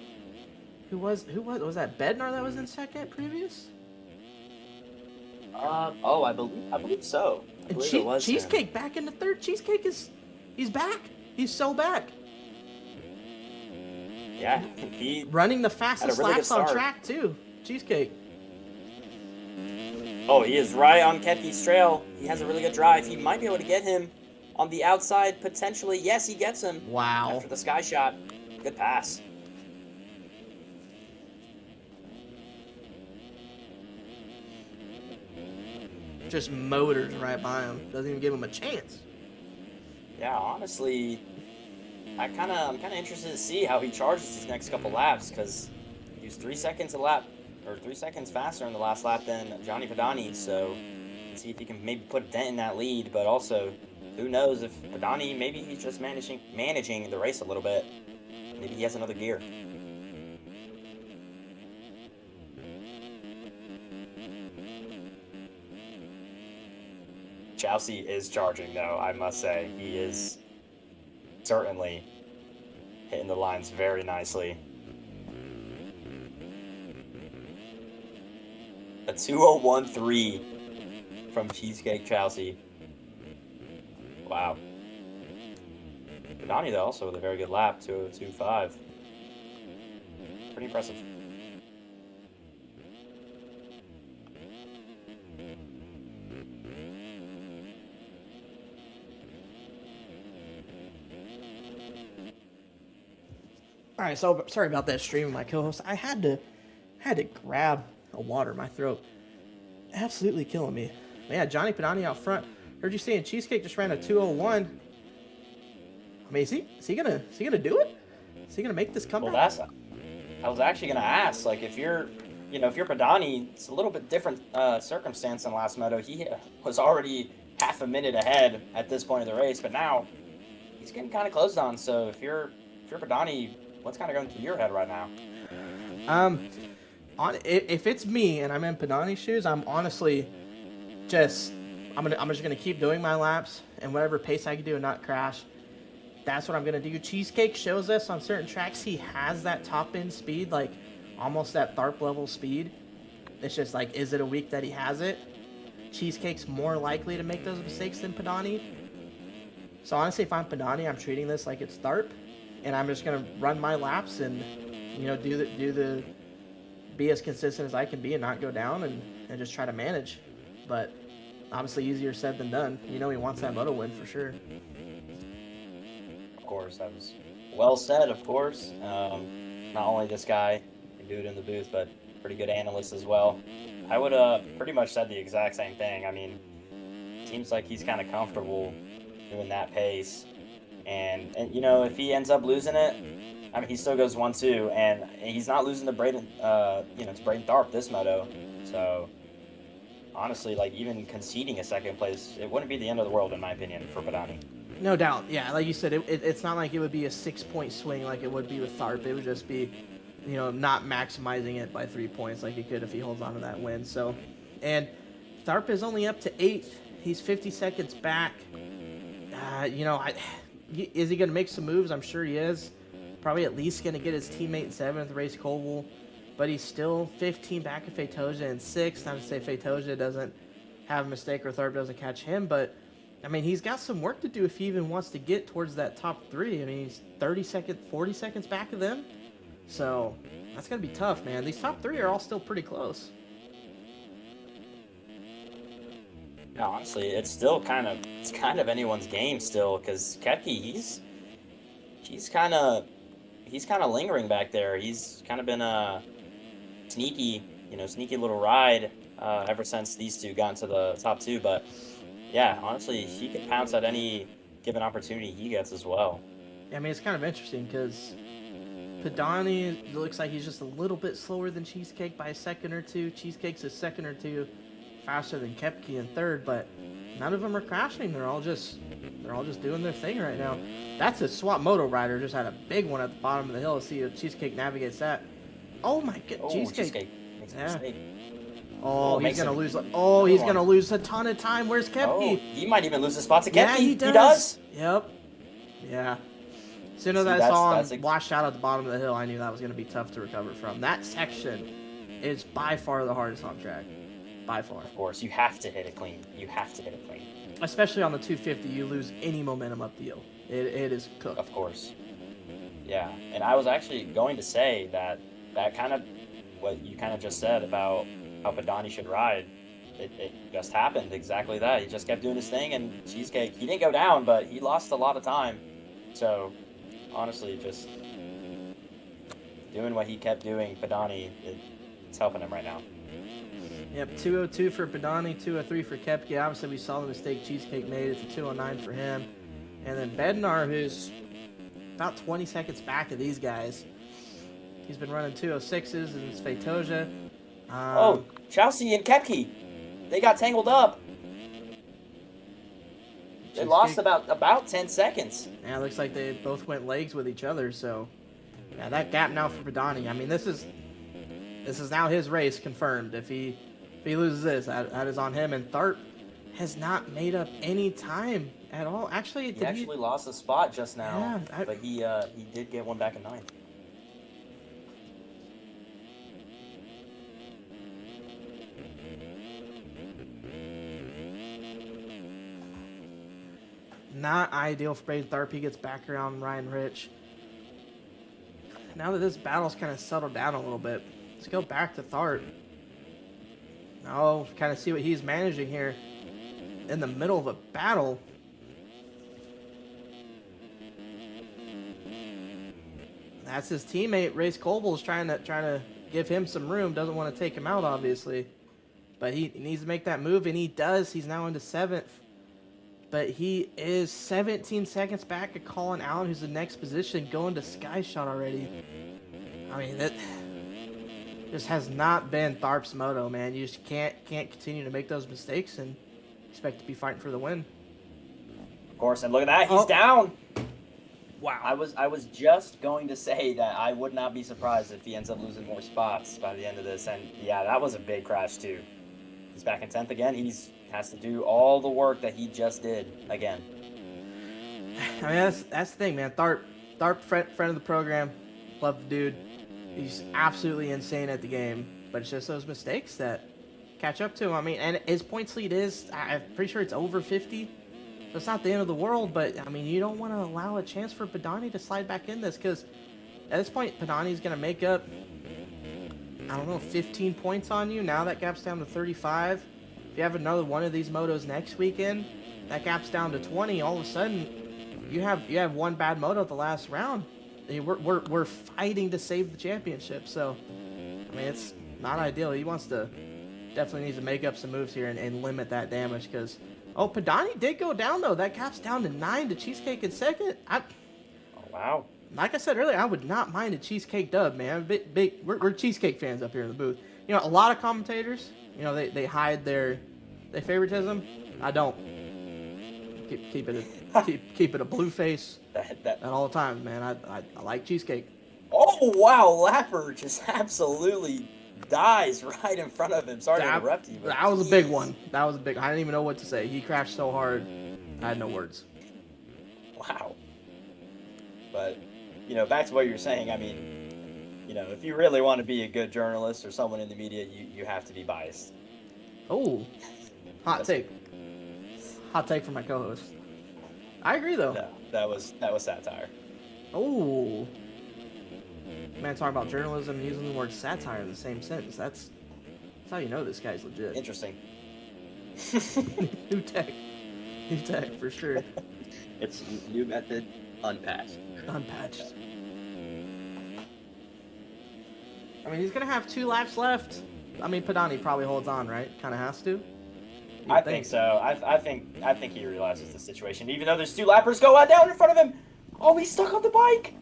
who was that Bednar that was in second previous? I believe so. I believe it was Cheesecake him. back into third. Cheesecake he's back. He's so back. Yeah, he running the fastest really laps good on start. track too. Cheesecake. Oh, he is right on Kepke's trail. He has a really good drive. He might be able to get him on the outside potentially. Yes, he gets him. Wow. After the sky shot. Good pass. Just motors right by him. Doesn't even give him a chance. Yeah, honestly, I'm kind of interested to see how he charges these next couple laps, because he was 3 seconds a lap, or 3 seconds faster in the last lap than Johnny Padani. So let's see if he can maybe put a dent in that lead. But also, who knows if Padani, maybe he's just managing the race a little bit. Maybe he has another gear. Chelsea is charging, though, I must say. He is certainly hitting the lines very nicely. A 2:01.3 from Cheesecake Chelsea. Wow. Donnie, though, also with a very good lap, 2:02.5. Pretty impressive. All right, so sorry about that stream of my co-host. I had to grab a water. My throat absolutely killing me. But yeah, Johnny Padani out front. Heard you saying Cheesecake just ran a 2:01. I mean, is he gonna do it? Is he gonna make this comeback? Well, I was actually gonna ask, like, if you're Padani, it's a little bit different circumstance than last moto. He was already half a minute ahead at this point of the race, but now he's getting kind of closed on. So if you're Padani, what's kind of going through your head right now? If it's me and I'm in Padani's shoes, I'm honestly just gonna keep doing my laps and whatever pace I can do and not crash. That's what I'm gonna do. Cheesecake shows us on certain tracks he has that top end speed, like almost that Tharp level speed. It's just like, is it a week that he has it? Cheesecake's more likely to make those mistakes than Padani. So honestly, if I'm Padani, I'm treating this like it's Tharp, and I'm just gonna run my laps and be as consistent as I can be and not go down and just try to manage. But obviously easier said than done. He wants that moto win for sure. Of course, that was well said, of course. Not only this guy can do it in the booth, but pretty good analyst as well. I would pretty much said the exact same thing. I mean, seems like he's kind of comfortable doing that pace. And if he ends up losing it, I mean, he still goes 1-2, and he's not losing to Braden, to Braden Tharp this moto. So, honestly, like, even conceding a second place, it wouldn't be the end of the world, in my opinion, for Padani. No doubt. Yeah, like you said, it's not like it would be a 6-point swing like it would be with Tharp. It would just be, not maximizing it by 3 points like he could if he holds on to that win. So, and Tharp is only up to 8th. He's 50 seconds back. Is he going to make some moves? I'm sure he is. Probably at least going to get his teammate in 7th, Race Colville. But he's still 15 back of Feitoja in 6th. Not to say Feitoja doesn't have a mistake or Tharp doesn't catch him, but I mean, he's got some work to do if he even wants to get towards that top 3. I mean, he's 40 seconds back of them. So that's going to be tough, man. These top 3 are all still pretty close. Yeah, honestly, it's still kind of anyone's game still, because Kepke, he's kind of lingering back there. He's kind of been a sneaky little ride ever since these two got into the top 2. But yeah, honestly, he could pounce at any given opportunity he gets as well. I mean, it's kind of interesting because Pedani looks like he's just a little bit slower than Cheesecake by a second or two. Cheesecake's a second or two faster than Kepke in third, but none of them are crashing. They're all just doing their thing right now. That's a swap moto rider. Just had a big one at the bottom of the hill. Let's see if Cheesecake navigates that. Oh my god, Cheesecake makes a mistake. Oh, he's gonna lose. Oh, he's gonna lose a ton of time. Where's Kepke? Oh, he might even lose the spot to Kepke. Yeah, he does. Yep. Yeah. As soon as I saw him washed out at the bottom of the hill, I knew that was gonna be tough to recover from. That section is by far the hardest on track. By far. Of course, you have to hit it clean. Especially on the 250, you lose any momentum up the hill. It is cooked. Of course. Yeah, and I was actually going to say that kind of what you kind of just said about how Pedani should ride, it just happened exactly that. He just kept doing his thing, and Cheesecake, he didn't go down, but he lost a lot of time. So, honestly, just doing what he kept doing, Pedani, it's helping him right now. Yep, 202 for Pedani, 203 for Kepke. Obviously, we saw the mistake Cheesecake made. It's a 209 for him. And then Bednar, who's about 20 seconds back of these guys. He's been running 206s, and it's Feitoja. Chelsea and Kepke, they got tangled up. They lost about 10 seconds. Yeah, it looks like they both went legs with each other. So, yeah, that gap now for Pedani. I mean, this is now his race confirmed. If he loses this, that is on him. And Tharp has not made up any time at all. Actually, he lost a spot just now, but he did get one back in 9th. Not ideal for Braden Tharp. He gets back around Ryan Rich. Now that this battle's kind of settled down a little bit, let's go back to Tharp. Now, kind of see what he's managing here in the middle of a battle. That's his teammate, Race Cobles, trying to give him some room. Doesn't want to take him out, obviously. But he needs to make that move, and he does. He's now into 7th. But he is 17 seconds back of Colin Allen, who's the next position, going to Sky Shot already. I mean, that just has not been Tharp's moto, man. You just can't continue to make those mistakes and expect to be fighting for the win. Of course, and look at that, he's down. Wow. I was just going to say that I would not be surprised if he ends up losing more spots by the end of this. And yeah, that was a big crash too. He's back in 10th again. Has to do all the work that he just did again. I mean, that's the thing, man. Tharp, friend of the program, love the dude. He's absolutely insane at the game, but it's just those mistakes that catch up to him. I mean, and his points lead is, I'm pretty sure it's over 50. So it's not the end of the world, but I mean, you don't want to allow a chance for Pedani to slide back in this, because at this point, Pedani's going to make up, 15 points on you. Now that gap's down to 35. If you have another one of these motos next weekend, that gap's down to 20. All of a sudden, you have one bad moto at the last round. I mean, we're fighting to save the championship. So, I mean, it's not ideal. He definitely needs to make up some moves here and limit that damage, because Pedani did go down though. That gap's down to 9 to Cheesecake in second. Oh wow. Like I said earlier, I would not mind a Cheesecake dub, man. We're Cheesecake fans up here in the booth. You know, a lot of commentators, they hide their favoritism. I don't. Keep it a blue face at all times, man. I like Cheesecake. Oh wow, Lapper just absolutely dies right in front of him. Sorry to interrupt you. But that was a big one. I didn't even know what to say. He crashed so hard, I had no words. Wow. But back to what you were saying. I mean, if you really want to be a good journalist or someone in the media, you have to be biased. Oh, hot take. Hot take from my co-host. I agree though. No, that was satire. Oh. Man, talking about journalism and using the word satire in the same sentence. That's how you know this guy's legit. Interesting. New tech. New tech, for sure. It's new method, unpatched. Unpatched. I mean, he's going to have 2 laps left. I mean, Padani probably holds on, right? Kind of has to. I think so. I think he realizes the situation. Even though there's 2 lappers going down in front of him. Oh, he's stuck on the bike.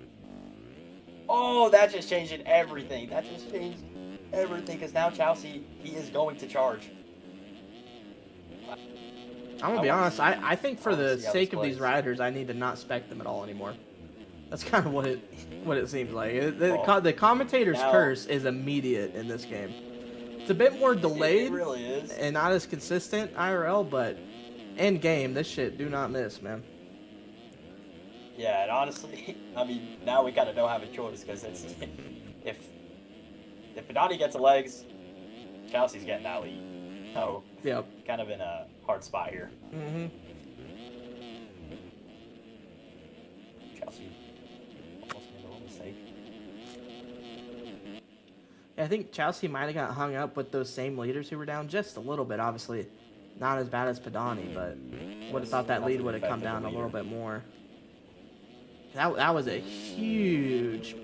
Oh, that just changed everything. That just changed everything because now Chelsea, he is going to charge. I'm going to be honest. I think for the see how sake this of these plays. riders, I need to not spec them at all anymore. That's kind of what it seems like. The commentator's now- curse is immediate in this game. It's a bit more delayed It really is. and not as consistent IRL, but in game, this shit do not miss, man. Yeah, and honestly, I mean, now we kind of don't have a choice because it's if Padani gets the legs, Chelsea's getting that lead. So Yep. kind of in a hard spot here. Mm-hmm. Chelsea almost made a little mistake. I think Chelsea might have got hung up with those same leaders who were down just a little bit. Obviously, not as bad as Padani, but would have thought that lead would have come down a little bit more. That was a huge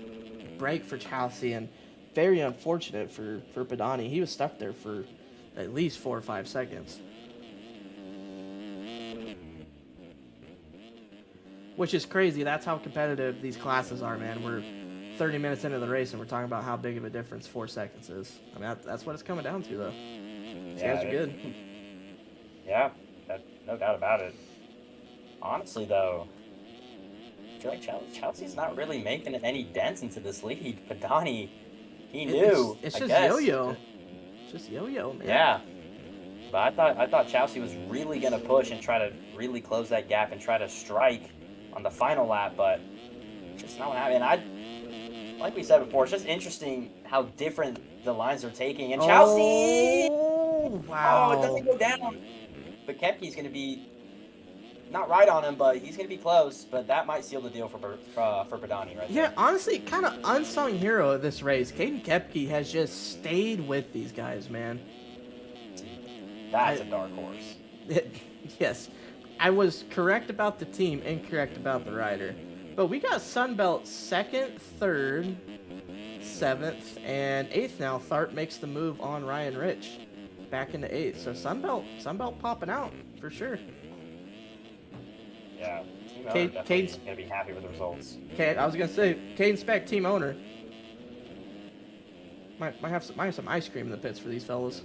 break for Chelsea and very unfortunate for Padani. He was stuck there for at least 4 or 5 seconds. Which is crazy. That's how competitive these classes are, man. We're 30 minutes into the race and we're talking about how big of a difference 4 seconds is. I mean, that's what it's coming down to, though. These guys are good. Yeah, no doubt about it. Honestly, though, I feel like Chelsea's not really making any dents into this lead. Padani, he knew. It's I just guess. yo-yo. It's just yo-yo, man. Yeah, but I thought Chelsea was really gonna push and try to really close that gap and try to strike on the final lap, but just not what happened. Like we said before, it's just interesting how different the lines are taking. And Chelsea, Wow. it doesn't go down. But Kepke's gonna be not right on him, but he's gonna be close. But that might seal the deal for Padani right Yeah, there. honestly, kind of unsung hero of this race. Caden Kepke has just stayed with these guys, man. That's a dark horse. Yes, I was correct about the team, incorrect about the rider. But we got Sunbelt 2nd, 3rd, 7th, and 8th now. Tharp makes the move on Ryan Rich back into 8th. So Sunbelt popping out for sure. Yeah, team owner Cade- definitely Cade's- gonna be happy with the results. Okay, I was gonna say, Caden Speck, team owner. Might have some ice cream in the pits for these fellas.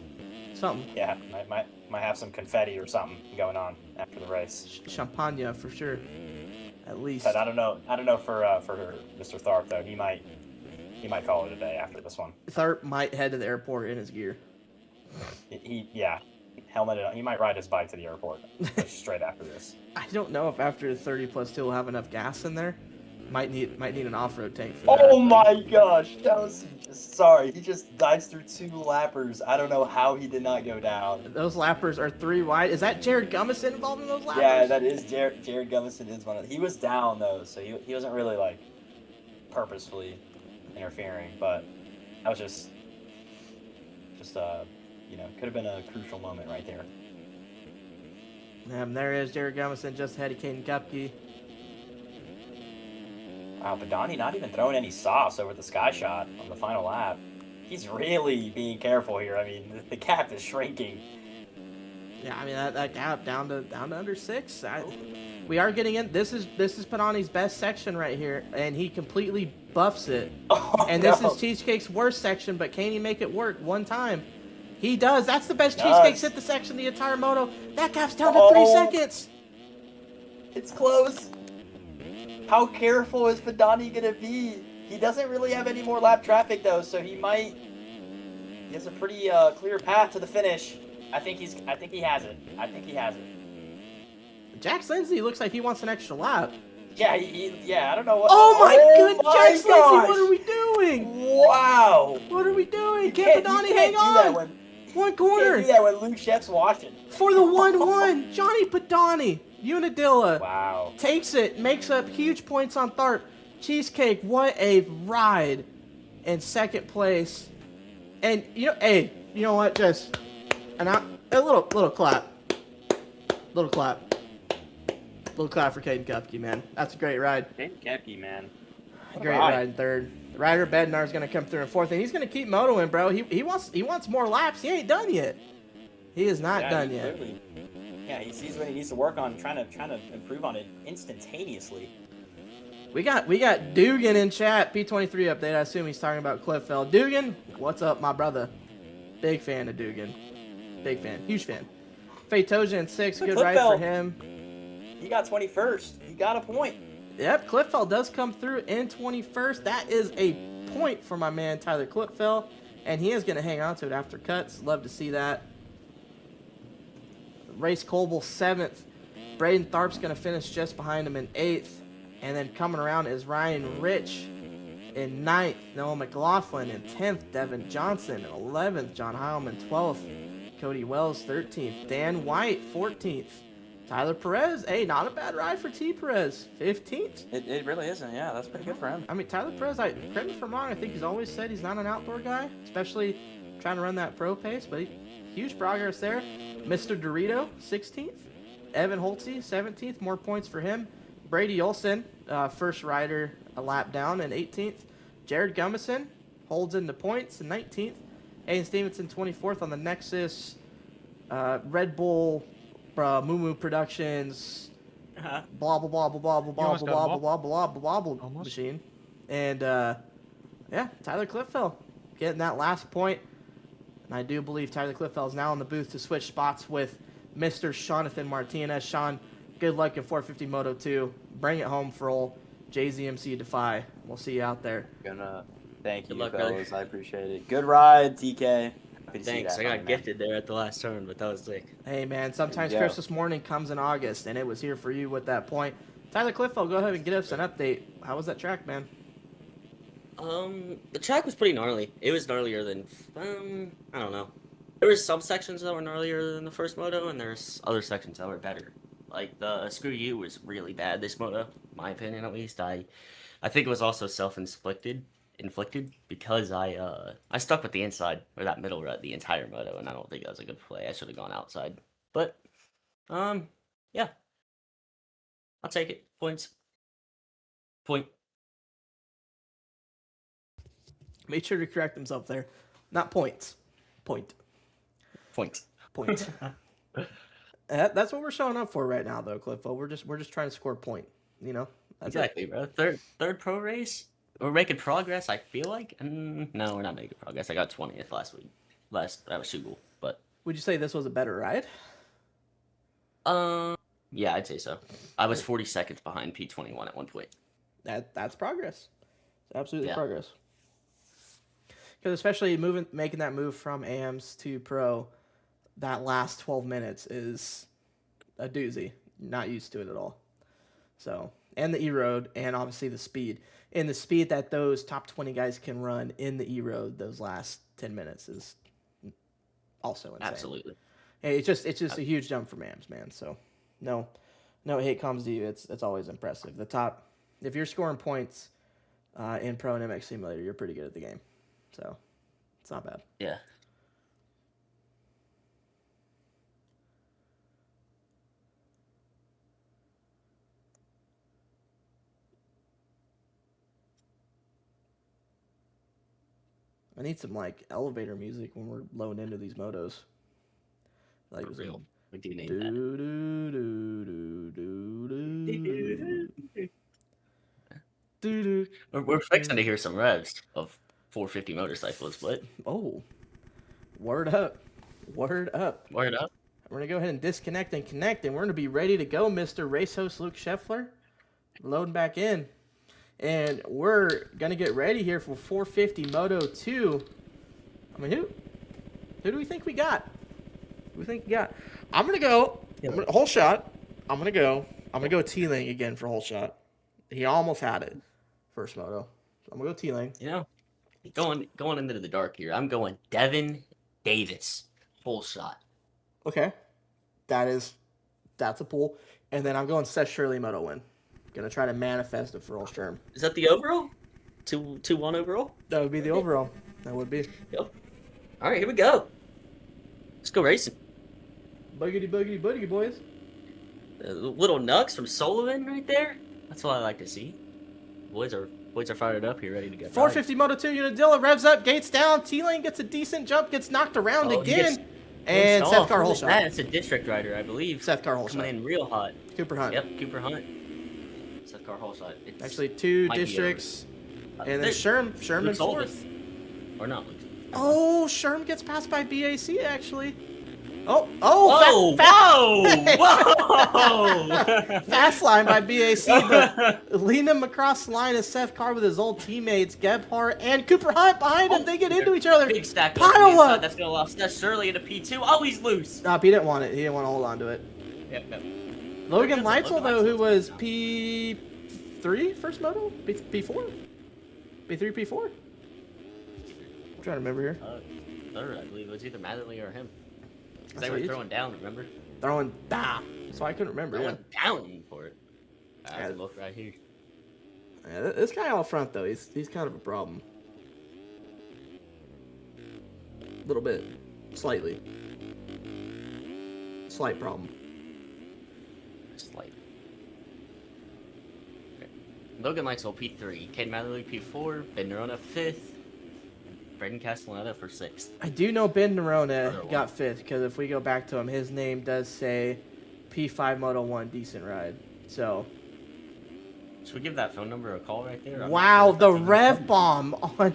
Something. Yeah, might have some confetti or something going on after the race. Champagne for sure. At least. But I don't know for Mr. Tharp though. He might call it a day after this one. Tharp might head to the airport in his gear. Helmet. He might ride his bike to the airport straight after this. I don't know if after 30+2 we'll have enough gas in there. Might need an off-road tank for that. Oh my gosh, he just dives through 2 lappers. I don't know how he did not go down. Those lappers are 3 wide. Is that Jared Gummison involved in those lappers? Yeah, that is Jared Gummison is one of. He was down though, so he wasn't really like purposefully interfering, but that was just could have been a crucial moment right there. There is Jared Gummison just ahead of Caden Kupke. Wow, Padani not even throwing any sauce over the sky shot on the final lap. He's really being careful here. I mean, the gap is shrinking. Yeah, I mean that gap down to under 6. We are getting in. This is Padani's best section right here, and he completely buffs it. Oh, And this no. is Cheesecake's worst section, but can he make it work one time? He does. That's the best He Cheesecake's does. hit the section the entire moto. That gap's down to 3 seconds. It's close. How careful is Padani gonna be? He doesn't really have any more lap traffic though, so he has a pretty clear path to the finish. I think he has it. Jax Lindsay looks like he wants an extra lap. Yeah, I don't know what. Oh my goodness, my Jax Lindsay, gosh. what are we doing? Wow. What are we doing? You Can Padani can't hang do that on? when, One you corner. can't do that when Luke Sheff's watching. for the 1-1. Johnny Padani, Unadilla. Wow. Takes it, makes up huge points on Tharp. Cheesecake, what a ride in second place. And, you know what? Just a little clap. Little clap. Little clap for Caden Kupke, man. That's a great ride. Caden Kupke, man. Great ride in third. Ryder Bednar's going to come through in fourth, and he's going to keep motoing, bro. He wants more laps. He ain't done yet. He is not done yet. Clearly, yeah, he sees what he needs to work on, trying to improve on it instantaneously. We got Dugan in chat. P23 update. I assume he's talking about Cliffville. Dugan, what's up, my brother? Big fan of Dugan. Big fan. Huge fan. Fatoja in 6th. Good ride for him. He got 21st. He got a point. Yep, Cliffell does come through in 21st. That is a point for my man Tyler Cliffell, and he is going to hang on to it after cuts. Love to see that. Race Colby 7th. Braden Tharp's going to finish just behind him in 8th. And then coming around is Ryan Rich in 9th. Noah McLaughlin in 10th. Devin Johnson in 11th. John Heilman 12th. Cody Wells 13th. Dan White 14th. Tyler Perez, hey, not a bad ride for T. Perez, 15th. It really isn't, yeah. That's pretty good for him. I mean, Tyler Perez, correct me if I'm wrong, I think he's always said he's not an outdoor guy, especially trying to run that pro pace, but huge progress there. Mr. Dorito, 16th. Evan Holtze, 17th, more points for him. Brady Olson, first rider a lap down in 18th. Jared Gummison holds into points in 19th. Aiden Stevenson, 24th on the Nexus. Red Bull... Moo Productions, blah blah blah blah blah blah blah blah blah blah blah blah machine, and yeah, Tyler Cliffell getting that last point, and I do believe Tyler Cliffell is now in the booth to switch spots with Mr. Jonathan Martinez. Sean, good luck in 450 Moto 2. Bring it home for old JZMC Defy. We'll see you out there. Thank you, Good luck, fellas. I appreciate it. Good ride, TK. Thanks. I got gifted there at the last turn, but that was sick. Hey, man, sometimes Christmas morning comes in August, and it was here for you with that point. Tyler Cliffell, go ahead and get us an update. How was that track, man? The track was pretty gnarly. It was gnarlier than, I don't know. There were some sections that were gnarlier than the first moto, and there's other sections that were better. Like, the Screw You was really bad this moto, my opinion at least. I think it was also self-inflicted. Because I stuck with the inside or that middle rut the entire moto, and I don't think that was a good play. I should have gone outside, but yeah, I'll take it. Point. Made sure to correct himself there, not points. Point. That's what we're showing up for right now, though, Cliffo. We're just trying to score a point. You know. That's exactly, bro. Third pro race. We're making progress, I feel like. No, we're not making progress. I got 20th last week. That was Shugle, but... Would you say this was a better ride? Yeah, I'd say so. I was 40 seconds behind P21 at one point. That's progress. It's absolutely progress. Because especially making that move from AMs to pro, that last 12 minutes is a doozy. Not used to it at all. So, and the E-Road, and obviously the speed. And the speed that those top 20 guys can run in the E-Road those last 10 minutes is also insane. Absolutely. Hey, it's just a huge jump from AMs, man. So, no hate comes to you. It's always impressive. If you're scoring points in Pro and MX Simulator, you're pretty good at the game. So, it's not bad. Yeah. I need some elevator music when we're loading into these motos. For real. We do need that. We're fixing to hear some revs of 450 motorcycles, but... Oh. Word up. Word up. We're going to go ahead and disconnect and connect, and we're going to be ready to go, Mr. Race Host Luke Scheffler. Loading back in. And we're going to get ready here for 450 Moto 2. I mean, who do we think we got? I'm going to go. Whole shot. I'm going to go T-Lane again for whole shot. He almost had it. First moto. So I'm going to go T-Lane. You know, going into the dark here, I'm going Devin Davis. Whole shot. Okay. that's a pull. And then I'm going Seth Shirley Moto win. Gonna try to manifest it for Earl Sherm. Is that the overall? 2-1 overall? That would be the overall. That would be. Yep. All right, here we go. Let's go racing. Buggity, buggity, buggity, boys. Little Nux from Sullivan right there. That's what I like to see. Boys are fired up here, ready to go. 450 Moto 2, Unadilla revs up, gates down. T-Lane gets a decent jump, gets knocked around again. And Seth Carr hole shot. That's a district rider, I believe. Seth Carr hole shot. Coming in real hot. Cooper Hunt. Yep, Cooper Hunt. Seth Carr hole shot. It's, Actually, 2 districts. And then Sherm in 4th. Or not. Oh, Sherm gets passed by BAC, actually. Oh, whoa! Fast line by BAC, but leading him across the line is Seth Carr with his old teammates, Gebhardt and Cooper Hunt behind him. They get into each other. Big stack Pile up. That's going to allow Seth Shirley into P2. Oh, he's loose. Nah, he didn't want it. He didn't want to hold on to it. Yep. Logan Leitzel, though, who was P3 first moto? P4? P3, P4? I'm trying to remember here. Third, I believe. It was either Matherly or him. They were throwing down, remember? Throwing down. So I couldn't remember. Throwing down for it. I have to look right here. Yeah, this guy out front, though, he's kind of a problem. A little bit. Slightly. Slight problem. Slight. Okay. Logan Leitzel, P3. Cade Matherly, P4. Ben Nerona, 5th. Braden Castellaneta for 6th. I do know Ben Nerona got 5th, because if we go back to him, his name does say P5 Moto 1 decent ride. So. Should we give that phone number a call right there? Wow, the rev bomb on.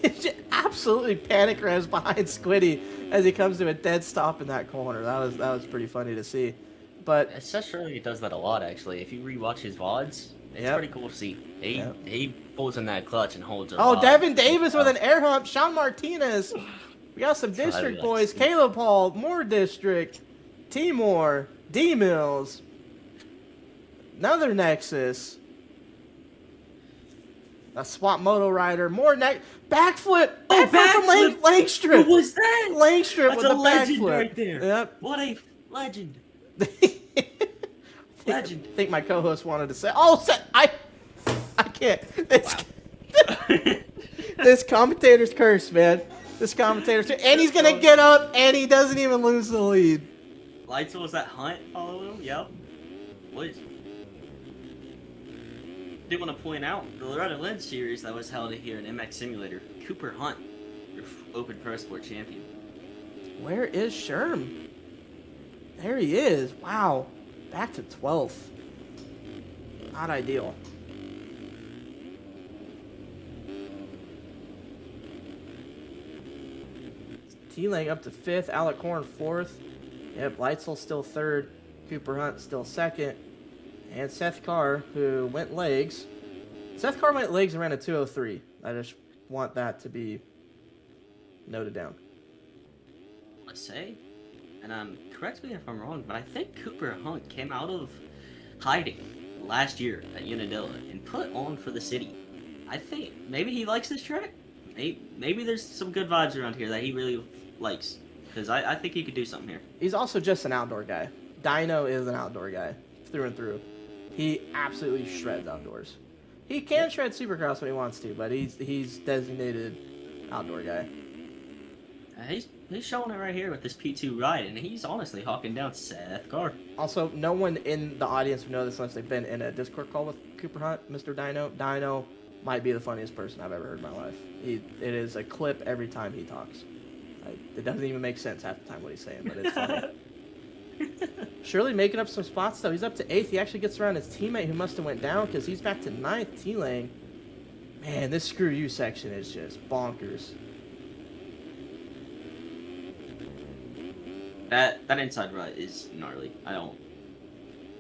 It just absolutely panic revs behind Squiddy as he comes to a dead stop in that corner. That was pretty funny to see. But Seth Shirley does that a lot, actually. If you rewatch his VODs, it's pretty cool to see. He pulls in that clutch and holds it. Oh, Devin Davis with an air hump. Sean Martinez. We got some district boys. Caleb Hall, more district. Timor, D Mills. Another Nexus. A swap moto rider. More backflip. Backflip from Langstrip. Who was that? Langstrip with a the legend backflip. right there. Yep. What a legend. Legend. I think my co-host wanted to say. Oh, I can't. This commentator's cursed, man. This commentator's and he's gonna get up and he doesn't even lose the lead. Leitzel was that Hunt following him? Yep. What is? I did want to point out the Loretta Lynn series that was held here in MX Simulator. Cooper Hunt, your Open Pro Sport champion. Where is Sherm? There he is. Wow. Back to 12th. Not ideal. T-Lang up to 5th. Alec Horn 4th. Yep, Leitzel still 3rd. Cooper Hunt still 2nd. And Seth Carr, who went legs. Seth Carr went legs and ran a 2:03. I just want that to be noted down. Let's say, and correct me if I'm wrong, but I think Cooper Hunt came out of hiding last year at Unadilla and put on for the city. I think maybe he likes this track. Maybe there's some good vibes around here that he really likes, because I think he could do something here. He's also just an outdoor guy. Dino is an outdoor guy through and through. He absolutely shreds outdoors. He can shred Supercross when he wants to, but he's designated outdoor guy. He's showing it right here with this P2 ride, and he's honestly hawking down Seth Carr. Also, no one in the audience would know this unless they've been in a Discord call with Cooper Hunt, Mr. Dino. Dino might be the funniest person I've ever heard in my life. It is a clip every time he talks. It doesn't even make sense half the time what he's saying, but it's funny. Shirley making up some spots, though. He's up to 8th. He actually gets around his teammate who must have went down because he's back to 9th. T-Lane. Man, this screw you section is just bonkers. That inside rut is gnarly.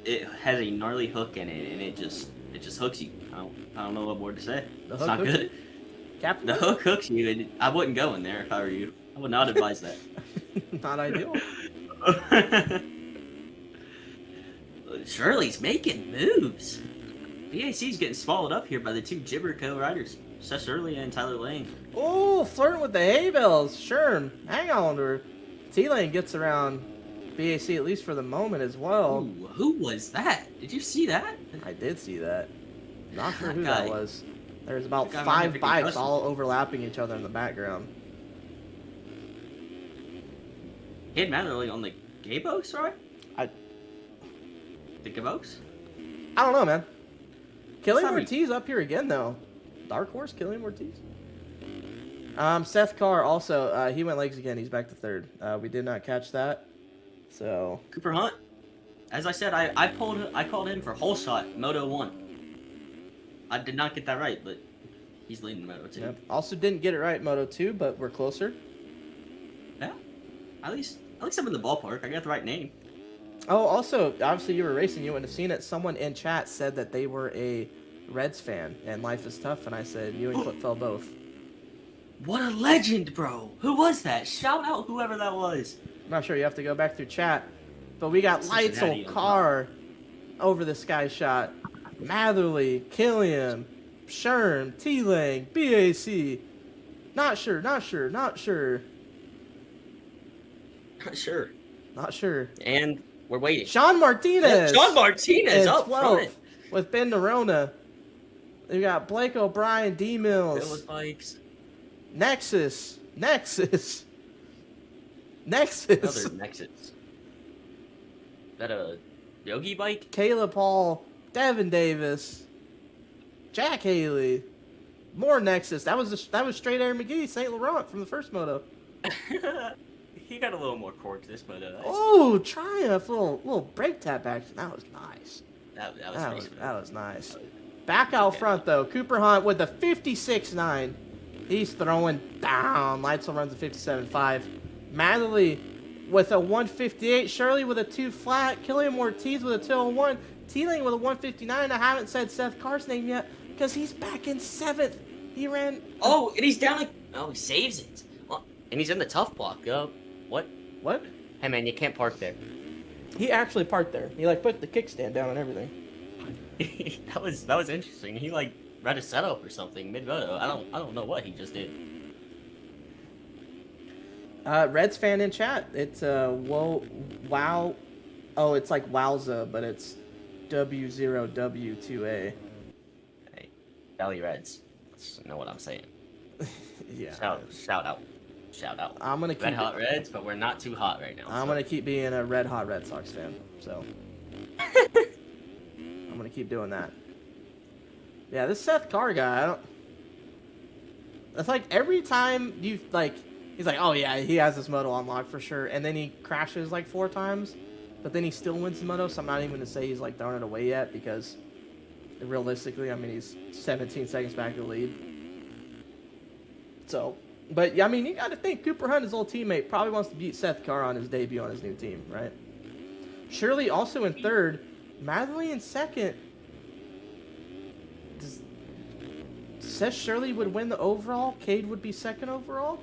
It has a gnarly hook in it, and it just hooks you. I don't know what more to say. It's not good. Captain? The hook hooks you, and I wouldn't go in there if I were you. I would not advise that. Not ideal. Shirley's making moves. BAC's getting swallowed up here by the two Gibber co-riders, Seth Shirley and Tyler Lane. Oh, flirting with the hay bales. Sherm, hang on to her. T-Lane gets around BAC at least for the moment as well. Ooh, who was that? Did you see that? I did see that. Not sure who Guy. that was. There's about That guy might have 5 a bikes concussion. all overlapping each other in the background. Kid Matherly on the Gabos, right? The Gabos? I don't know, man. Killian Sorry. Ortiz up here again, though. Dark horse, Killian Ortiz. Seth Carr also, he went legs again. He's back to third. We did not catch that. So, Cooper Hunt. As I said, I called him for whole shot Moto 1. I did not get that right, but he's leading Moto 2. yep. Also didn't get it right, Moto 2, but we're closer. Yeah. At least I'm in the ballpark. I got the right name. Oh, also, obviously you were racing. You wouldn't have seen it. Someone in chat said that they were a Reds fan, and life is tough. And I said, you and Clip fell both. What a legend, bro. Who was that? Shout out whoever that was. I'm not sure. You have to go back through chat. But we got Cincinnati Leitzel, on Carr over the sky shot. Matherly, Killian, Sherm, T-Lang, BAC. Not sure. Not sure. And we're waiting. Sean Martinez. John Martinez in up 12th front. with Ben Nerona. We got Blake O'Brien, D Mills, Village bikes. Nexus. Another Nexus. Is that a Yogi bike? Caleb Hall, Devin Davis, Jack Haley, more Nexus. That was straight Air McGee, St. Laurent from the first moto. He got a little more cork this moto. Oh, Triumph, little brake tap action. That was nice. That was That pretty was, smooth. that was nice. Back out front though, Cooper Hunt with the 56.9. He's throwing down. Leitzel runs a 57.5. Matherly with a 158. Shirley with a 2 flat. Killian Ortiz with a 201. T-Lane with a 159. I haven't said Seth Carr's name yet because he's back in 7th. He ran. Oh, and he's down like. Oh, he saves it. Well, and he's in the tough block. What? What? Hey man, you can't park there. He actually parked there. He put the kickstand down and everything. that was interesting. He read a setup or something mid moto. I don't know what he just did. Reds fan in chat. It's wow. Oh, it's like Wowza, but it's W0W2A. Hey, Valley Reds. You know what I'm saying. Yeah. Shout out. I'm gonna keep Red Hot Reds, but we're not too hot right now. I'm so. gonna keep being a red hot Red Sox fan. So I'm gonna keep doing that. Yeah, this Seth Carr guy. It's like every time he's like, oh yeah, he has this moto unlocked for sure, and then he crashes like 4 times, but then he still wins the moto. So I'm not even gonna say he's like throwing it away yet because realistically, I mean he's 17 seconds back to the lead. So. But, yeah, I mean, you got to think Cooper Hunt, his old teammate, probably wants to beat Seth Carr on his debut on his new team, right? Shirley also in 3rd. Matherly in 2nd. Says Shirley would win the overall. Cade would be 2nd overall.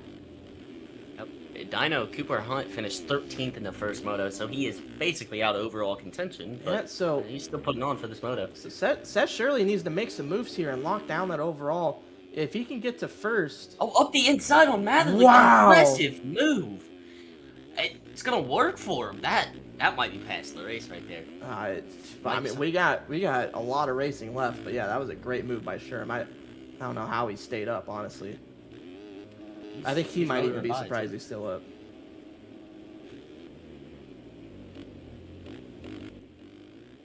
Yep. Dino Cooper Hunt finished 13th in the first moto, so he is basically out of overall contention. But Yeah, so he's still putting on for this moto. Seth Shirley needs to make some moves here and lock down that overall. If he can get to 1st. Oh, up the inside on Matherly. Wow. Impressive move. It's going to work for him. That might be past the race right there. I mean, we got a lot of racing left, but yeah, that was a great move by Sherm. I don't know how he stayed up, honestly. I think he might even be surprised he's still up.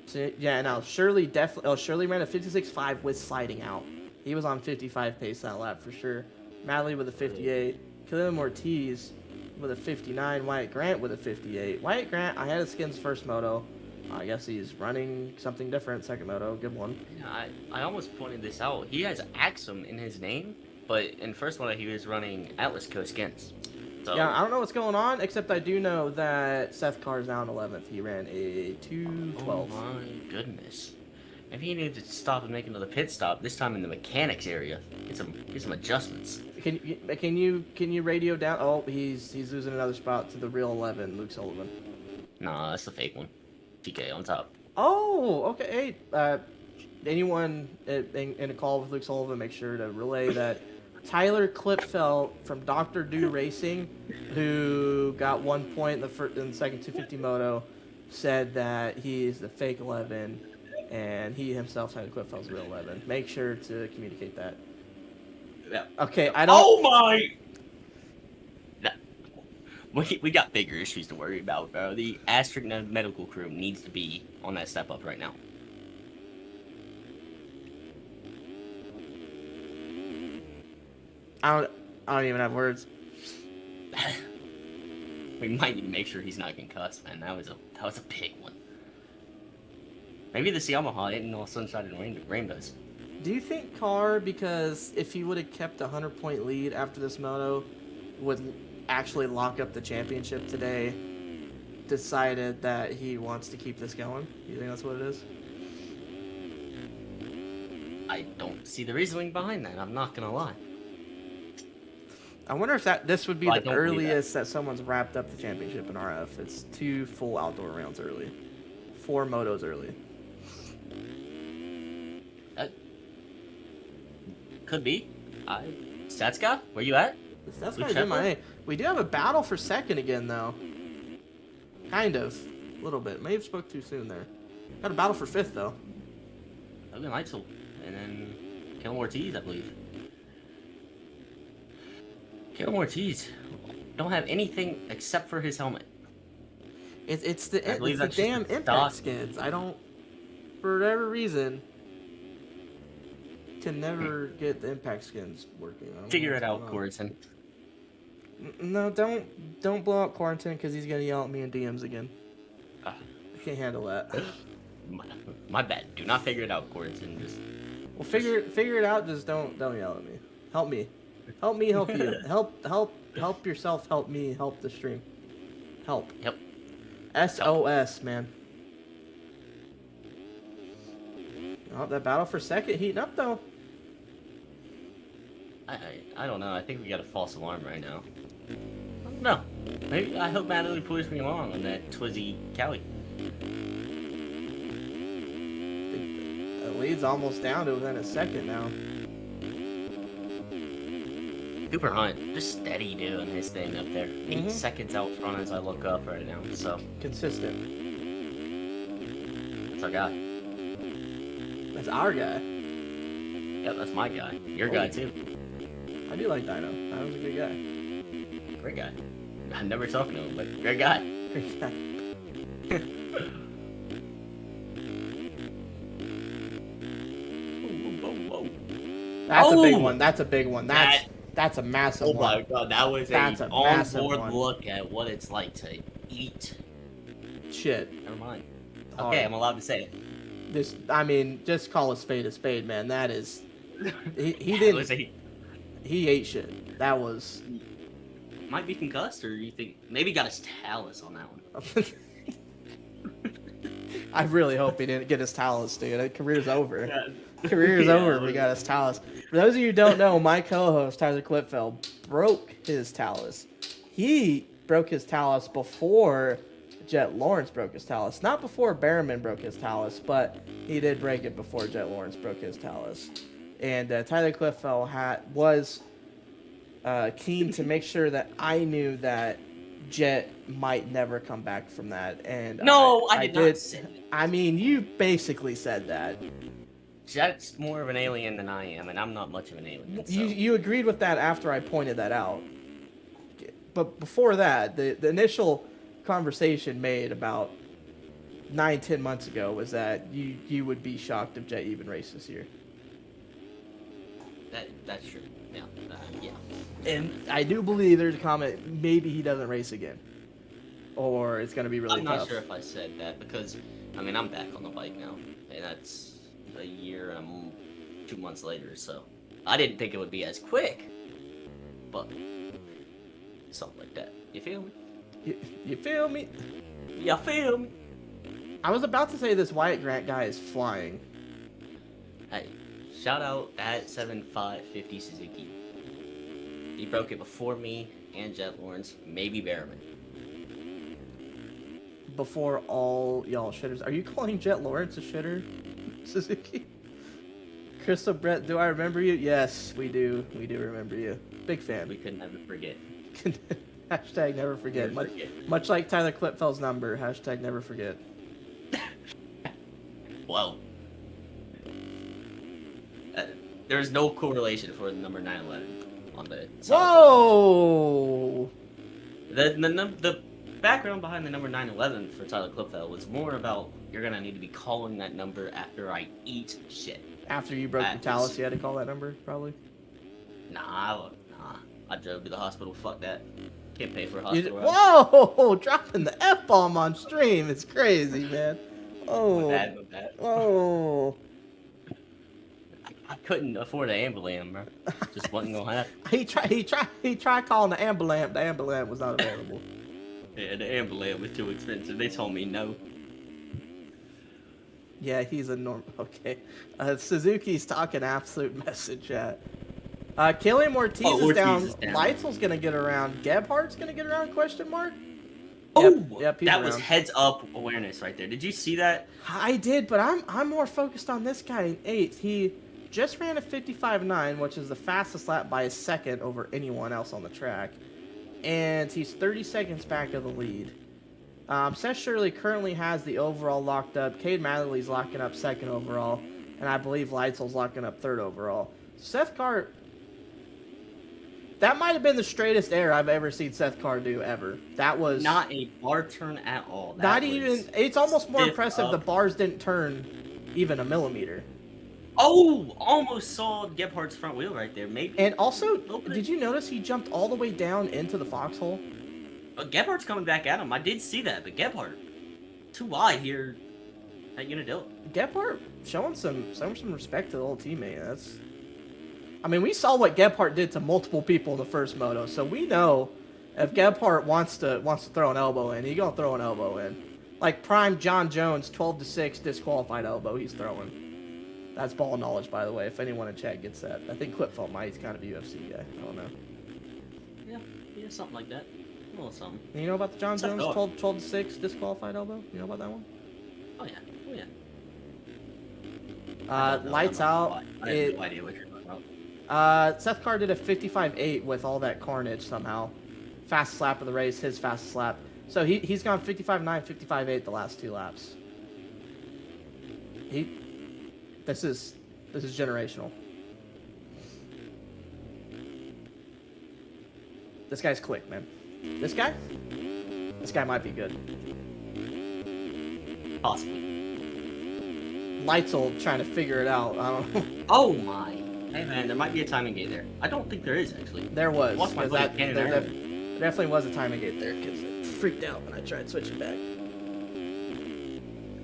So, yeah, now Shirley definitely. Oh, Shirley ran a 56.5 with sliding out. He was on 55 pace that lap for sure. Madley with a 58. Killian Ortiz with a 59. Wyatt Grant with a 58. Wyatt Grant, I had a skins first moto. I guess he's running something different second moto. Good one. Yeah, I almost pointed this out. He has Axum in his name, but in first moto he was running Atlas Co skins. So, Yeah, I don't know what's going on, except I do know that Seth Carr's now in 11th. He ran a 2:12. Oh my goodness. Maybe he needed to stop and make another pit stop, this time in the mechanics area. Get some adjustments. Can you radio down? Oh, he's losing another spot to the real 11, Luke Sullivan. Nah, that's the fake one. TK on top. Oh, okay. Hey, anyone in a call with Luke Sullivan, make sure to relay that Tyler Klipfeld from Dr. Do Racing, who got 1 point in the second 250 moto, said that he's the fake 11, and he himself, Tyler Klipfeld's the real 11. Make sure to communicate that. Yeah. Okay, I don't. Oh my! No. We got bigger issues to worry about, bro. The Asterisk medical crew needs to be on that step up right now. I don't even have words. We might need to make sure he's not concussed, man. That was a big one. Maybe this Yamaha ain't all sunshine and rainbows. Do you think Carr, because if he would have kept a 100-point lead after this moto, would actually lock up the championship today, decided that he wants to keep this going? Do you think that's what it is? I don't see the reasoning behind that. I'm not gonna lie. I wonder if this would be Well, I the don't believe earliest that someone's wrapped up the championship in RF. It's 2 full outdoor rounds early. 4 motos early. Could be. Statska, where you at? That's Luke kind of in my Shepard? name. We do have a battle for second again, though. Kind of. A little bit. May have spoke too soon there. Got a battle for 5th, though. Logan Leitzel, and then Kellen Ortiz, I believe. Kellen Ortiz don't have anything except for his helmet. It's the I believe that's just damn the impact stock. skins. I don't, for whatever reason, can never get the impact skins working. I don't know Figure what's it out, going on. Corson. No, don't blow up quarantine because he's gonna yell at me in DMs again. Ah. I can't handle that. My bad. Do not figure it out, Corson. Just Well, figure it out. Just don't yell at me. Help me. Help me. Help you. help yourself. Help me. Help the stream. Help. Yep. SOS, man. Oh, that battle for second heating up though. I don't know. I think we got a false alarm right now. I don't know. Maybe I hope Natalie pushed me along on that Twizzy Cowie. The lead's almost down to within a second now. Cooper Hunt, just steady doing his thing up there. 8 seconds out front as I look up right now. So Consistent. that's our guy. That's our guy. Yep, that's my guy. Your guy too. I do like Dino. Dino's a good guy. Great guy. I've never talked to him, but great guy. Great guy. Whoa. That's a big Oh! one. That's a big one. That's a massive Oh one. my god, that was That's an a massive on-board one. look at what it's like to eat. Shit. Never mind. Hard. Okay, I'm allowed to say it. Just call a spade, man. That is. He It didn't. was He ate shit. That was. might be concussed, or you think maybe got his talus on that one. I really hope he didn't get his talus, dude. His career's over. Career's over if we got his talus. For those of you who don't know, my co-host, Tyler Klipfeld, broke his talus. He broke his talus before Jet Lawrence broke his talus. Not before Behrman broke his talus, but he did break it before Jet Lawrence broke his talus. And Tyler Klipfeld was keen to make sure that I knew that Jet might never come back from that. And No, I did not say that. I mean, you basically said that. Jet's more of an alien than I am, and I'm not much of an alien. So. You agreed with that after I pointed that out. But before that, the initial conversation made about 9-10 months ago was that you would be shocked if Jet even raced this year. That's true. Yeah. Yeah. And I do believe there's a comment, maybe he doesn't race again. Or it's going to be really I'm tough. not sure if I said that because, I mean, I'm back on the bike now, and that's a year and 2 months later, so I didn't think it would be as quick, but something like that. You feel me? You feel me? You feel me? I was about to say this Wyatt Grant guy is flying. Hey, shout out at 7550 Suzuki. He broke it before me and Jet Lawrence, maybe Behrman. Before all y'all shitters. Are you calling Jet Lawrence a shitter, Suzuki? Crystal Brett, do I remember you? Yes, we do. We do remember you. Big fan. We could never forget. Hashtag never forget. Never forget. Much like Tyler Klipfeld's number. Hashtag never forget. Whoa. There's no correlation for the number 911 on the. Whoa! The background behind the number 911 for Tyler Klipfeld was more about you're gonna need to be calling that number after I eat shit. After you broke your talus, you had to call that number, probably? Nah. I drove to the hospital. Fuck that. Can't pay for a hospital. Whoa! Dropping the F-bomb on stream. It's crazy, man. Oh. My bad. Oh. I couldn't afford an ambulance, bro. Just wasn't gonna happen. He tried calling the ambulance. The ambulance was not available. Yeah, the ambulance was too expensive. They told me no. Yeah, he's a norm. Okay. Suzuki's talking absolute mess in chat. Killian Ortiz is down. Leitzel's gonna get around. Gebhardt's gonna get around? Question mark. Oh, yep, he's that around. was heads up awareness right there. Did you see that? I did, but I'm more focused on this guy in 8th. He just ran a 55.9, which is the fastest lap by a second over anyone else on the track, and he's 30 seconds back of the lead. Seth Shirley currently has the overall locked up. Cade Matherly's locking up 2nd overall, and I believe Leitzel's locking up 3rd overall. Seth Carr. That might have been the straightest air I've ever seen Seth Carr do ever. That was not a bar turn at all. Not even. It's almost more impressive. The bars didn't turn even a millimeter. Oh, almost saw Gebhardt's front wheel right there. Maybe. And also, did you notice he jumped all the way down into the foxhole? Gebhardt's coming back at him. I did see that, but Gebhardt too wide here at Unadilla. Gebhardt showing some respect to the old teammate. I mean, we saw what Gebhardt did to multiple people in the first moto, so we know if Gebhardt wants to throw an elbow in, he's gonna throw an elbow in. Like prime John Jones, 12-6 disqualified elbow he's throwing. That's ball knowledge, by the way. If anyone in chat gets that, I think Klipfeld might. He's kind of a UFC guy. I don't know. Yeah, something like that. A little something. You know about the John Jones 12-6 disqualified elbow? You know about that one? Oh yeah. Lights out. I have no idea what you're talking about. Seth Carr did a 55.8 with all that carnage somehow. Fastest lap of the race, his fastest lap. So he's gone 55.9, 55.8 the last 2 laps. This is generational. This guy's quick, man. This guy might be good. Possibly. Leitzel trying to figure it out. I don't know. Oh my. Hey man, there might be a timing gate there. I don't think there is actually. There was. There definitely was a timing gate there because it freaked out when I tried switching back.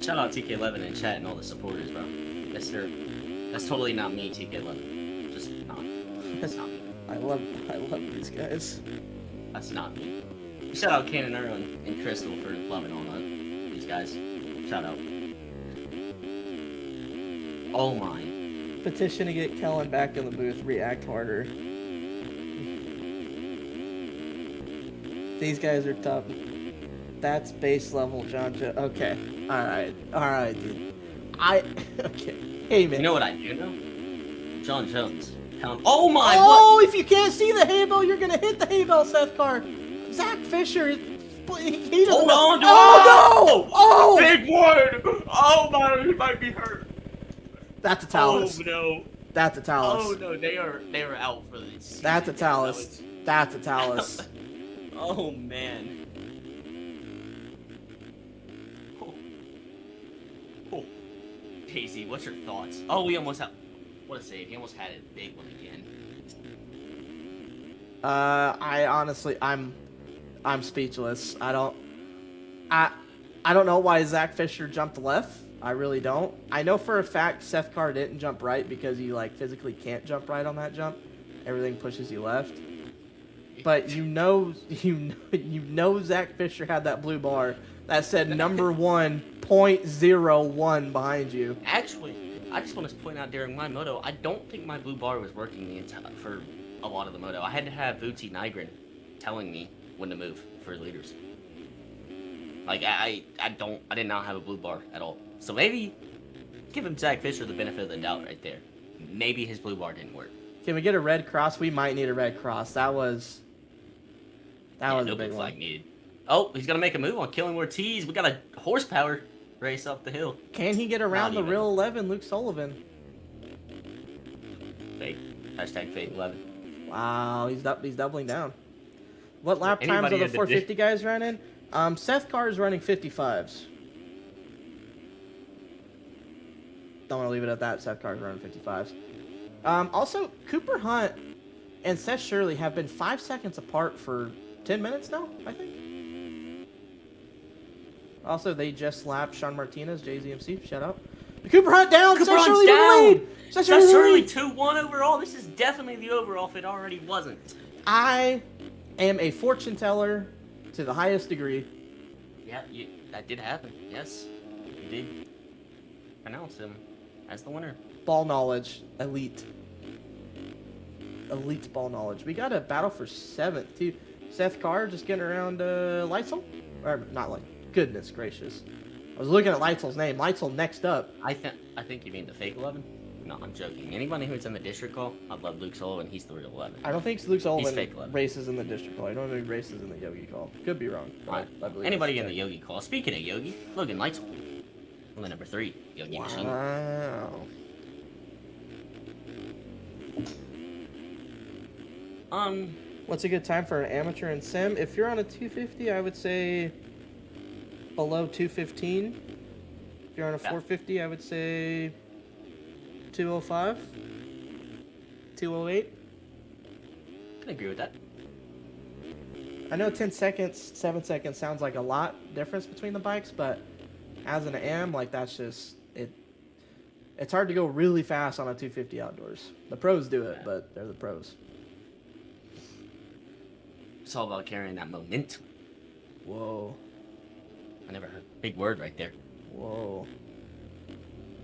Shout out TK11 in chat and all the supporters, bro. Yes, sir. That's totally not me, TK11. Just not. That's not me. I love these guys. That's not me. Shout out Cannon Earl and Crystal for loving all these guys. Shout out. Oh my. Petition to get Kellen back in the booth. React harder. These guys are tough. That's base level, John. Okay. All right, dude. Okay. Hey, man. You know what I do know? John Jones. Oh my! Oh, what? If you can't see the hay bale, you're gonna hit the hay bale, Seth Carr. Zach Fisher. He doesn't Hold know. on, Oh no! Oh! Big one! Oh my! He might be hurt. That's a talus. Oh no! That's a talus. Oh no! They are out for this. That's a talus. That's a talus. Oh man. Casey, what's your thoughts? Oh, we almost have. What a save! He almost had a big one again. I honestly, I'm speechless. I don't know why Zach Fisher jumped left. I really don't. I know for a fact Seth Carr didn't jump right because you physically can't jump right on that jump. Everything pushes you left. But you know Zach Fisher had that blue bar that said number 1.01 behind you. Actually, I just want to point out during my moto, I don't think my blue bar was working for a lot of the moto. I had to have Vuti Nygren telling me when to move for leaders. I did not have a blue bar at all. So maybe give him Zach Fisher the benefit of the doubt right there. maybe his blue bar didn't work. Can we get a red cross? We might need a red cross. That was No a blue big flag one. needed. Oh, he's gonna make a move on Killing Ortiz. We got a horsepower race up the hill. Can he get around Not the even. real 11, Luke Sullivan? Fake. Hashtag fake 11. Wow, he's doubling down. What lap times Anybody are the in the 450 guys running? Seth Carr is running 55s. Don't want to leave it at that. Seth Carr is running 55s. Also, Cooper Hunt and Seth Shirley have been 5 seconds apart for 10 minutes now, I think. Also, they just lapped Sean Martinez, JZMC. Shout out. Cooper Hunt down. Cooper Seth Hunt's Shirley to the down. lead. Seth That's Shirley surely 2-1 overall. This is definitely the overall if it already wasn't. I am a fortune teller to the highest degree. Yeah, that did happen. Yes, you did pronounce him as the winner. Ball knowledge, elite. Elite ball knowledge. We got a battle for 7th, too. Seth Carr just getting around Leitzel? Or, not like, goodness gracious. I was looking at Leitzel's name. Leitzel next up. I think you mean the fake 11. No, I'm joking. Anybody who's in the district call, I love Luke Sullivan. He's the real 11. I don't think Luke Sullivan fake 11. races in the district call. I don't think he races in the Yogi call. Could be wrong. But I believe Anybody that's in the Yogi call. Speaking of Yogi, Logan Leitzel. Well, the number 3, Yogi Machine. Wow. What's a good time for an amateur in sim? If you're on a 250, I would say below 215. If you're on a 450, I would say 205, 208. Can agree with that. I know 10 seconds, 7 seconds sounds like a lot difference between the bikes, but as an AM, like that's just it. It's hard to go really fast on a 250 outdoors. The pros do it, but they're the pros. It's all about carrying that momentum. Whoa, I never heard. Big word right there. whoa.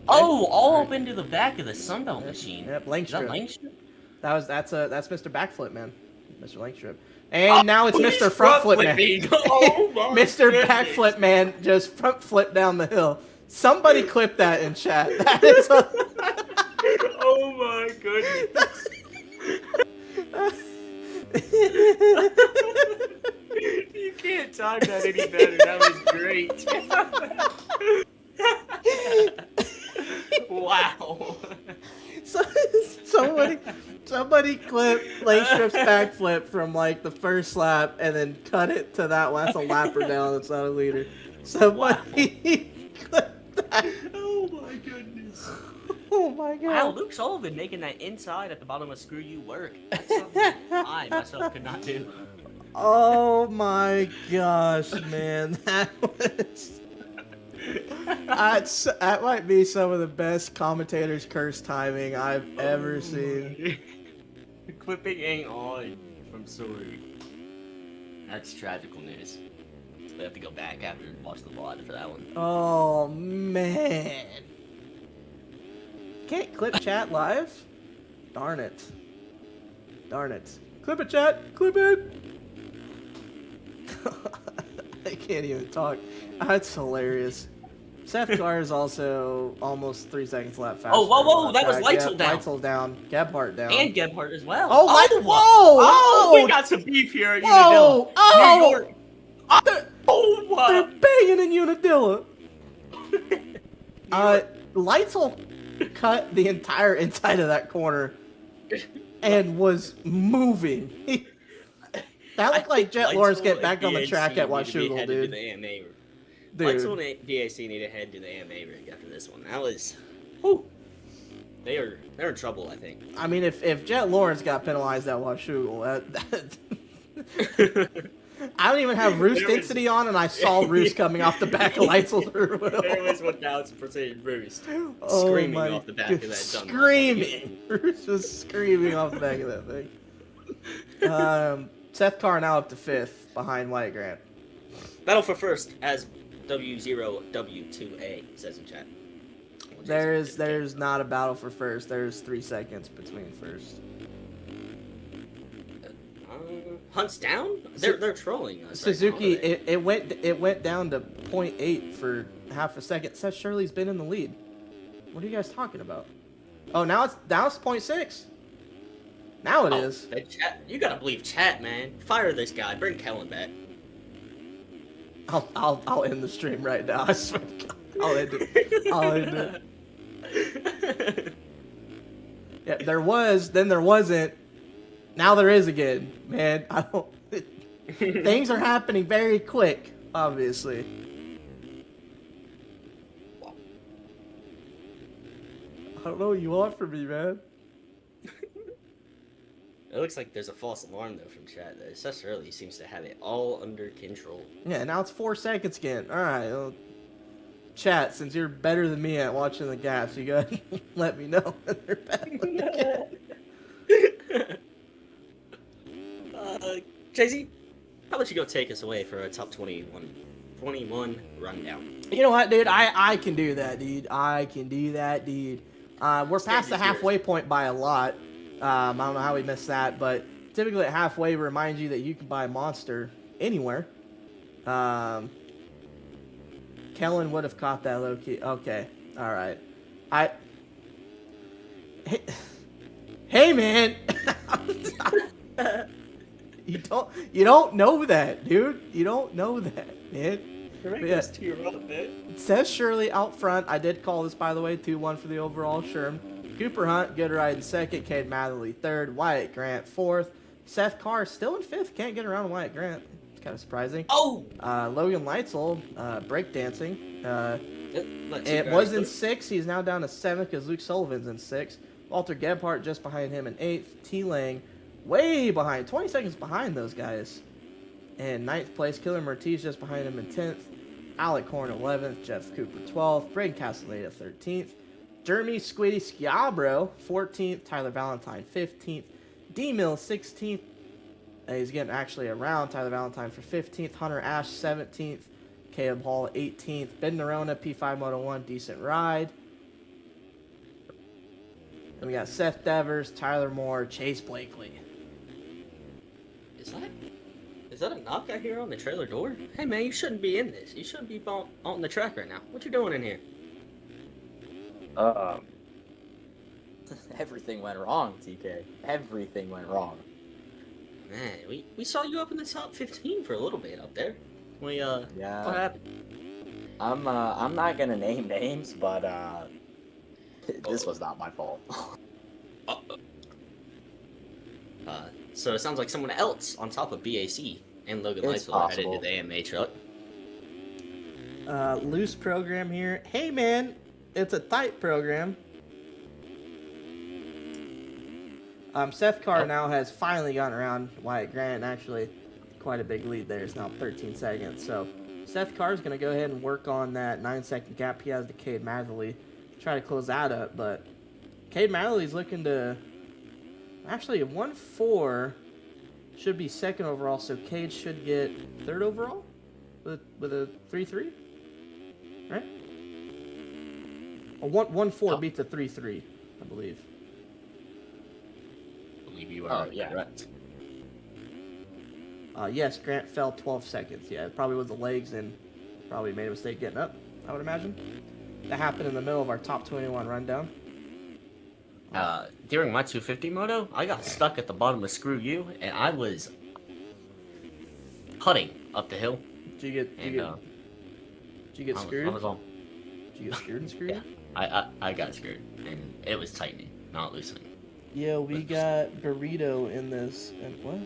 Oh, all up into the back of the Sunbelt machine. Yep, Is that Langstrip. Langstrip? That's Mr. Backflip, man. Mr. Langstrip. And now it's Mr. Front Flip Man. Oh my Mr. goodness. Backflip Man just front flip down the hill. Somebody clip that in chat. That is Oh my goodness. You can't time that any better. That was great. Wow. Somebody clip Langstrip's backflip from like the first lap and then cut it to that one. That's a lapper down. That's not a leader. Somebody clip that. Oh my goodness. Oh my god. Wow, Luke Sullivan making that inside at the bottom of Screw You work. That's something I myself could not do. Oh my gosh, man. That was... that might be some of the best commentators' curse timing I've ever seen. Clipping ain't on from Sorry. That's tragical news. We have to go back after and watch the VOD for that one. Oh man. Can't clip chat live? Darn it. Darn it. Clip it, chat. Clip it. I can't even talk. That's hilarious. Seth Carr is also almost 3 seconds lap faster. Oh, whoa, whoa, on that was track. Leitzel down. Leitzel down. Gebhardt down. And Gebhardt as well. Oh, whoa! Oh, we got some beef here at Whoa! Unadilla. Oh! New York. They're, Oh, they're banging in Unadilla. Leitzel cut the entire inside of that corner and was moving. That looked like Jet Lawrence get back on the track at Washougal, dude. Leitzel and DAC need to head to the AMA rig after this one. That was, whew. They're in trouble, I think. I mean, if Jet Lawrence got penalized at Washougal, I don't even have Roost density on, and I saw Roost coming off the back of Leitzel's rear wheel. There was 1,000% Roost Oh screaming my off the back of that Dunlop. Screaming! Roost was screaming off the back of that thing. Seth Carr now up to 5th behind Wyatt Grant. Battle for first as W0W2A says in chat. There's not a battle for first. There's 3 seconds between first. Hunt's down? They're trolling us. Suzuki, right now, it went down to 0.8 for half a second. Seth Shirley's been in the lead. What are you guys talking about? Oh, now it's 0.6. Now it is. That chat, you gotta believe chat, man. Fire this guy. Bring Kellen back. I'll end the stream right now. I swear to God. I'll end it. Yeah, there was, then there wasn't. Now there is again, man. I don't. Things are happening very quick, obviously. I don't know what you want from me, man. It looks like there's a false alarm though from chat. That Seth Early seems to have it all under control. Yeah, now it's 4 seconds again. All right, well, chat. Since you're better than me at watching the gaps, you go ahead and let me know when they're back. Jay-Z, how about you go take us away for a top 21 rundown? You know what, dude? I can do that, dude. I can do that, dude. We're past the halfway point by a lot. I don't know how we missed that, but typically at halfway, we remind you that you can buy Monster anywhere. Kellen would have caught that low key. Okay, all right. Hey man, you don't know that, dude. You don't know that, man. Yeah. It says Shirley out front. I did call this, by the way, 2-1 for the overall. Sherm. Cooper Hunt, good ride in second. Cade Matherly third. Wyatt Grant fourth. Seth Carr still in fifth. Can't get around Wyatt Grant. It's kind of surprising. Oh! Logan Leitzel, breakdancing. It It was in sixth. He's now down to seventh because Luke Sullivan's in sixth. Walter Gebhardt just behind him in eighth. T-Lang way behind. 20 seconds behind those guys. In ninth place, Killer Mertiz just behind him in 10th. Alec Horn 11th. Jeff Cooper 12th. Braden Castellaneta 13th. Jeremy Squiddy Schiabro 14th. Tyler Valentine 15th. D-Mill 16th. He's getting actually around Tyler Valentine for 15th. Hunter Ash 17th. Caleb Hall 18th. Ben Nerona P5 Moto 1 decent ride. Then we got Seth Devers, Tyler Moore, Chase Blakely. Is that a knock I hear on the trailer door? Hey man, you shouldn't be in this. You shouldn't be on the track right now. What you doing in here? Everything went wrong, TK. Everything went wrong. Man, we saw you up in the top 15 for a little bit up there. Yeah. What happened? I'm not gonna name names, but this was not my fault. So it sounds like someone else on top of BAC and Logan It's Leitzel are headed possible. to the AMA truck. Loose program here. Hey man, it's a tight program. Seth Carr now has finally gotten around Wyatt Grant. Actually, quite a big lead there. It's now 13 seconds. So Seth Carr is going to go ahead and work on that 9-second gap he has to Cade Matherly. Try to close that up, but Cade Matherly's looking to actually a 1-4 should be second overall. So Cade should get third overall with a 3-3, right? A 1-4 beats a 3-3, I believe. I believe you are yeah. correct. Yes, Grant fell 12 seconds. Yeah, it probably was the legs and probably made a mistake getting up, I would imagine. That happened in the middle of our top 21 rundown. During my 250 moto, I got stuck at the bottom of Screw You, and I was putting up the hill. Did you get screwed? I was on. Did you get screwed and screwed? Yeah, I got screwed, and it was tightening, not loosening. Yeah, we got Burrito in this. And what?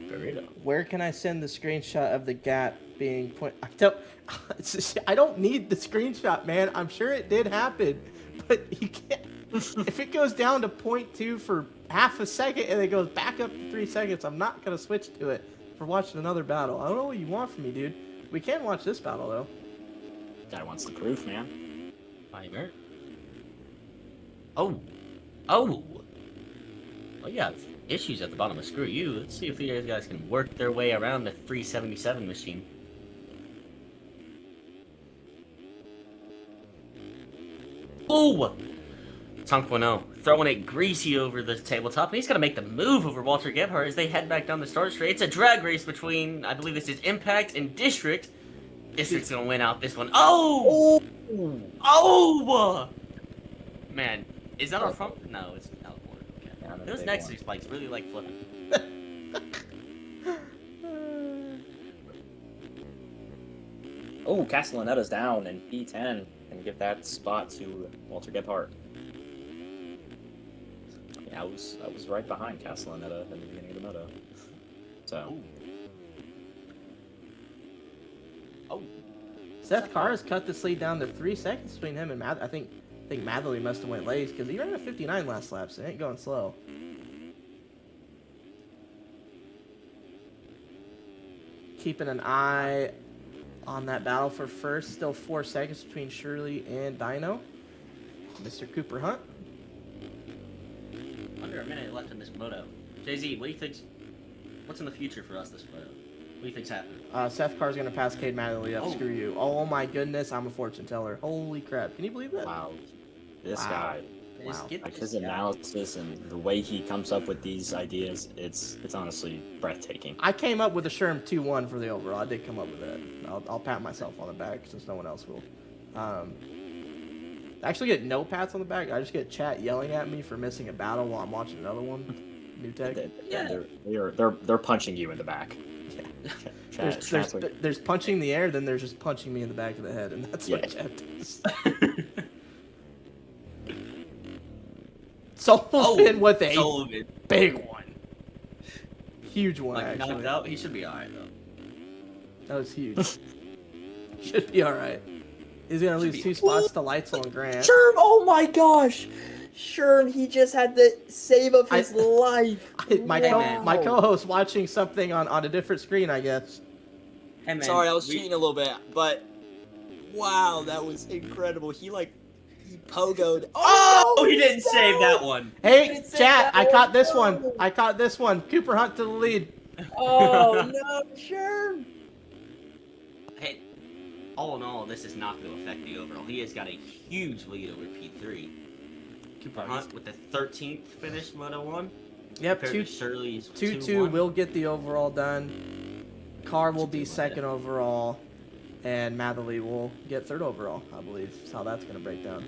Burrito. Where can I send the screenshot of the gap being point? I don't need the screenshot, man. I'm sure it did happen, but you can't. If it goes down to 0.2 for half a second and it goes back up to 3 seconds, I'm not gonna switch to it for watching another battle. I don't know what you want from me, dude. We can watch this battle though. Guy wants the proof, man. Fiber. Oh. Well, you have issues at the bottom of Screw You. Let's see if you guys can work their way around the 377 machine. Oh! Tonquino throwing it greasy over the tabletop. And he's going to make the move over Walter Gebhardt as they head back down the start straight. It's a drag race between, I believe this is Impact and District. District's going to win out this one. Oh! Man, is that our front? No, it's not. Okay. Yeah, Those big next one. two spikes really like flipping. Oh, Castellaneta's down in P10 and give that spot to Walter Gebhardt. Yeah, I was right behind Castellaneta at the beginning of the moto. So Seth Carr has cut this lead down to 3 seconds between him and I think Matherly must have went late because he ran a 59 last lap, so he ain't going slow. Keeping an eye on that battle for first. Still 4 seconds between Shirley and Dino. Mr. Cooper Hunt. Under a minute left in this moto. Jay-Z, what do you think? What's in the future for us this moto? What do you think's happening? Seth Carr's going to pass Cade Matherly up. Oh. Screw you. Oh my goodness, I'm a fortune teller. Holy crap. Can you believe that? wow, this Wow. guy, Just Wow. get like this his guy. analysis and the way he comes up with these ideas, it's honestly breathtaking. I came up with a Sherm 2-1 for the overall. I did come up with that. I'll pat myself on the back since no one else will. I actually get no pats on the back. I just get chat yelling at me for missing a battle while I'm watching another one. New tech. They're punching you in the back. There's punching the air, then there's just punching me in the back of the head, and that's what Yeah. chat does. Sullivan with a Sullivan. big one. Huge one, Like knocked actually. out. He should be alright though. That was huge. Should be alright. He's going to lose be- 2 spots to Lightsville and Grant. Sherm, oh my gosh! Sherm, he just had the save of his life. My co-host watching something on a different screen, I guess. Hey man, Sorry, I was cheating a little bit, but wow, that was incredible. He pogoed. Oh, he didn't save that one. Hey, didn't say chat, that I caught one. this one. I caught this one. Cooper Hunt to the lead. Oh no, Sherm! Hey, all in all, this is not going to affect the overall. He has got a huge lead over P3. Cooper Hunt with the 13th finish, Moto 1. Yep, Compared to Shirley's 2-2 will get the overall done. Carr will be 2nd overall, and Matherly will get 3rd overall, I believe. That's how that's going to break down.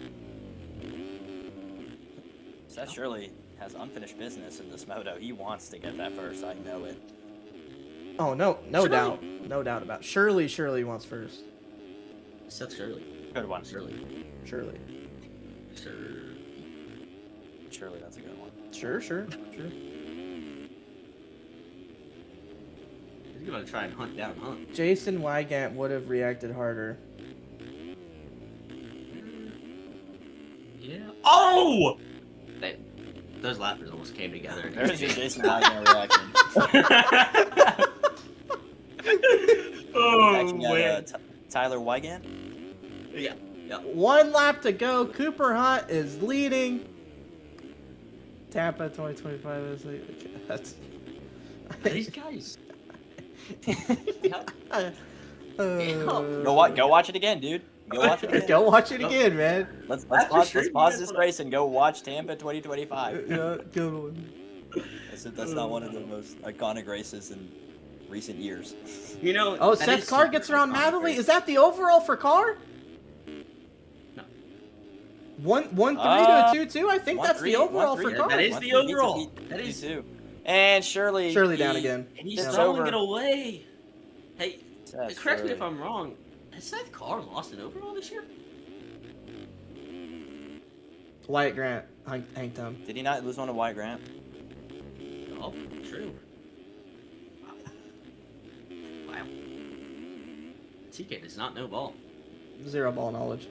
Seth Shirley has unfinished business in this moto. He wants to get that first. I know it. Oh, no Shirley. doubt. No doubt about it. Shirley wants first. Seth Shirley. Good one. Shirley. Shirley. Shirley, that's a good one. Sure. He's going to try and hunt down Hunt. Jason Wygant would have reacted harder. Yeah. Oh! Those lappers almost came together. There's your Jason Wagner reaction. Oh, Reaction at, man. Tyler Wygant. Yeah. 1 lap to go. Cooper Hunt is leading. Tampa 2025 is leading. That's... These guys. Go watch it again, dude. Go watch it again. Go watch it again, man. Let's That's for pause, sure. let's pause this race and go watch Tampa 2025. Yeah, good one. That's not one of the most iconic races in recent years. You know. Oh, that Seth is Carr super gets around iconic Matherly. race. Is that the overall for Carr? No. 1-3 to a 2-2. I think that's 1-3, the overall for 1-3. Carr. That is the overall. That is. too. And Shirley. Shirley down again. And he's Yeah. throwing over. it away. Hey, Seth correct me if Shirley. I'm wrong. Has Seth Carr lost an overall this year? Wyatt Grant, Hank Tom. Did he not lose one to Wyatt Grant? Oh, true. Wow. TK does not know ball. 0 ball knowledge.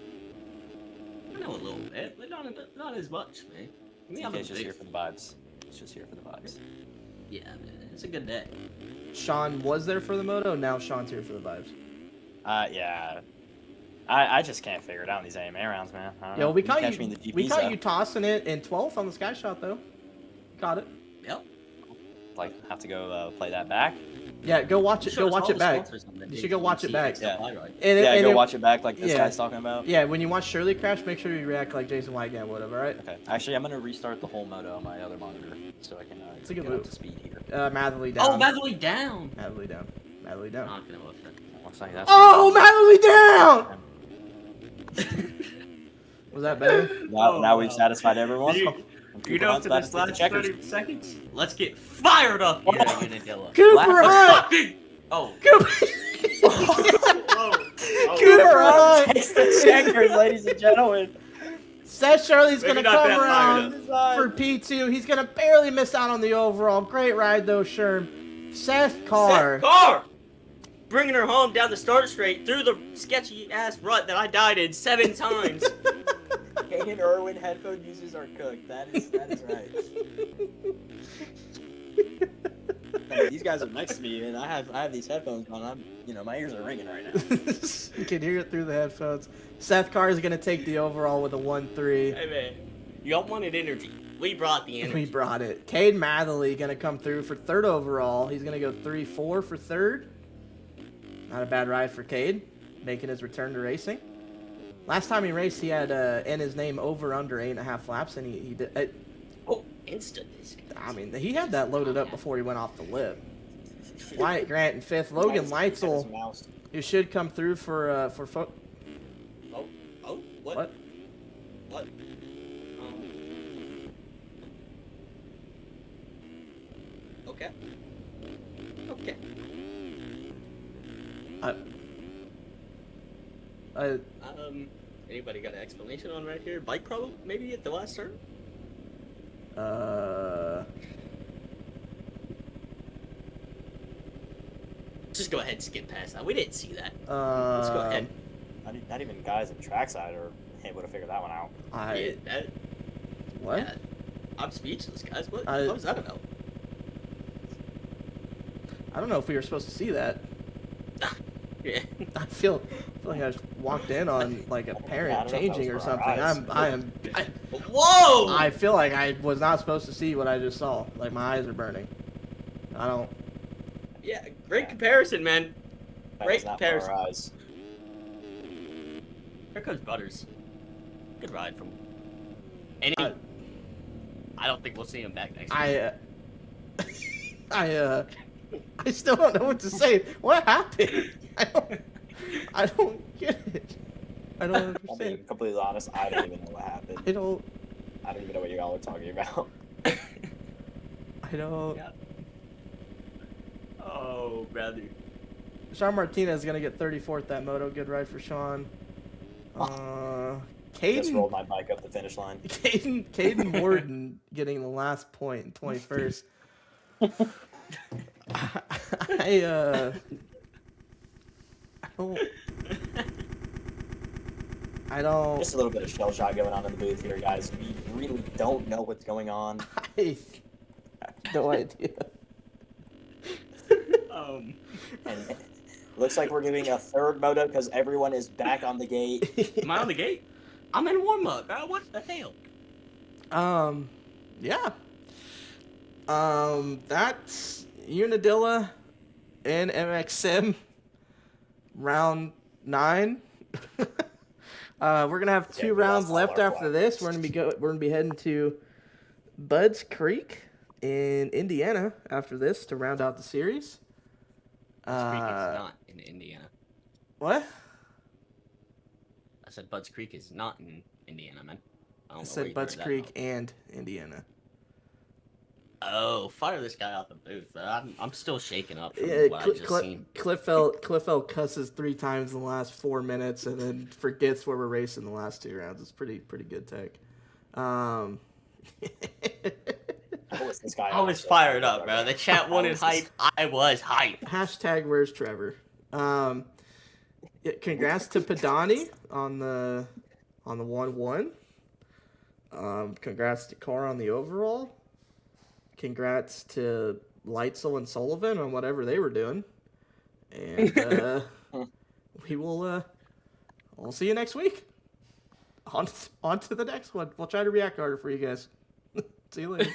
I know a little bit, but not as much, man. Me, I'm a TK's just big- here for the vibes. He's just here for the vibes. Yeah, man, it's a good day. Sean was there for the moto. Now Sean's here for the vibes. Yeah. I just can't figure it out in these AMA rounds, man. I don't Yo, know. we You caught catch me in the you. GPs, We caught though. you tossing it in 12th on the sky shot though. Got it. Yep. Like, have to go play that back. Yeah, go watch it. Go watch it back. You should go watch it back. Yeah. And Yeah, and go watch it back like this yeah. guy's talking about. Yeah, when you watch Shirley crash, make sure you react like Jason Wygant would have. All right. Okay. Actually, I'm gonna restart the whole moto on my other monitor so I can It's a good get up move. to speed here. Matherly down. Oh, Matherly down. Matherly down. Matherly down. Not gonna affect. Looks like that's Oh, Matherly down! Was that better? Now we've satisfied everyone. You know, for this last 30 seconds, let's get fired up here at Unadilla. Cooper Last- Hunt! Oh. Cooper Hunt! Takes the checkers, ladies and gentlemen. Seth Shirley's Maybe going to not come that around fired for P2. He's going to barely miss out on the overall. Great ride, though, Sherm. Seth Carr. Bringing her home down the start straight through the sketchy-ass rut that I died in 7 times. Hayden Irwin headphone users are cooked. That is right. I mean, these guys are next to me, and I have these headphones on. My ears are ringing right now. You can hear it through the headphones. Seth Carr is going to take the overall with a 1-3. Hey, man. Y'all wanted energy. We brought the energy. We brought it. Cade Matherly going to come through for 3rd overall. He's going to go 3-4 for 3rd. Not a bad ride for Cade, making his return to racing. Last time he raced, he had in his name over under 8.5 laps, and he did. Instant disc. I mean, he had that loaded up before he went off the lip. Wyatt Grant in 5th. Logan Leitzel, who should come through for What? Okay. Anybody got an explanation on right here? Bike problem? Maybe at the last turn? Just go ahead and skip past that. We didn't see that. Let's go ahead. Not even guys in trackside are able to figure that one out. What? Yeah, I'm speechless, guys. What I- was that about? I don't know if we were supposed to see that. Yeah. I feel like I just walked in on like a I parent don't know if changing that or was for our something. eyes. Whoa! I feel like I was not supposed to see what I just saw. Like my eyes are burning. I don't. Yeah, great comparison, man. That Great was not for comparison. our eyes. Here comes Butters. Good ride from. I don't think we'll see him back next year. I still don't know what to say. What happened? I don't get it. I don't I'll be understand. completely honest. I don't even know what happened. I don't. I don't even know what you all are talking about. I don't. Yeah. Oh, brother. Sean Martinez is gonna get 34th that moto. Good ride for Sean. Just rolled Caden. my bike up the finish line. Caden Warden getting the last point in 21st. I don't. Just a little bit of shell shot going on in the booth here, guys. We really don't know what's going on. I have no idea. And it looks like we're doing a 3rd moto because everyone is back on the gate. Am I on the gate? I'm in warm up. What the hell? Yeah. That's Unadilla and MXM round 9. We're gonna have 2 rounds left after this. We're gonna be heading to Budds Creek in Indiana after this to round out the series. Budds Creek is not in Indiana. What? I said Budds Creek is not in Indiana, man. I said Budds Creek and Indiana. Oh, fire this guy out the booth. I'm still shaken up from Yeah, what I just seen. Cliffel cusses 3 times in the last 4 minutes and then forgets where we're racing the last 2 rounds. It's pretty good tech. This guy I was fired up, bro. The chat wanted hype. I was hype. Hashtag where's Trevor? Congrats to Padani on the 1-1. Congrats to Carr on the overall. Congrats to Leitzel and Sullivan on whatever they were doing. And we'll see you next week. On to the next one. We'll try to react harder for you guys. See you later.